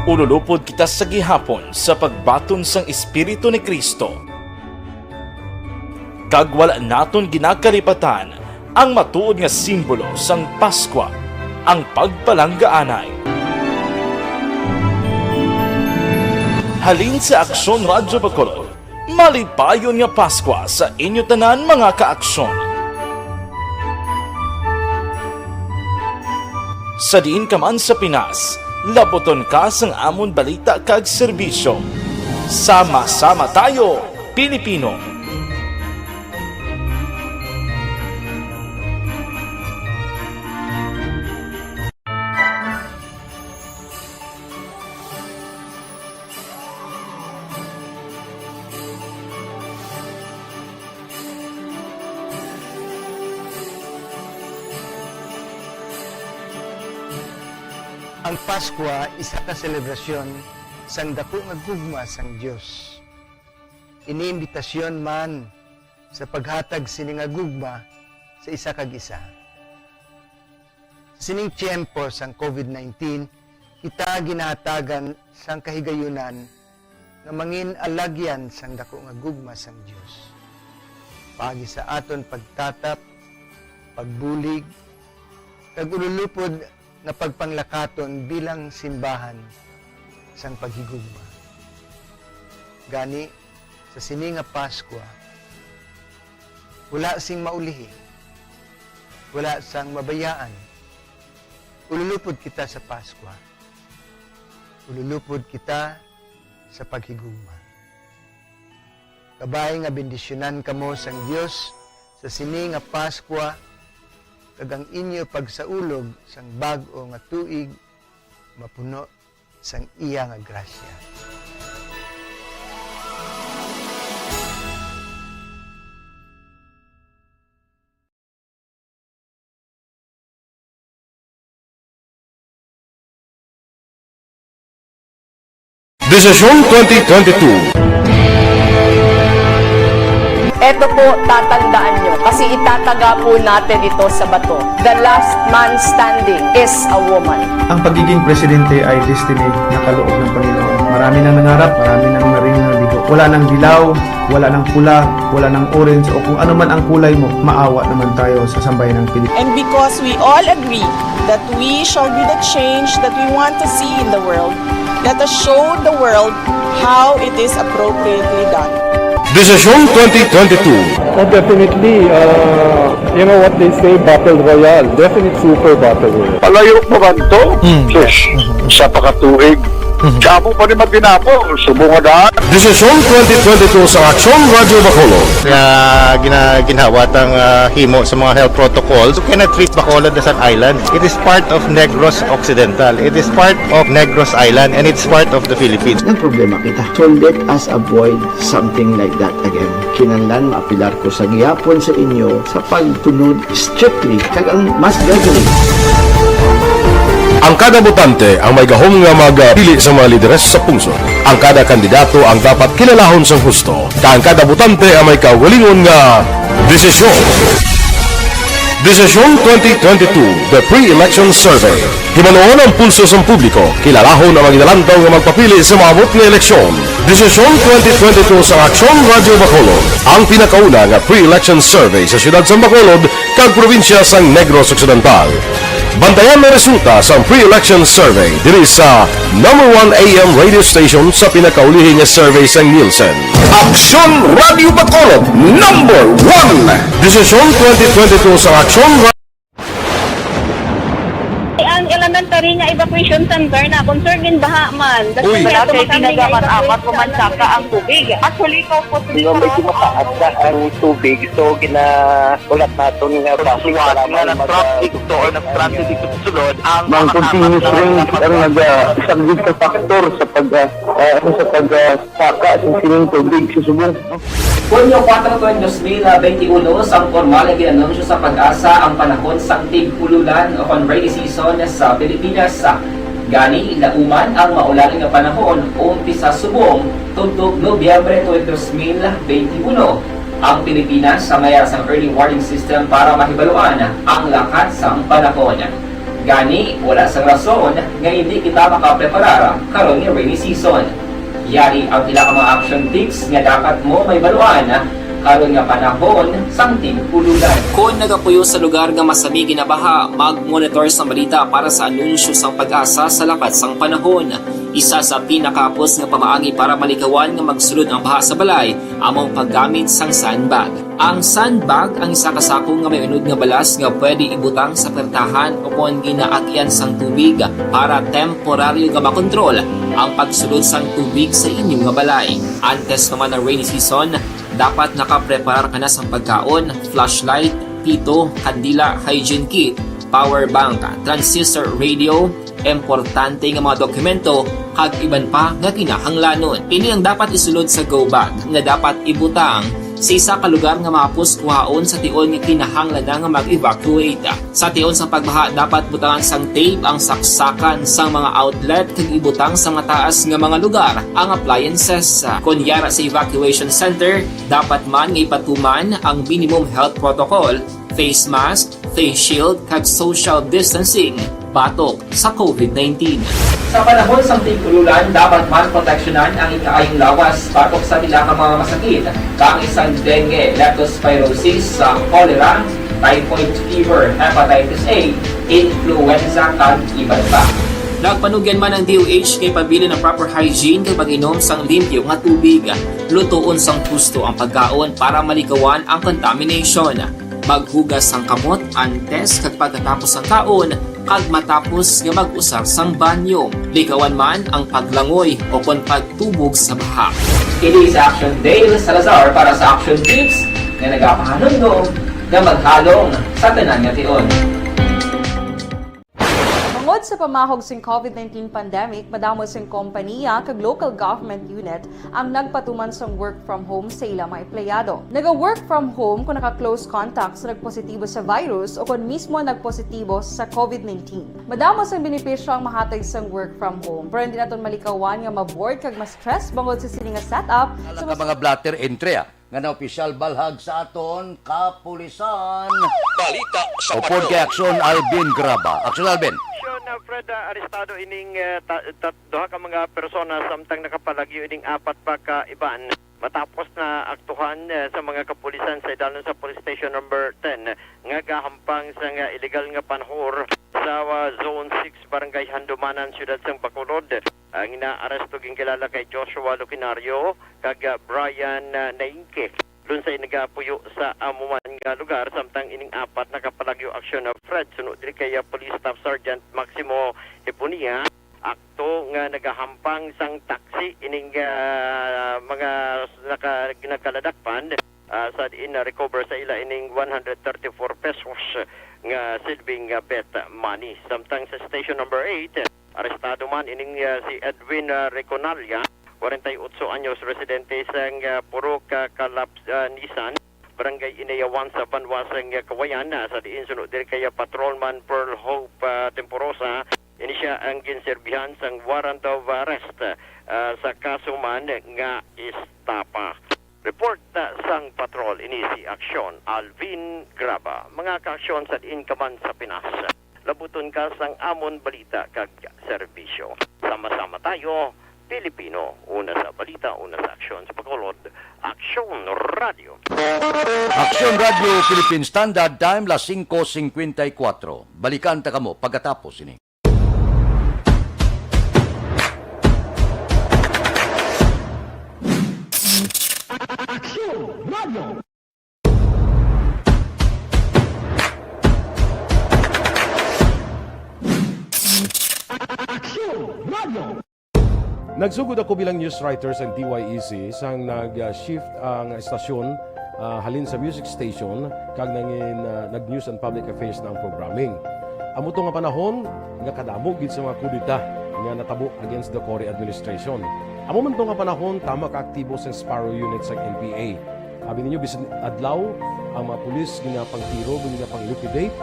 Ululupod kita sa gihapon sa pagbaton sang Espiritu ni Kristo. Kag wala naton ginakalipatan ang matuod nga simbolo sang Paskwa, ang pagpalanggaanay. Halin sa Aksyon Radyo Bacolod, malipayon nga Paskwa sa inyo tanan mga kaaksyon. Sa diin ka man sa Pinas, laboton ka sang amon balita kag serbisyo. Sama-sama tayo, Pilipino. Ang Paskwa isa ka selebrasyon sang dako nga gugma sang Dios. Iniimbitasyon man sa paghatag sini nga gugma sa isa kag isa. Sa sining tiyempo sang COVID-19, kita ginahatagan sang kahigayunan nga mangin alagyan sang dako nga gugma sang Dios. Pagi sa aton pagtatap, pagbulig, kag ululupod na pagpanglakaton bilang simbahan sang paghigugma. Gani, sa sini nga Paskwa, wala sing maulihi, wala sang mabayaan. Ululupod kita sa Paskwa. Ululupod kita sa paghigugma. Kabay nga bendisyonan kamo sang Dios sa sini nga Paskwa, kag ang inyo pagsaulog sang bag-o nga tuig mapuno sang iya nga grasya. Desisyon 2022. Ito po, tatandaan nyo, kasi itataga po natin ito sa bato. The last man standing is a woman. Ang pagiging presidente ay destiny na kaloob ng Panginoon. Marami nang nangarap, marami nang naring nabigo. Wala nang dilaw, wala nang pula, wala nang orange, o kung ano man ang kulay mo, maawa naman tayo sa sambayan ng Pilipinas. And because we all agree that we shall be the change that we want to see in the world, Let us show the world how it is appropriately done. Desisyon 2022. Definitely, you know what they say, Battle Royale. Definite super Battle Royale. Palayo pa ba ito? Sus, sa pakatuig. Kamo pa rin magdinapo, subungan. Desisyon 2022 sa Aksyon Radio Bacolod. Ginhawatang himo sa mga health protocols. You cannot treat Bacolod as an island. It is part of Negros Occidental. It is part of Negros Island and it's part of the Philippines. Ang problema kita. So let us avoid something like that again. Kinahanglan maapilar ko sa gihapon sa inyo sa pagtunod strictly kag ang mas gagawin. Ang kada botante ang may gahom nga magpili sa mga lideres sa pungsod. Ang kada kandidato ang dapat kilalahon sa husto. Ang kada botante ang may kaugalingon nga desisyon. Desisyon 2022, the pre-election survey. Himanuon ang pulso sa publiko, kilalahon ang magidalantaw nga magpapili sa maabot nga eleksyon. Desisyon 2022 sa Aksyon Radio Bacolod, ang pinakauna nga pre-election survey sa siyudad sa Bacolod kag probinsya sa Negros Occidental. Bantayan na resulta sa pre-election survey diri sa #1 AM radio station sa pinakaulihing nga survey sa Nielsen. Aksyon Radio Bacolod, #1. Desisyon 2022 sa Aksyon Radio. Ang elementary nga evacuation center na concern din baha man. Uy, dati tinagaman apat kumansaka ang tubig. Actually, ikaw po Yung medyo mataas na ang tubig, so ginaulat natin nga basiwat nga nag-traffic to or nag-traffic dito sa sulod. Ang continuous rain ang nag-subject sa factor sa pag-saka sa sining tubig sa subong. Hunyo 4, 2021, sang formal na ginanunsyo sa pag-asa ang panahon sa tig-ululan o rainy season sa Pilipinas. Gani, lauman ang maulan nga panahon umpisa subong tuntog Nobyembre 2021. Ang Pilipinas sa mayar sa early warning system para mahibaluan ang lakas sa panahon. Gani, wala sang rason nga hindi kita makapreparar karon nga rainy season. Yari ang pila ka mga action tips nga dapat mo may baluan karon nga panahon sang tig-ululan. Kung nagapuyo sa lugar nga masami ginabaha, mag-monitor sa balita para sa anunsyo sang pag-asa sa lakas sang panahon. Isa sa pinakapos nga pamaagi para malikawan nga magsulod ang baha sa balay, among paggamit sang sandbag. Ang sandbag ang isa kasako nga may unod nga balas nga pwede ibutang sa pertahan o kung ginaagyan sang tubig para temporaryo nga makontrol ang pagsulod sang tubig sa inyong nga balay. Antes naman ng rainy season, dapat nakapreparar ka na sa pagkaon, flashlight, pito, kandila, hygiene kit, power bank, transistor radio, importante nga mga dokumento, kag iban pa nga kinahanglanon. Ini ang dapat isulod sa go bag nga dapat ibutang sa isa ka lugar nga mapus kuhaon sa tion nga kinahanglan nga mag-evacuate. Sa tion sa pagbaha dapat butangan sang tape ang saksakan sang mga outlet kag ibutang sa mga taas nga mga lugar ang appliances. Kunyara sa evacuation center, dapat man nga ipatuman ang minimum health protocol, face mask, face shield kag social distancing batok sa COVID-19. Sa panahon sa tig-ululan, dapat man proteksyonan ang ikaayong lawas batok sa tila ka mga masakit, kang isang dengue, leptospirosis, cholera, typhoid fever, hepatitis A, influenza, kag iban pa. Nagpanugyan man ang DOH kay pabili ng proper hygiene kay pag-inom sang limpyo nga tubig. Lutuon sang husto ang pagkaon para malikawan ang contamination. Maghugas sang kamot antes kag pagkatapos ang kaon kag matapos nga mag-usar sang banyo. Likawan man ang paglangoy o kon pagtubog sa baha. Kini sa Action Dale Salazar para sa Action Tips nga nagapahanundong nga maghalong sa tanan nga tion. Tungod sa pamahog sing COVID-19 pandemic, madamo sing kompanya kag local government unit ang nagpatuman sang work from home sa ilang mga empleyado. Naga-work from home kung naka-close contacts na nagpositibo sa virus o kung mismo nagpositibo sa COVID-19. Madamo sang benepisyo ang mahatag sang work from home, pero hindi naton malikawan nga ma-bored kag ma-stress bangod sa sini nga setup. Sa mga blatter entry nga na opisyal balhag sa aton kapulisan. Balita sa Upod kay Aksyon Alvin Graba. Aksyon Alvin. Fred, arestado ining duha ka mga persona samtang nakapalagyo ining apat pa ka iban matapos na aktuhan sa mga kapulisan sa idalon sa police station number 10 nga gahampang sa nga illegal nga panhor sa Zone 6 Barangay Handumanan, Siyudad sang Bacolod. Ang inaaresto ging kilala kay Joshua Lucinario kag Brian Nainke. Doon sa nagapuyo sa amuman nga lugar samtang ining apat nakapalagyo aksyon na Fred sunod diri kay Police Staff Sergeant Maximo Eponia akto nga nagahampang sang taxi ining mga nakaladakpan sa recover sa ila ining 134 pesos nga silbing bet money. Samtang sa station number 8 arestado man ining si Edwin Reconalia 48 anyos, residente sang Purok Kalapnisan, Barangay Inayawan sa Banwasang Kawayan. Sa diin sunod din kaya Patrolman Pearl Hope Temporosa. Ini siya ang ginserbihan sang warrant of arrest sa kaso man nga istapa. Report sang patrol ini si Aksyon Alvin Graba. Mga ka-aksyon sa diin kaman sa Pinas. Labuton ka sang amon balita kag serbisyo. Sama-sama tayo. Pilipino, una sa balita, una sa aksyon sa Bacolod, Aksyon Radio. Aksyon Radio Philippine Standard Time, las 5:54. Balikan ta kamo pagkatapos ini. Aksyon Radio. Aksyon Radio. Nagsugod ako bilang news writer sa DYEC sang nag-shift ang estasyon halin sa music station kag nag-news and public affairs na ang programming. Amo to nga panahon nga kadamo gid sa mga kudita nga natabo against the Cory administration. Amo man to nga panahon tama ka aktibo sa Sparrow unit sa NPA. Abi ninyo bisan adlaw ang mga pulis nga pangtiro nga pang-liquidate.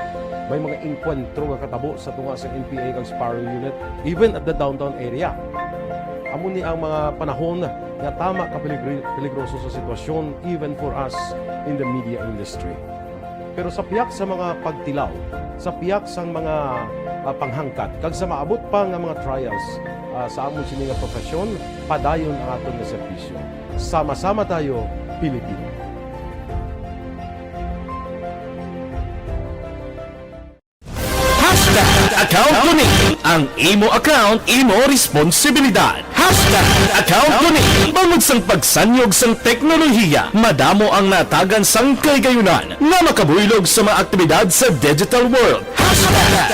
May mga enkwentro nga katabo sa tunga sa NPA kag Sparrow unit even at the downtown area. Amo ni ang mga panahon nga tama ka peligroso sa sitwasyon even for us in the media industry. Pero sa piyak sa mga pagtilaw, sa piyak sa mga panghangkat, kag sa maabot pa nga mga trials sa amon sini nga profesyon, padayon ang aton nga serbisyo. Sama-sama tayo, Pilipino. Account ko ni ang imo account, imo responsibilidad. Account ko ni bangod sang pagsanyog sang teknolohiya, madamo ang natagan sang kaygayunan nga makabuylog sa mga aktibidad sa digital world.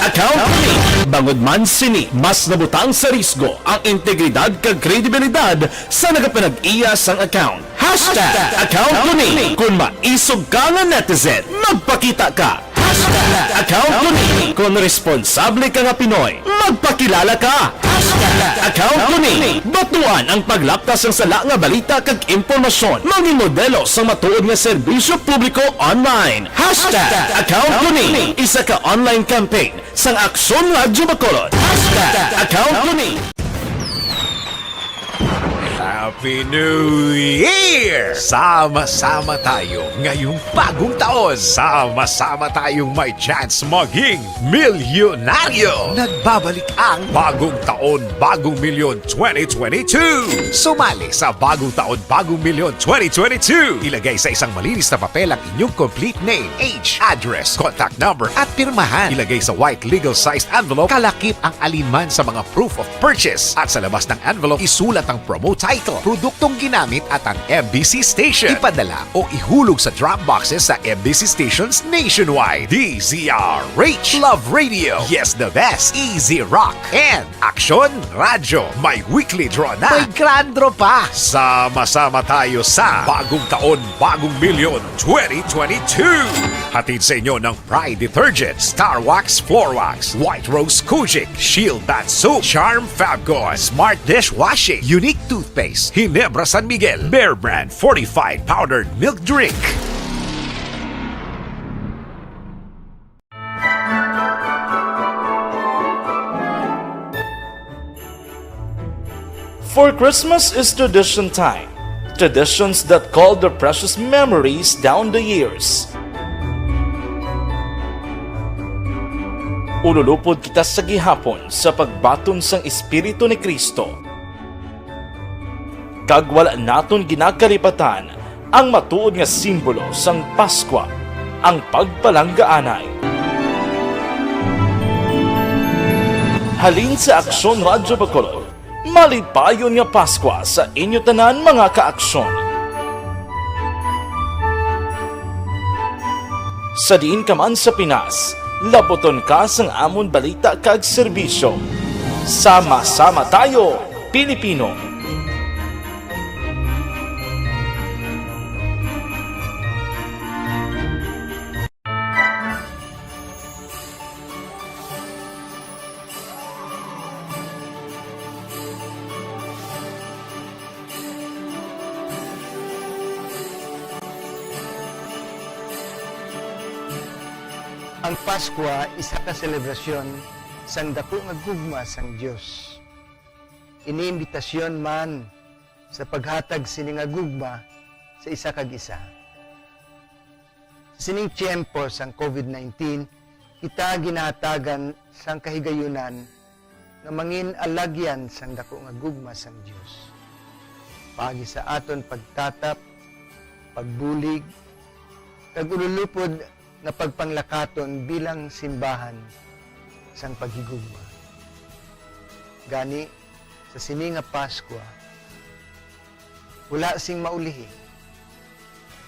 Account ko ni bangod man sini mas nabutang sa risgo ang integridad kag kredibilidad sa nagapanag-iya sang account. Account ko ni kung maisog ka nga netizen, magpakita ka. Account ko ni kung responsable ka nga Pinoy, magpakilala ka. Account ko ni batuan ang paglaptas ng sala nga balita kag impormasyon, maging modelo sa matuod nga serbisyo publiko online. Account ko ni isa ka online campaign sang Aksyon Radio Bacolod. Account ko ni Happy New Year! Sama-sama tayo ngayong bagong taon. Sama-sama tayong may chance maging milyonaryo. Nagbabalik ang Bagong Taon, Bagong Milyon 2022. Sumali sa Bagong Taon, Bagong Milyon 2022. Ilagay sa isang malinis na papel ang inyong complete name, age, address, contact number at pirmahan. Ilagay sa white legal-sized envelope, kalakip ang alinman sa mga proof of purchase. At sa labas ng envelope, isulat ang promo title, produktong ginamit at ang MBC station. Ipadala o ihulog sa drop boxes sa MBC stations nationwide. DZRH, Love Radio, Yes the Best, Easy Rock, and Aksyon Radio. May weekly draw na. May grand draw pa. Sama-sama tayo sa Bagong Taon, Bagong Milyon 2022. Hatid sa inyo ng Pride Detergent, Star Wax Floor Wax, White Rose Kojic, Shield Bath Soap, Charm Fabgone, Smart Dishwashing, Unique Toothpaste, Ginebra San Miguel, Bear Brand Fortified Powdered Milk Drink. For Christmas is tradition time. Traditions that call the precious memories down the years. Ululupod kita sa gihapon sa pagbaton sang Espiritu ni Kristo. Kag wala naton ginakalipatan ang matuod nga simbolo sang Paskwa, ang pagpalanggaanay. Halin sa Aksyon Radio Bacolod, Malipayon nga Pasko sa inyo tanan mga kaaksyon. Sa diin ka man sa Pinas, laboton ka sang amon balita kag serbisyo. Sama-sama tayo, Pilipino. Ang Pasko isa ka selebrasyon sang dako nga gugma sang Dios. Iniimbitasyon man sa paghatag sini nga gugma sa isa kag isa. Sa sining tiyempo sang COVID-19, kita ginahatagan sang kahigayunan nga mangin alagyan sang dako nga gugma sang Dios. Pagi sa aton pagtatap, pagbulig, kag ululupod na pagpanglakaton bilang simbahan sang paghigugma. Gani, sa sini nga Pasko, wala sing maulihi,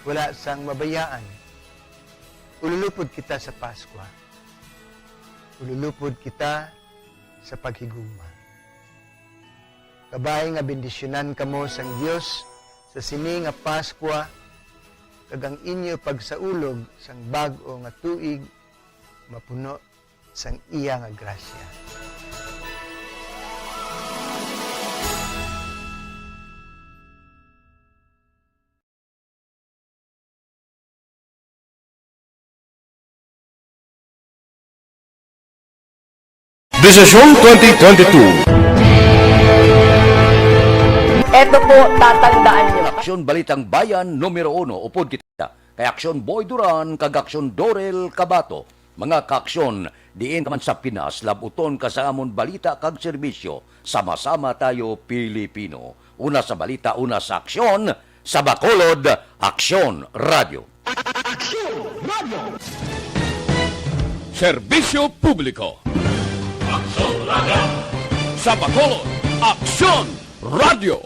wala sang mabayaan. Ululupod kita sa Pasko. Ululupod kita sa paghigugma. Kabay nga bendisyonan kamo sang Dios sa sini nga Pasko, kag ang inyo pagsaulog sang bag-o nga tuig mapuno sang iya nga grasya. Desisyon 2022. Ito po, tatandaan nyo. Aksyon Balitang Bayan numero 1, upod kita. Kay Aksyon Boy Duran, kag Aksyon Dorel Cabato. Mga kaaksyon, diin ka man sa Pinas, labuton ka sa amon balita kag serbisyo. Sama-sama tayo, Pilipino. Una sa balita, una sa aksyon. Sa Bacolod, Aksyon Radio. Aksyon Radio! Serbisyo Publiko. Aksyon Radio! Sa Bacolod, Aksyon Radio!